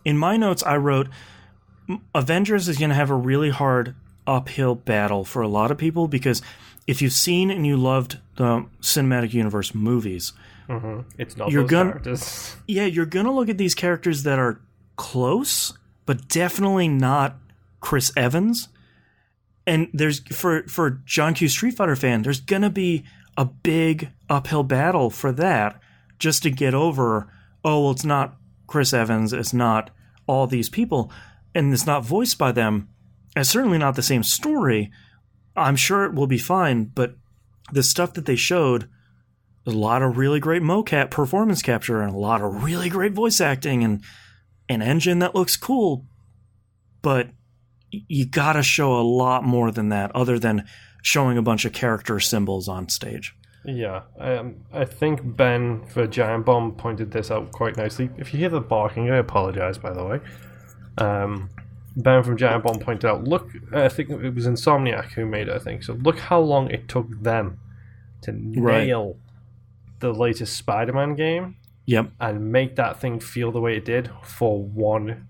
in my notes I wrote Avengers is going to have a really hard uphill battle for a lot of people because if you've seen and you loved the cinematic universe movies, it's not those characters. Yeah, you're going to look at these characters that are close, but definitely not Chris Evans. And there's for John Q Street Fighter fan, there's going to be a big uphill battle for that just to get over, oh, well, it's not Chris Evans, it's not all these people, and it's not voiced by them. It's certainly not the same story. I'm sure it will be fine, but the stuff that they showed, a lot of really great mocap performance capture and a lot of really great voice acting and an engine that looks cool, but you gotta show a lot more than that other than showing a bunch of character symbols on stage. Yeah, I think Ben for Giant Bomb pointed this out quite nicely. If you hear the barking, I apologize, by the way. Ben from Giant Bomb pointed out, look, I think it was Insomniac who made it, I think. So look how long it took them to nail the latest Spider-Man game. Yep. And make that thing feel the way it did for one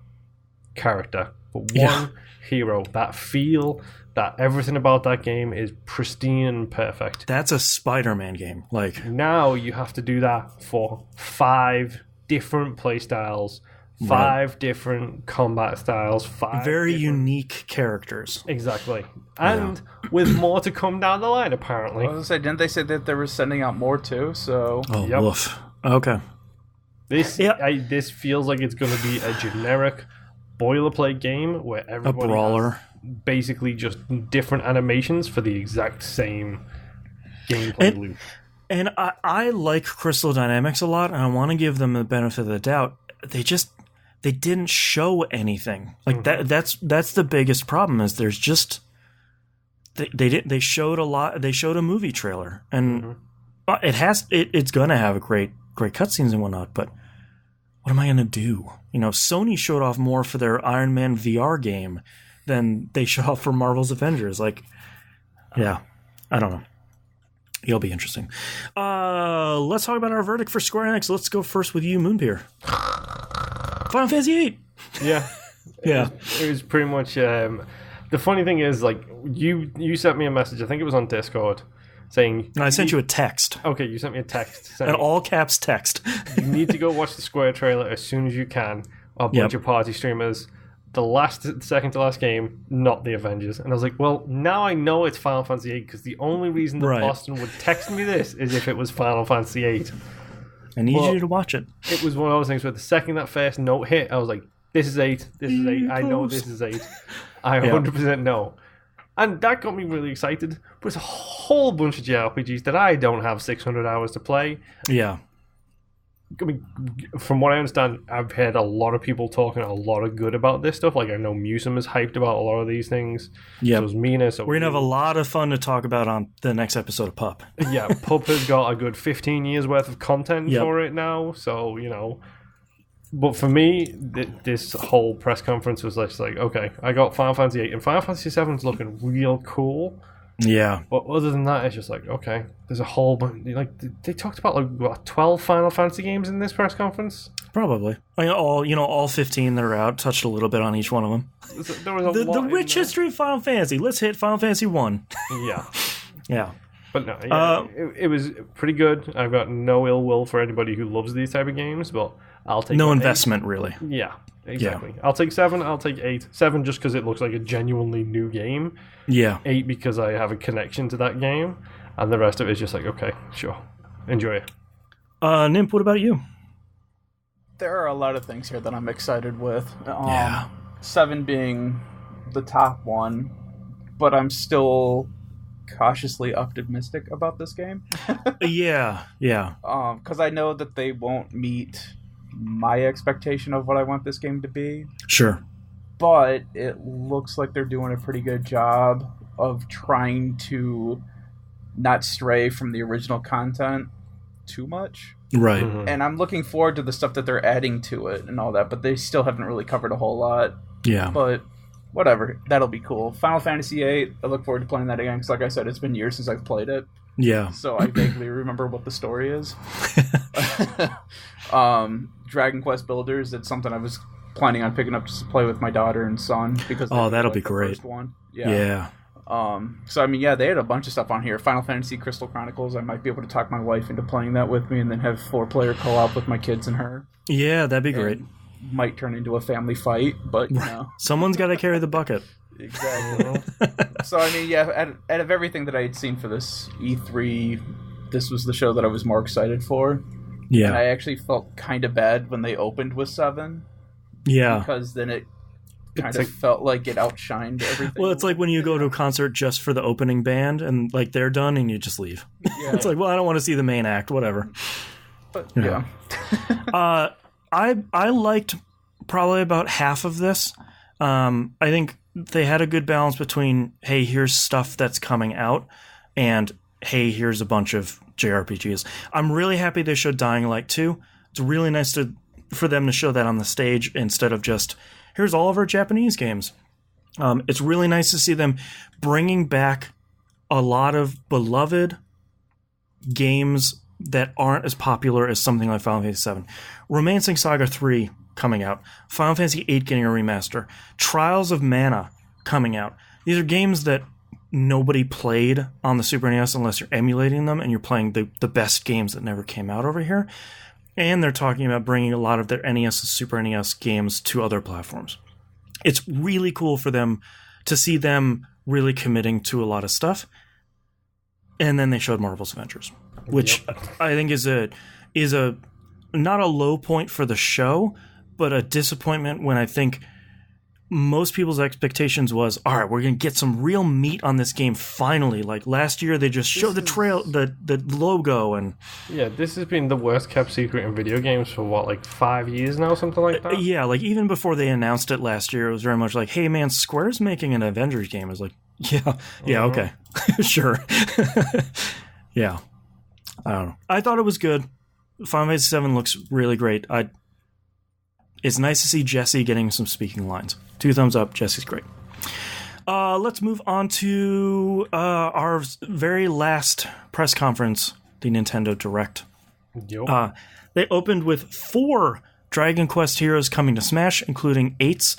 character, for one hero. That feel, that everything about that game is pristine and perfect. That's a Spider-Man game. Like now you have to do that for 5 different playstyles, 5 different combat styles, 5 very unique characters. Exactly. And with more to come down the line, apparently. I was gonna say, didn't they say that they were sending out more too? So woof. Okay. This feels like it's going to be a generic boilerplate game where everybody a brawler. Has basically just different animations for the exact same gameplay loop. And I like Crystal Dynamics a lot, and I want to give them the benefit of the doubt. They didn't show anything like that. That's the biggest problem. Is there's just they showed a lot. They showed a movie trailer, and it's gonna have a great cutscenes and whatnot. But what am I gonna do? You know, Sony showed off more for their Iron Man VR game than they showed off for Marvel's Avengers. Like, yeah, I don't know. It'll be interesting. Let's talk about our verdict for Square Enix. Let's go first with you, Moonpier. Final Fantasy VIII. Yeah. Yeah. It was pretty much... the funny thing is, like, you sent me a message, I think it was on Discord, saying... No, I sent you a text. Okay, you sent me a text. Saying, an all-caps text. You need to go watch the Square trailer as soon as you can. A bunch of party streamers. The second to last game, not the Avengers. And I was like, well, now I know it's Final Fantasy VIII, because the only reason that Boston would text me this is if it was Final Fantasy VIII. I need you to watch it. It was one of those things where the second that first note hit, I was like, this is 8. This is 8. I know this is 8. I 100% know. And that got me really excited. But it's a whole bunch of JRPGs that I don't have 600 hours to play. Yeah. I mean, from what I understand, I've heard a lot of people talking a lot of good about this stuff. Like, I know Musum is hyped about a lot of these things. Yeah. So is Mina. So we're going to have a lot of fun to talk about on the next episode of Pup. Yeah, Pup has got a good 15 years worth of content for it now. So, you know. But for me, this whole press conference was just like, okay, I got Final Fantasy VIII, and Final Fantasy VII is looking real cool. Yeah. But other than that, it's just like, okay, there's a whole bunch. Like, they talked about, like, what, 12 Final Fantasy games in this press conference? Probably. I mean, all 15 that are out, touched a little bit on each one of them. There was a lot the rich history of Final Fantasy. Let's hit Final Fantasy 1. Yeah. Yeah. But no, it was pretty good. I've got no ill will for anybody who loves these type of games, but I'll take no investment, really. Yeah, exactly. Yeah. I'll take 7, I'll take 8. 7 just because it looks like a genuinely new game. Yeah. 8 because I have a connection to that game. And the rest of it is just like, okay, sure. Enjoy it. Nimp, what about you? There are a lot of things here that I'm excited with. 7 being the top one, but I'm still cautiously optimistic about this game. Yeah. Because I know that they won't meet my expectation of what I want this game to be. Sure. But it looks like they're doing a pretty good job of trying to not stray from the original content too much. Right. Mm-hmm. And I'm looking forward to the stuff that they're adding to it and all that, but they still haven't really covered a whole lot. Yeah. But whatever, that'll be cool. Final Fantasy VIII, I look forward to playing that again, because like I said, it's been years since I've played it. Yeah. So I vaguely remember what the story is. Dragon Quest Builders, it's something I was planning on picking up just to play with my daughter and son, because that'll be great. First one. Yeah. So I mean, yeah, they had a bunch of stuff on here. Final Fantasy Crystal Chronicles, I might be able to talk my wife into playing that with me, and then have 4-player co-op with my kids and her. Yeah, that'd be great. Might turn into a family fight, but you know, someone's got to carry the bucket. Exactly. So I mean, yeah, out of everything that I had seen for this E3, this was the show that I was more excited for. Yeah, and I actually felt kind of bad when they opened with 7. Yeah, because then it kind of felt like it outshined everything. Well, it's like when you go to a concert just for the opening band and like they're done and you just leave. Yeah. It's like, well, I don't want to see the main act, whatever. But yeah. I liked probably about half of this. I think they had a good balance between, hey, here's stuff that's coming out, and hey, here's a bunch of JRPGs. I'm really happy they showed Dying Light 2. It's really nice for them to show that on the stage instead of just, here's all of our Japanese games. It's really nice to see them bringing back a lot of beloved games that aren't as popular as something like Final Fantasy VII. Romancing Saga 3 coming out. Final Fantasy VIII getting a remaster. Trials of Mana coming out. These are games that nobody played on the Super NES unless you're emulating them and you're playing the best games that never came out over here. And they're talking about bringing a lot of their NES and Super NES games to other platforms. It's really cool for them to see them really committing to a lot of stuff. And then they showed Marvel's Avengers, which I think is a not a low point for the show, but a disappointment when I think most people's expectations was, all right, we're going to get some real meat on this game finally. Like last year, they just showed the logo and... Yeah, this has been the worst kept secret in video games for what, like 5 years now, something like that? Yeah, like even before they announced it last year, it was very much like, hey man, Square's making an Avengers game. I was like, yeah, okay, sure. Yeah, I don't know. I thought it was good. Final Fantasy VII looks really great. It's nice to see Jesse getting some speaking lines. 2 thumbs up. Jesse's great. Let's move on to our very last press conference, the Nintendo Direct. Yep. They opened with 4 Dragon Quest heroes coming to Smash, including 8's.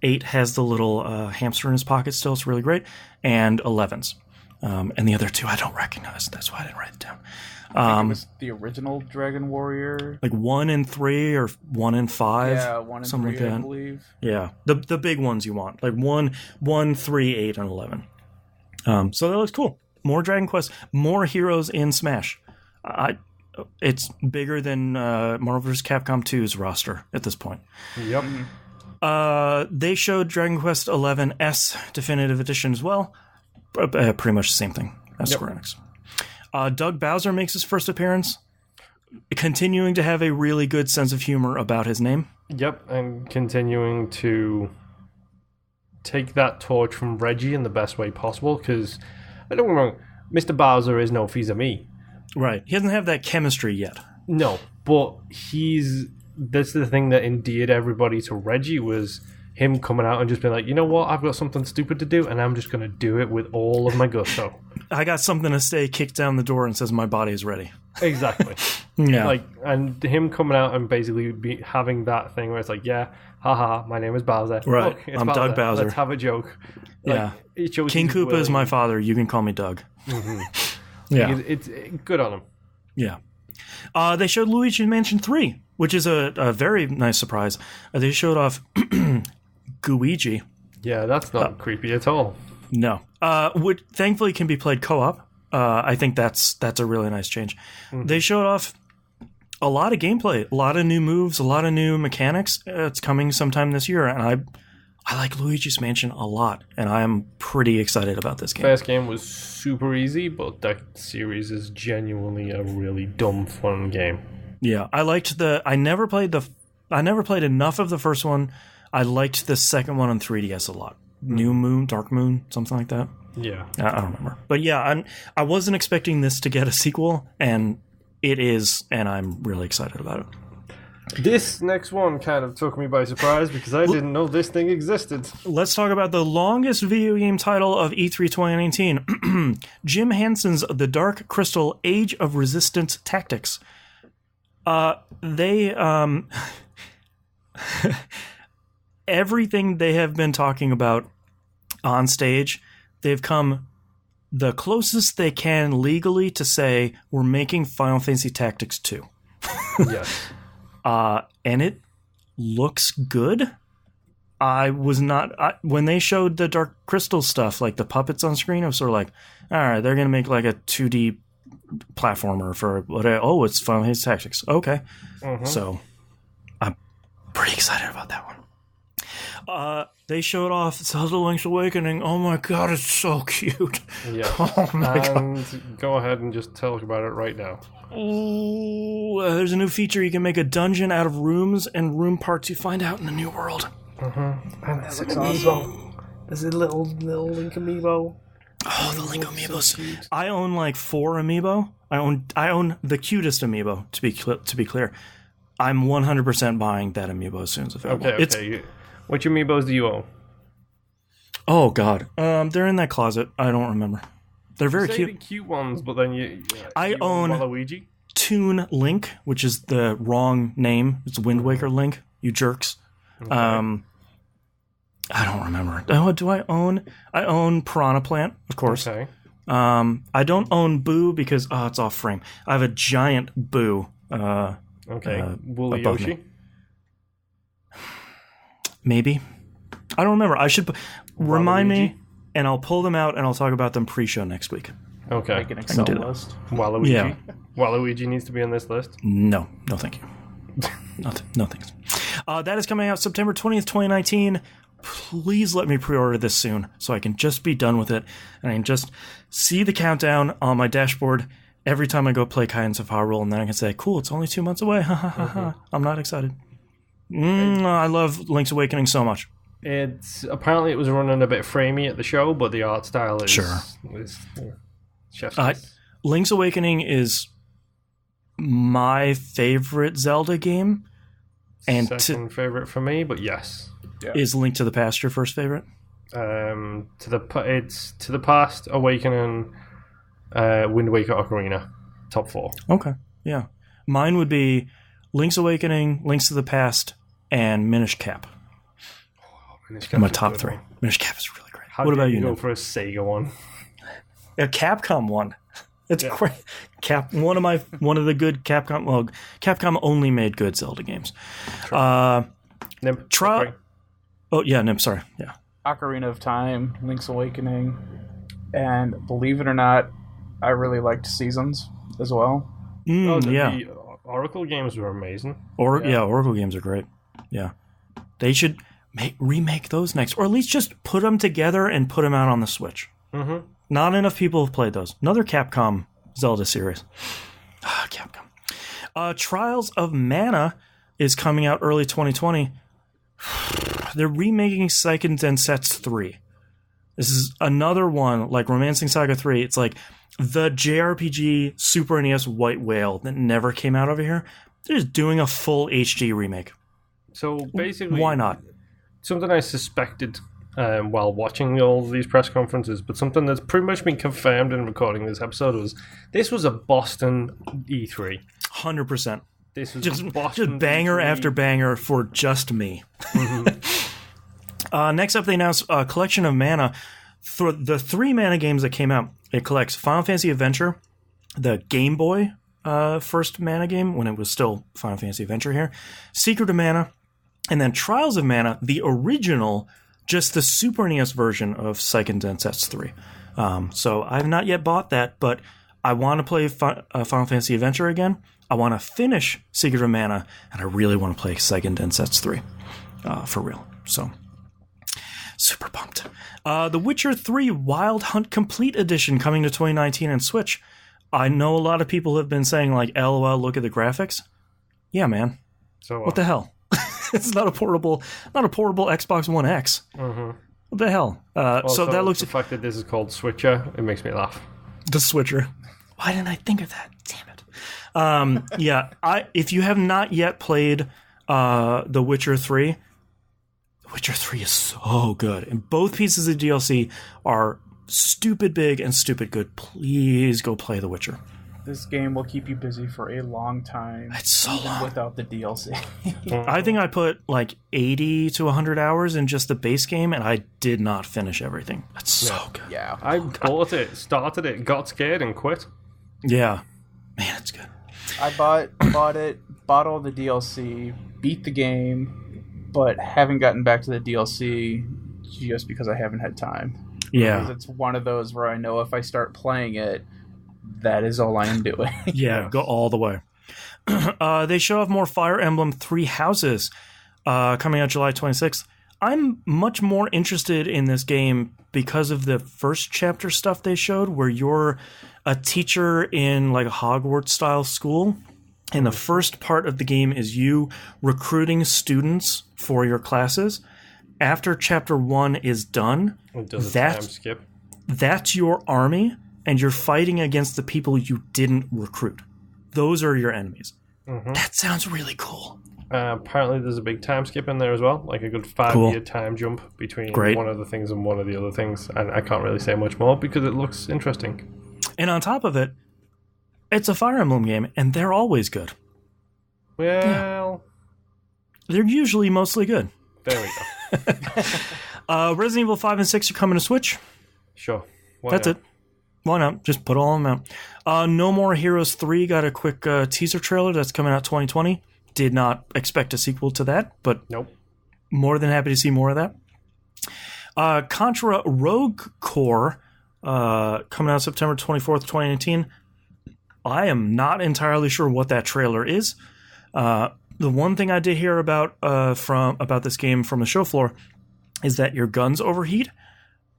8 has the little hamster in his pocket still. It's really great. And 11's. And the other 2 I don't recognize. That's why I didn't write it down. I think it was the original Dragon Warrior. Like 1 and 3 or 1 and 5. Yeah, 1 and something 3, like that. I believe. Yeah, the big ones you want. Like 1, 3, 8, and 11. So that looks cool. More Dragon Quest, more heroes in Smash. It's bigger than Marvel vs. Capcom 2's roster at this point. Yep. They showed Dragon Quest 11S Definitive Edition as well. Pretty much the same thing as Square Enix. Doug Bowser makes his first appearance, continuing to have a really good sense of humor about his name. Yep, and continuing to take that torch from Reggie in the best way possible, because, I don't get me wrong, Mr. Bowser is no Fils-Ami. Right. He doesn't have that chemistry yet. No, but that's the thing that endeared everybody to Reggie, was him coming out and just being like, you know what, I've got something stupid to do, and I'm just going to do it with all of my gusto. I got something to say, kicks down the door and says my body is ready. Exactly. Yeah. Like, and him coming out and basically having that thing where it's like, yeah, haha, my name is Bowser. Right. Look, I'm Doug Bowser. Let's have a joke. Yeah. King Koopa is my father. You can call me Doug. Mm-hmm. Yeah. It's good on him. Yeah. They showed Luigi Mansion 3, which is a very nice surprise. They showed off Gooigi. Yeah, that's not creepy at all. No. Which thankfully can be played co-op. I think that's a really nice change. Mm-hmm. They showed off a lot of gameplay, a lot of new moves, a lot of new mechanics. It's coming sometime this year, and I like Luigi's Mansion a lot, and I am pretty excited about this game. First game was super easy, but that series is genuinely a really dumb, fun game. Yeah, I never played the I never played enough of the first one. I liked the second one on 3DS a lot. New Moon, Dark Moon, something like that. Yeah. I don't remember. But yeah, I wasn't expecting this to get a sequel, and it is, and I'm really excited about it. This next one kind of took me by surprise because I didn't know this thing existed. Let's talk about the longest video game title of E3 2019. Jim Henson's The Dark Crystal Age of Resistance Tactics. Everything they have been talking about on stage, they've come the closest they can legally to say we're making Final Fantasy Tactics 2. Yes. And it looks good. I was not... when they showed the Dark Crystal stuff, like the puppets on screen, I was sort of like, all right, they're going to make like a 2D platformer for... it's Final Fantasy Tactics. Okay. Mm-hmm. So, I'm pretty excited about that one. They showed off Zelda Link's Awakening. Oh my god, it's so cute. Yeah. Oh my god. Go ahead and just tell us about it right now. Oh, there's a new feature. You can make a dungeon out of rooms and room parts you find out in the new world. Mm-hmm. And there's an amiibo. There's a little Link amiibo. Oh, the Link amiibos. So I own like 4 amiibo. I own the cutest amiibo, to be clear. I'm 100% buying that amiibo as soon as available. Okay. Which amiibos do you own? Oh god, they're in that closet. I don't remember. They're very cute. The cute ones, but then I own Waluigi. Toon Link, which is the wrong name. It's Wind Waker Link. You jerks. Okay. I don't remember. Oh, do I own? I own Piranha Plant, of course. Okay. I don't own Boo because it's off frame. I have a giant Boo. Woolly Yoshi. Me. Maybe. I don't remember. I should remind me, and I'll pull them out, and I'll talk about them pre-show next week. Okay. Like an Excel list. Waluigi. Yeah. Waluigi needs to be on this list? No, thank you. No thanks. That is coming out September 20th, 2019. Please let me pre-order this soon so I can just be done with it, and I can just see the countdown on my dashboard every time I go play Kaizen's of Hyrule, and then I can say, cool, it's only 2 months away. I'm not excited. I love Link's Awakening so much. Apparently it was running a bit framey at the show, but the art style is chef's kiss. Link's Awakening is my favorite Zelda game, and second favorite for me. But yes, is Link to the Past your first favorite? It's to the Past, Awakening, Wind Waker, Ocarina, top 4. Okay, yeah, mine would be Link's Awakening, Links to the Past, and Minish Cap. My top 3. Minish Cap is really great. What about you? Go for a Sega one. A Capcom one. It's great. One of the good Capcom. Well, Capcom only made good Zelda games. Nimp. Nimp. Sorry. Yeah. Ocarina of Time, Link's Awakening, and believe it or not, I really liked Seasons as well. The Oracle games were amazing. Oracle games are great. Yeah, they should remake those next, or at least just put them together and put them out on the Switch. Mm-hmm. Not enough people have played those. Another Capcom Zelda series. Capcom. Trials of Mana is coming out early 2020. They're remaking Seiken Densetsu 3. This is another one, like Romancing Saga 3. It's like the JRPG Super NES White Whale that never came out over here. They're just doing a full HD remake. So basically... Why not? Something I suspected while watching all of these press conferences, but something that's pretty much been confirmed in recording this episode was this was a Boston E3. 100%. This was just banger E3. After banger for just me. Mm-hmm. Next up, they announced a collection of mana. For the 3 mana games that came out, it collects Final Fantasy Adventure, the Game Boy first mana game, when it was still Final Fantasy Adventure here, Secret of Mana, and then Trials of Mana, the original, just the Super NES version of Seiken Densetsu 3. So I have not yet bought that, but I want to play Final Fantasy Adventure again. I want to finish Secret of Mana, and I really want to play Seiken Densetsu 3 for real. So, super pumped. The Witcher 3 Wild Hunt Complete Edition coming to 2019 and Switch. I know a lot of people have been saying, like, LOL, look at the graphics. Yeah, man. So what the hell? It's not a portable Xbox One X. Mm-hmm. What the hell? So that looks... The fact that this is called Switcher, it makes me laugh. The Switcher. Why didn't I think of that? Damn it. If you have not yet played The Witcher 3, The Witcher 3 is so good. And both pieces of DLC are stupid big and stupid good. Please go play The Witcher. This game will keep you busy for a long time. It's so long. Without the DLC. I think I put like 80 to 100 hours in just the base game, and I did not finish everything. That's so good. Yeah. I bought it, started it, got scared, and quit. Yeah. Man, it's good. I bought it, bought all the DLC, beat the game, but haven't gotten back to the DLC just because I haven't had time. Yeah. Because it's one of those where I know if I start playing it, that is all I am doing. Yeah, go all the way. They show off more Fire Emblem Three Houses coming out July 26th. I'm much more interested in this game because of the first chapter stuff they showed, where you're a teacher in like a Hogwarts-style school. And the first part of the game is you recruiting students for your classes. After chapter 1 is done, it does a time skip. That's your army. And you're fighting against the people you didn't recruit. Those are your enemies. Mm-hmm. That sounds really cool. Apparently there's a big time skip in there as well. Like a good 5-year time jump between one of the things and one of the other things. And I can't really say much more because it looks interesting. And on top of it, it's a Fire Emblem game, and they're always good. Well... Yeah. They're usually mostly good. There we go. Resident Evil 5 and 6 are coming to Switch. Sure. That's it. Why not? Just put all of them out. No More Heroes 3 got a quick teaser trailer that's coming out 2020. Did not expect a sequel to that, but nope. More than happy to see more of that. Contra Rogue Core coming out September 24th, 2019. I am not entirely sure what that trailer is. The one thing I did hear about this game from the show floor is that your guns overheat,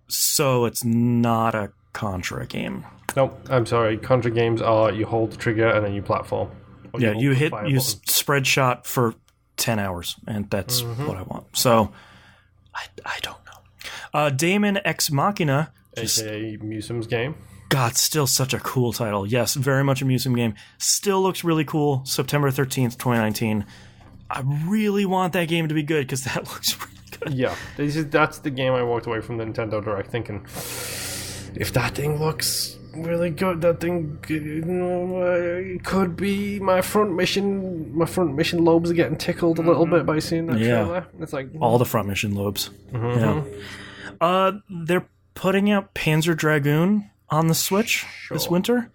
so it's not a Contra game. Nope, I'm sorry. Contra games are you hold the trigger and then you platform. Yeah, you spread shot for 10 hours, and that's what I want. So, I don't know. Daemon Ex Machina. A.k.a. Musem's game. God, still such a cool title. Yes, very much a Musem game. Still looks really cool. September 13th, 2019. I really want that game to be good, because that looks really good. Yeah, that's the game I walked away from the Nintendo Direct thinking... If that thing looks really good, that thing could be my front mission lobes are getting tickled a little bit by seeing that trailer. It's like all the front mission lobes. Yeah. They're putting out Panzer Dragoon on the Switch this winter.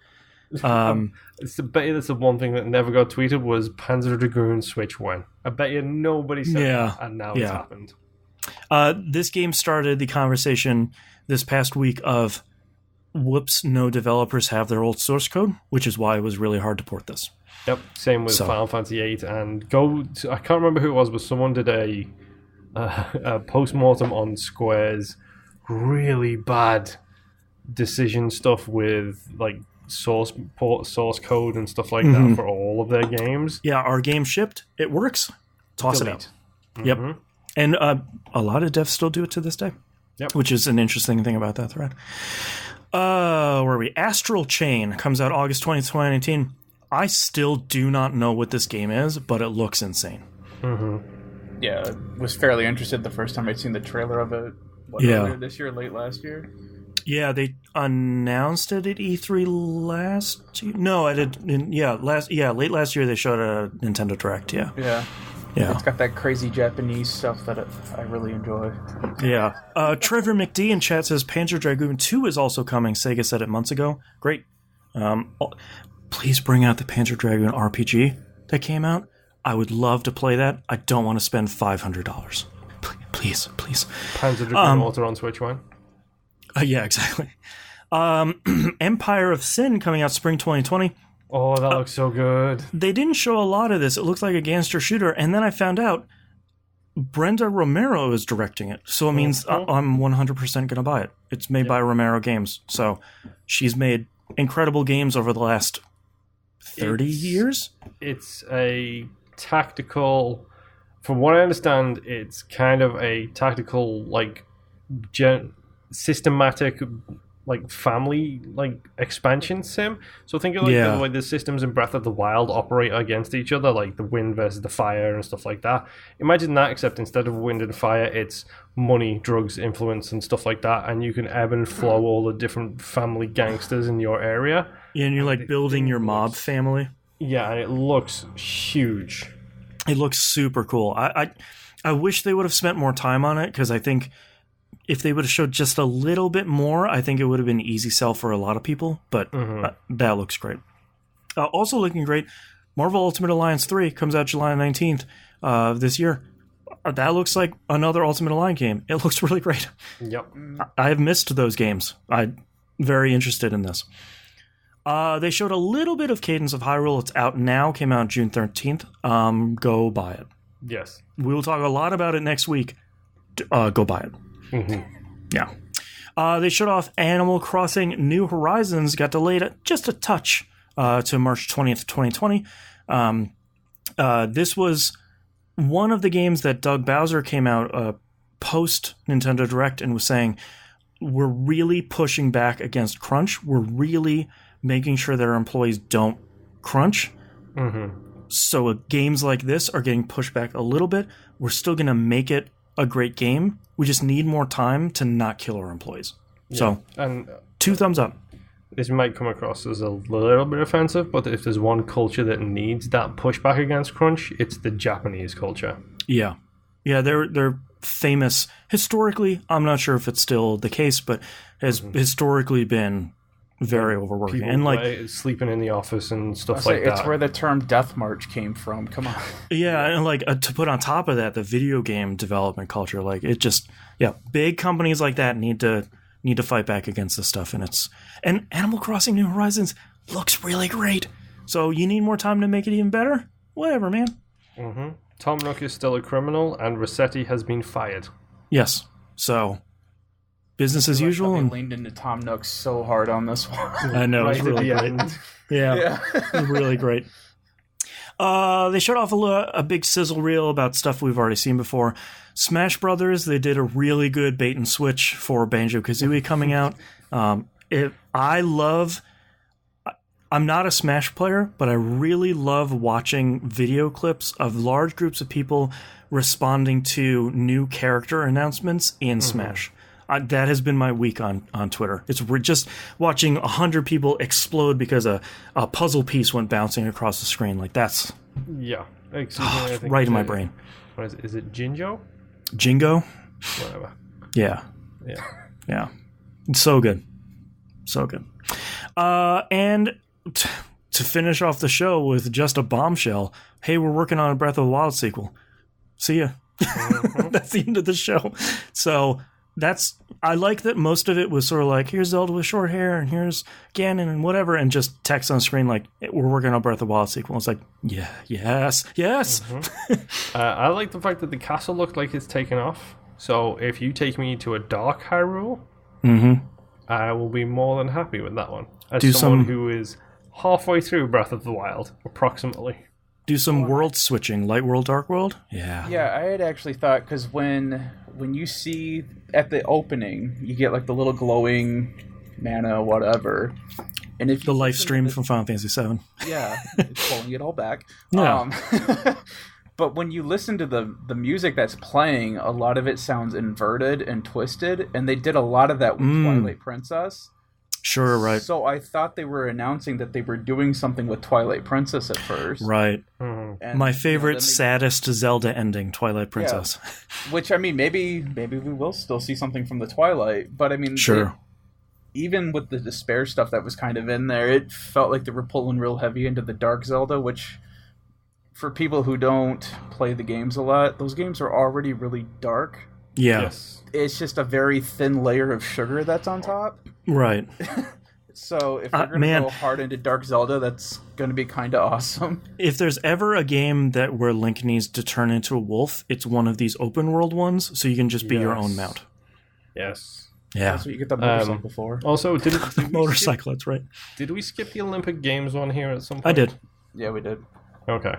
It's that's the one thing that never got tweeted was Panzer Dragoon Switch when. I bet you nobody said that, and now it's happened. This game started the conversation this past week of whoops, no developers have their old source code, which is why it was really hard to port this. Yep, same with Final Fantasy VIII. And I can't remember who it was, but someone did a post-mortem on Square's really bad decision stuff with like source code and stuff like that for all of their games. Yeah, our game shipped. It works. Toss it out. Yep. And a lot of devs still do it to this day. Yep. Which is an interesting thing about that thread. Where are we? Astral Chain comes out August 20th, 2019. I still do not know what this game is, but it looks insane. Yeah, I was fairly interested the first time I'd seen the trailer of it. Earlier this year, late last year? Yeah, they announced it at E3 last year. No, late last year they showed a Nintendo Direct, Yeah. It's got that crazy Japanese stuff that I really enjoy. Yeah. Trevor McD in chat says Panzer Dragoon 2 is also coming. Sega said it months ago. Great. Please bring out the Panzer Dragoon RPG that came out. I would love to play that. I don't want to spend $500. Please. Panzer Dragoon also on Switch one. Yeah, exactly. Empire of Sin coming out spring 2020. Oh, that looks so good. They didn't show a lot of this. It looks like a gangster shooter. And then I found out Brenda Romero is directing it. So it means I'm 100% going to buy it. It's made by Romero Games. So she's made incredible games over the last 30 years. It's a tactical from what I understand, it's kind of a tactical, like, systematic, like, family, like, expansion sim. So think of, like, the way the systems in Breath of the Wild operate against each other, like the wind versus the fire and stuff like that. Imagine that, except instead of wind and fire, it's money, drugs, influence, and stuff like that, and you can ebb and flow all the different family gangsters in your area. Yeah, and you're, like, building your mob family. Yeah, and it looks huge. It looks super cool. I wish they would have spent more time on it, because I think if they would have showed just a little bit more, I think it would have been an easy sell for a lot of people, but that looks great. Also looking great, Marvel Ultimate Alliance 3 comes out July 19th this year. That looks like another Ultimate Alliance game. It looks really great. Yep. I have missed those games. I'm very interested in this. They showed a little bit of Cadence of Hyrule. It's out now, came out June 13th. Go buy it. Yes. We will talk a lot about it next week. Go buy it. Yeah. They showed off Animal Crossing New Horizons, got delayed just a touch to March 20th, 2020. This was one of the games that Doug Bowser came out post Nintendo Direct and was saying, we're really pushing back against crunch. We're really making sure that our employees don't crunch. So games like this are getting pushed back a little bit. We're still going to make it a great game. We just need more time to not kill our employees. Yeah. So, and 2 thumbs up. This might come across as a little bit offensive, but if there's one culture that needs that pushback against crunch, it's the Japanese culture. Yeah. Yeah, they're famous. Historically, I'm not sure if it's still the case, but has historically been very overworking. People and like sleeping in the office and stuff like that. It's where the term death march came from. Come on. Yeah, and like to put on top of that, the video game development culture, like it just, big companies like that need to fight back against this stuff. And Animal Crossing New Horizons looks really great. So you need more time to make it even better? Whatever, man. Tom Nook is still a criminal, and Rossetti has been fired. Yes. So business as usual. And leaned into Tom Nook so hard on this one. I know, it's really great. Yeah. Really great. They showed off a big sizzle reel about stuff we've already seen before. Smash Brothers, they did a really good bait and switch for Banjo-Kazooie coming out. I'm not a Smash player, but I really love watching video clips of large groups of people responding to new character announcements in Smash. That has been my week on Twitter. It's just watching 100 people explode because a puzzle piece went bouncing across the screen. Like, that's... Yeah. Right in my brain. What is it Jinjo? Jingo? Whatever. Yeah. It's so good. So good. And to finish off the show with just a bombshell, hey, we're working on a Breath of the Wild sequel. See ya. That's the end of the show. So... I like that most of it was sort of like, here's Zelda with short hair, and here's Ganon, and whatever, and just text on the screen like, we're working on Breath of the Wild sequel. It's like, yes. I like the fact that the castle looked like it's taken off. So if you take me to a dark Hyrule, I will be more than happy with that one. As someone who is halfway through Breath of the Wild, approximately. Do some world switching, light world, dark world. Yeah, I had actually thought, because when you see at the opening, you get like the little glowing mana, whatever, and if the live stream from Final Fantasy VII, it's pulling it all back. Yeah. But when you listen to the music that's playing, a lot of it sounds inverted and twisted, and they did a lot of that with Twilight Princess. Sure, right. So I thought they were announcing that they were doing something with Twilight Princess at first. Right. And, my favorite, saddest Zelda ending, Twilight Princess. Yeah. Which, I mean, maybe we will still see something from the Twilight. But, I mean, sure. Even with the despair stuff that was kind of in there, it felt like they were pulling real heavy into the Dark Zelda, which, for people who don't play the games a lot, those games are already really dark. Yeah. Yes. It's just a very thin layer of sugar that's on top. Right. So if we're going to go hard into Dark Zelda, that's going to be kind of awesome. If there's ever a game where Link needs to turn into a wolf, it's one of these open world ones, so you can just be your own mount. Yes. Yeah. That's what you get the motorcycle for. Also, did motorcycle, that's right. Did we skip the Olympic Games one here at some point? I did. Yeah, we did. Okay.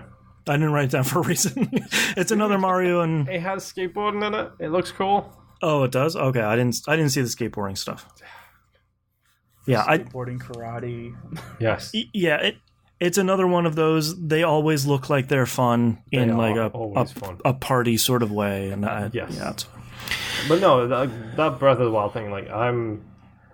I didn't write it down for a reason. It's another Mario, and it has skateboarding in it. It looks cool. Oh, it does? Okay, I didn't see the skateboarding stuff. Yeah, skateboarding, karate. Yes. Yeah, it's another one of those. They always look like they're fun in like a party sort of way, and yes. Yeah. But no, that Breath of the Wild thing, like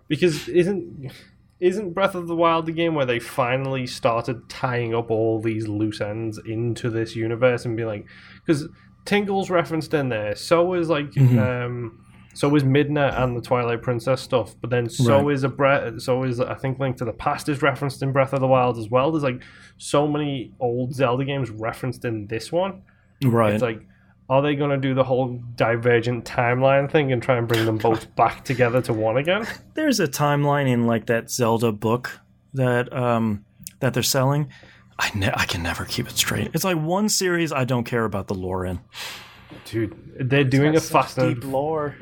because isn't Breath of the Wild the game where they finally started tying up all these loose ends into this universe and be like, because Tingle's referenced in there, so is like so is Midna and the Twilight Princess stuff, but then so is I think Link to the Past is referenced in Breath of the Wild as well. There's like so many old Zelda games referenced in this one. Right. It's like, are they going to do the whole divergent timeline thing and try and bring them both back together to one again? There's a timeline in like that Zelda book that they're selling. I can never keep it straight. It's like one series I don't care about the lore in. Dude, they're doing a Fast and lore.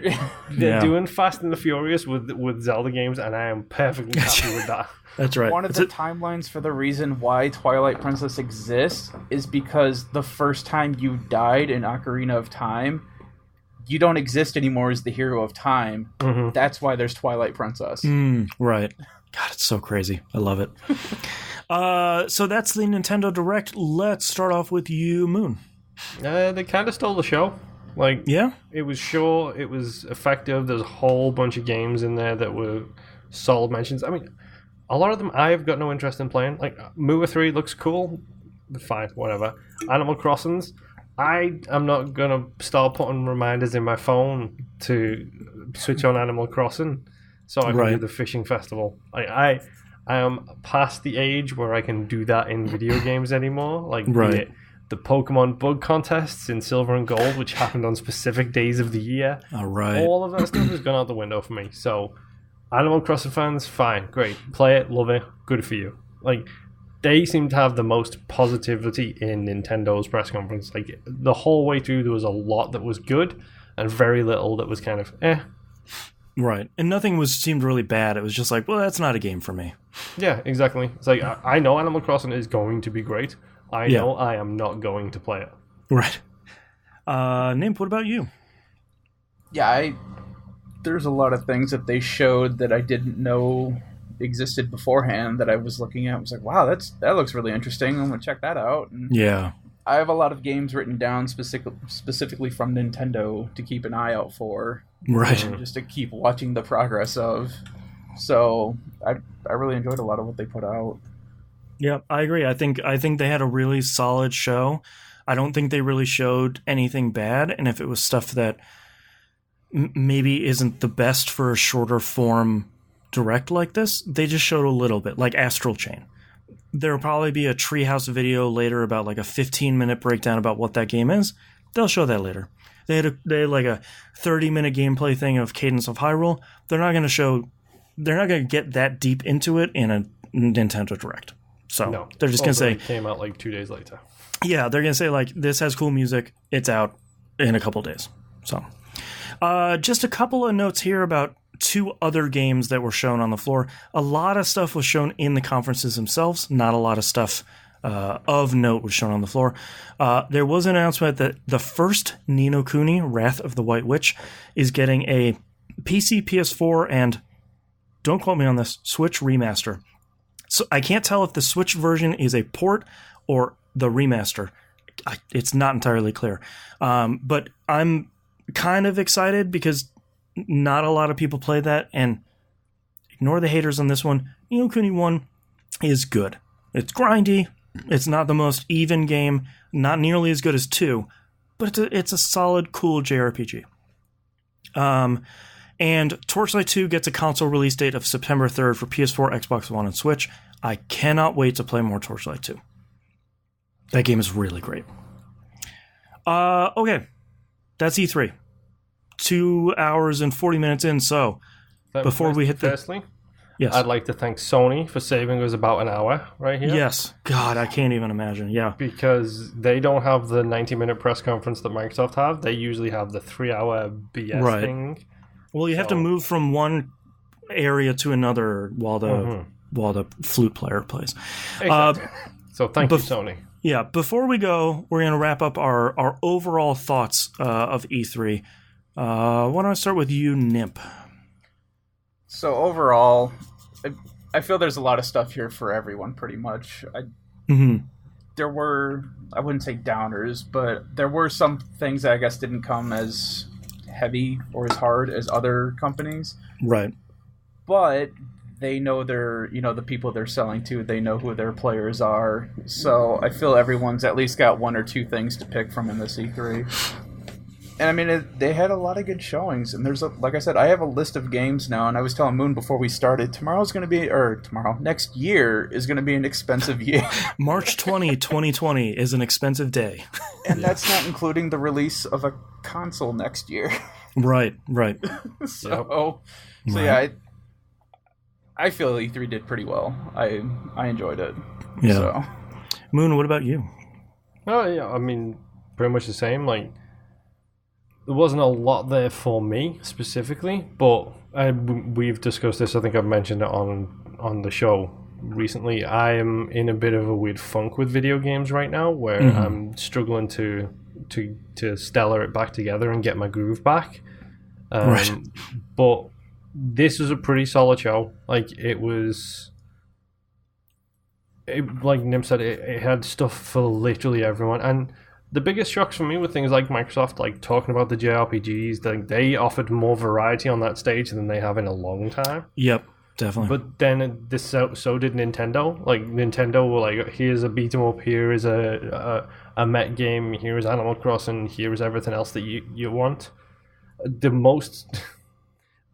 They're doing Fast and the Furious with Zelda games, and I am perfectly happy with that. That's right. One of the timelines for the reason why Twilight Princess exists is because the first time you died in Ocarina of Time, you don't exist anymore as the hero of time. Mm-hmm. That's why there's Twilight Princess. Right. God, it's so crazy. I love it. So that's the Nintendo Direct. Let's start off with you, Moon. They kind of stole the show. Like, yeah, it was short, it was effective. There's a whole bunch of games in there that were solid mentions. I mean, a lot of them I've got no interest in playing. Like, Mua 3 looks cool. Fine, whatever. Animal Crossings, I am not going to start putting reminders in my phone to switch on Animal Crossing so I can do the fishing festival. I am past the age where I can do that in video games anymore. Like, the Pokemon bug contests in Silver and Gold, which happened on specific days of the year. All of that stuff has gone out the window for me. So, Animal Crossing fans, fine, great. Play it, love it, good for you. Like, they seem to have the most positivity in Nintendo's press conference. Like, the whole way through, there was a lot that was good and very little that was kind of eh. Right. And nothing seemed really bad. It was just like, well, that's not a game for me. Yeah, exactly. It's like, I know Animal Crossing is going to be great. I know I am not going to play it. Right. Nymph, what about you? Yeah, there's a lot of things that they showed that I didn't know existed beforehand that I was looking at. I was like, wow, that looks really interesting. I'm going to check that out. And I have a lot of games written down specifically from Nintendo to keep an eye out for. Right. Just to keep watching the progress of. So I really enjoyed a lot of what they put out. Yeah, I agree. I think they had a really solid show. I don't think they really showed anything bad, and if it was stuff that maybe isn't the best for a shorter form direct like this, they just showed a little bit, like Astral Chain. There'll probably be a Treehouse video later about like a 15-minute breakdown about what that game is. They'll show that later. They had like a 30-minute gameplay thing of Cadence of Hyrule. They're not going to get that deep into it in a Nintendo Direct. So no. They're just going to say... It came out like 2 days later. Yeah, they're going to say, like, this has cool music. It's out in a couple days. So, just a couple of notes here about two other games that were shown on the floor. A lot of stuff was shown in the conferences themselves. Not a lot of stuff of note was shown on the floor. There was an announcement that the first Ni no Kuni, Wrath of the White Witch, is getting a PC, PS4, and, don't quote me on this, Switch remaster. So I can't tell if the Switch version is a port or the remaster. It's not entirely clear. But I'm kind of excited because not a lot of people play that, and ignore the haters on this one. Ni no Kuni 1 is good. It's grindy. It's not the most even game. Not nearly as good as 2, but it's a solid, cool JRPG. And Torchlight 2 gets a console release date of September 3rd for PS4, Xbox One, and Switch. I cannot wait to play more Torchlight 2. That game is really great. Okay. That's E3. 2 hours and 40 minutes in, so before we hit the... Firstly, yes. I'd like to thank Sony for saving us about an hour right here. Yes. God, I can't even imagine. Yeah. Because they don't have the 90-minute press conference that Microsoft have. They usually have the 3-hour BS thing. Well, you have to move from one area to another while the flute player plays. Exactly. So thank you, Sony. Yeah, before we go, we're going to wrap up our overall thoughts of E3. Why don't I start with you, Nimp? So overall, I feel there's a lot of stuff here for everyone, pretty much. There were, I wouldn't say downers, but there were some things that I guess didn't come as heavy or as hard as other companies. Right. But they know the people they're selling to, they know who their players are. So I feel everyone's at least got one or two things to pick from in this E3. And I mean, they had a lot of good showings. And like I said, I have a list of games now. And I was telling Moon before we started, next year is going to be an expensive year. March 2020 is an expensive day. And that's not including the release of a console next year. Right. So yeah, I feel E3 did pretty well. I enjoyed it. Yeah. So. Moon, what about you? Oh, yeah, I mean, pretty much the same. Like, there wasn't a lot there for me specifically, but we've discussed this. I think I've mentioned it on the show recently. I am in a bit of a weird funk with video games right now, where I'm struggling to stellar it back together and get my groove back. Right. But this was a pretty solid show. Like, like Nim said, it had stuff for literally everyone. And the biggest shocks for me were things like Microsoft, like talking about the JRPGs. They offered more variety on that stage than they have in a long time. Yep, definitely. But then so did Nintendo. Like, Nintendo were like, here's a beat 'em up, here is a Met game, here is Animal Crossing, here is everything else that you want.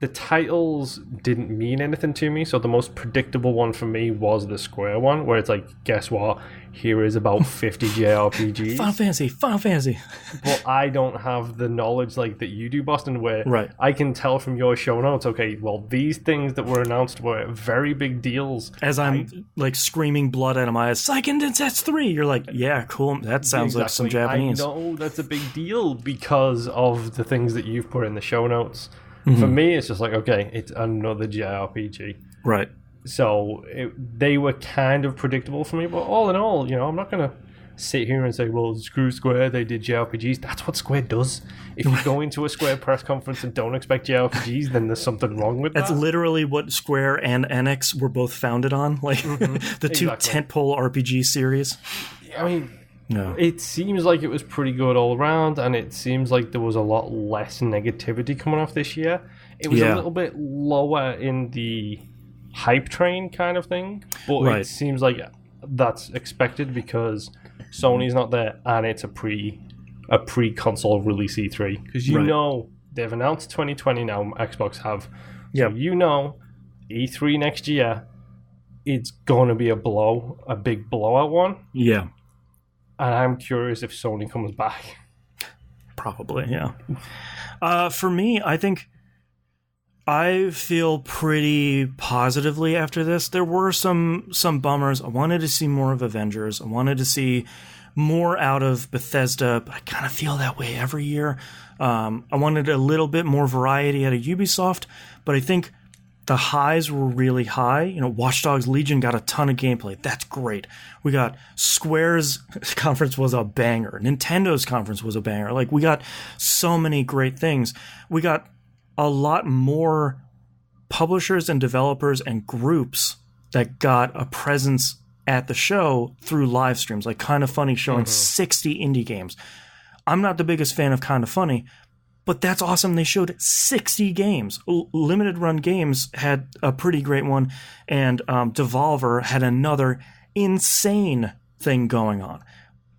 The titles didn't mean anything to me, so the most predictable one for me was the Square one, where it's like, guess what? Here is about 50 JRPGs. Final Fantasy. But I don't have the knowledge like that you do, Boston, where right. I can tell from your show notes, okay, well, these things that were announced were very big deals. As I'm like screaming blood out of my eyes, Seiken Densetsu 3! You're like, yeah, cool, that sounds like some Japanese. I know that's a big deal because of the things that you've put in the show notes. For me, it's just like, okay, it's another JRPG. Right. So they were kind of predictable for me, but all in all, I'm not going to sit here and say, well, screw Square, they did JRPGs. That's what Square does. If you go into a Square press conference and don't expect JRPGs, then there's something wrong with that. That's literally what Square and Enix were both founded on, like the two tentpole RPG series. I mean... No. It seems like it was pretty good all around, and it seems like there was a lot less negativity coming off this year. It was a little bit lower in the hype train kind of thing, but it seems like that's expected because Sony's not there, and it's a pre-console release E3. Because they've announced 2020 now, Xbox have. So E3 next year, it's going to be a big blowout one. Yeah. And I'm curious if Sony comes back. Probably, yeah. For me, I think I feel pretty positively after this. There were some bummers. I wanted to see more of Avengers. I wanted to see more out of Bethesda, but I kind of feel that way every year. I wanted a little bit more variety out of Ubisoft, but I think the highs were really high. Watch Dogs Legion got a ton of gameplay. That's great. We got Square's conference was a banger. Nintendo's conference was a banger. Like, we got so many great things. We got a lot more publishers and developers and groups that got a presence at the show through live streams. Like Kind of Funny showing 60 indie games. I'm not the biggest fan of Kind of Funny, but that's awesome. They showed 60 games. Limited Run Games had a pretty great one, and Devolver had another insane thing going on.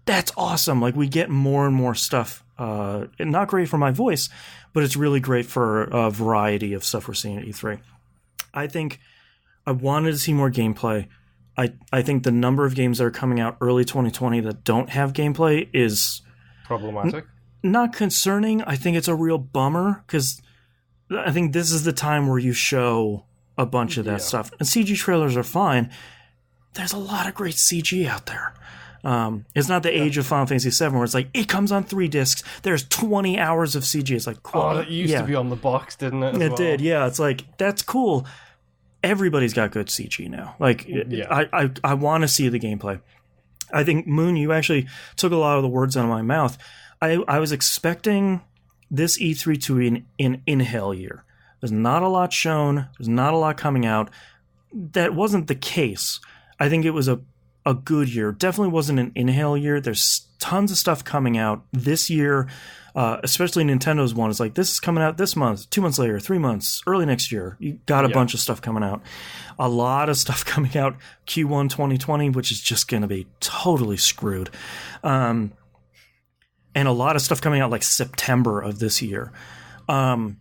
That's awesome. Like, we get more and more stuff. Not great for my voice, but it's really great for a variety of stuff we're seeing at E3. I think I wanted to see more gameplay. I think the number of games that are coming out early 2020 that don't have gameplay is problematic. Not concerning. I think it's a real bummer because I think this is the time where you show a bunch of that stuff. And CG trailers are fine. There's a lot of great CG out there. It's not the age of Final Fantasy VII where it's like, it comes on 3 discs. There's 20 hours of CG. It's like, cool. Oh, that used to be on the box, didn't it? It did, yeah. It's like, that's cool. Everybody's got good CG now. Like, I want to see the gameplay. I think, Moon, you actually took a lot of the words out of my mouth. I was expecting this E3 to be an inhale year. There's not a lot shown. There's not a lot coming out. That wasn't the case. I think it was a good year. Definitely wasn't an inhale year. There's tons of stuff coming out this year, especially Nintendo's one. It's like, this is coming out this month, 2 months later, 3 months, early next year. You got a bunch of stuff coming out. A lot of stuff coming out Q1 2020, which is just going to be totally screwed. And a lot of stuff coming out like September of this year. But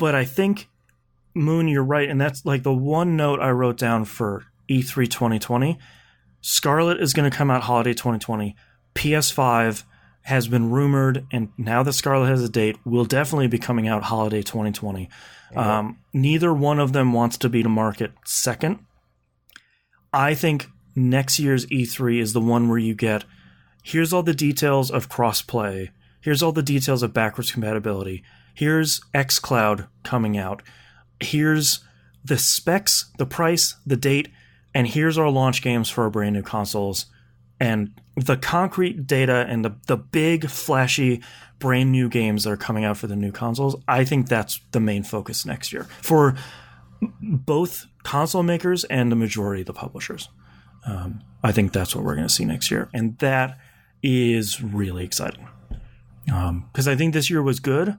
I think, Moon, you're right. And that's like the one note I wrote down for E3 2020. Scarlet is going to come out holiday 2020. PS5 has been rumored, and now that Scarlet has a date, will definitely be coming out holiday 2020. Neither one of them wants to be to market second. I think next year's E3 is the one where you get, here's all the details of crossplay. Here's all the details of backwards compatibility. Here's xCloud coming out. Here's the specs, the price, the date, and here's our launch games for our brand new consoles. And the concrete data and the big, flashy, brand new games that are coming out for the new consoles, I think that's the main focus next year for both console makers and the majority of the publishers. I think that's what we're going to see next year. And that is really exciting. Because I think this year was good.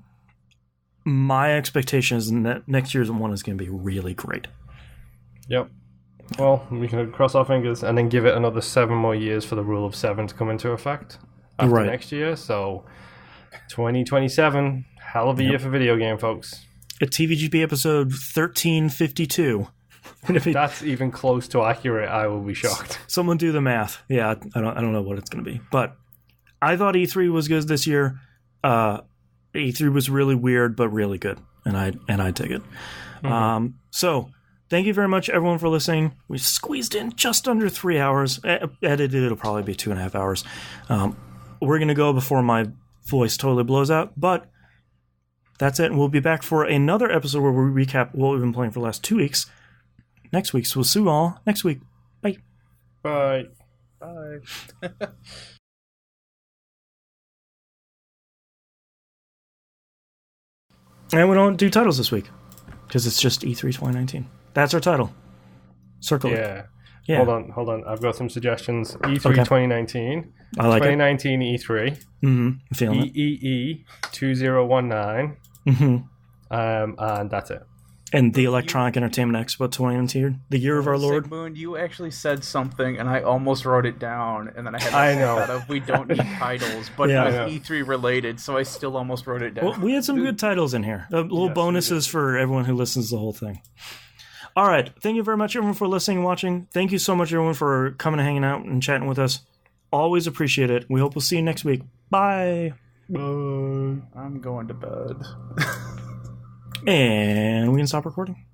My expectation is that next year's one is going to be really great. Yep. Well, we can cross our fingers and then give it another 7 more years for the rule of 7 to come into effect after next year. So 2027, hell of a year for video game, folks. At TVGP episode 1352. If that's even close to accurate, I will be shocked. Someone do the math. Yeah, I don't know what it's going to be. But I thought E3 was good this year. E3 was really weird, but really good. And I dig it. Mm-hmm. So thank you very much, everyone, for listening. We squeezed in just under 3 hours. Edited, it'll probably be 2.5 hours. We're going to go before my voice totally blows out. But that's it. And we'll be back for another episode where we recap what we've been playing for the last 2 weeks. Next week. So we'll see you all next week. Bye. Bye. Bye. And we don't do titles this week because it's just E3 2019. That's our title. Circle it. Yeah. Hold on. I've got some suggestions. E3 2019. I like 2019 E3. Mm-hmm. I'm feeling it. EEE 2019. Mm-hmm. And that's it. And the Electronic Entertainment Expo 2019, the year of our Lord. Moon, you actually said something, and I almost wrote it down, and then I had to out of we don't need titles, but it was E3 related, so I still almost wrote it down. Well, we had some good titles in here. Little bonuses for everyone who listens to the whole thing. All right. Thank you very much, everyone, for listening and watching. Thank you so much, everyone, for coming and hanging out and chatting with us. Always appreciate it. We hope we'll see you next week. Bye. Bye. I'm going to bed. And we can stop recording.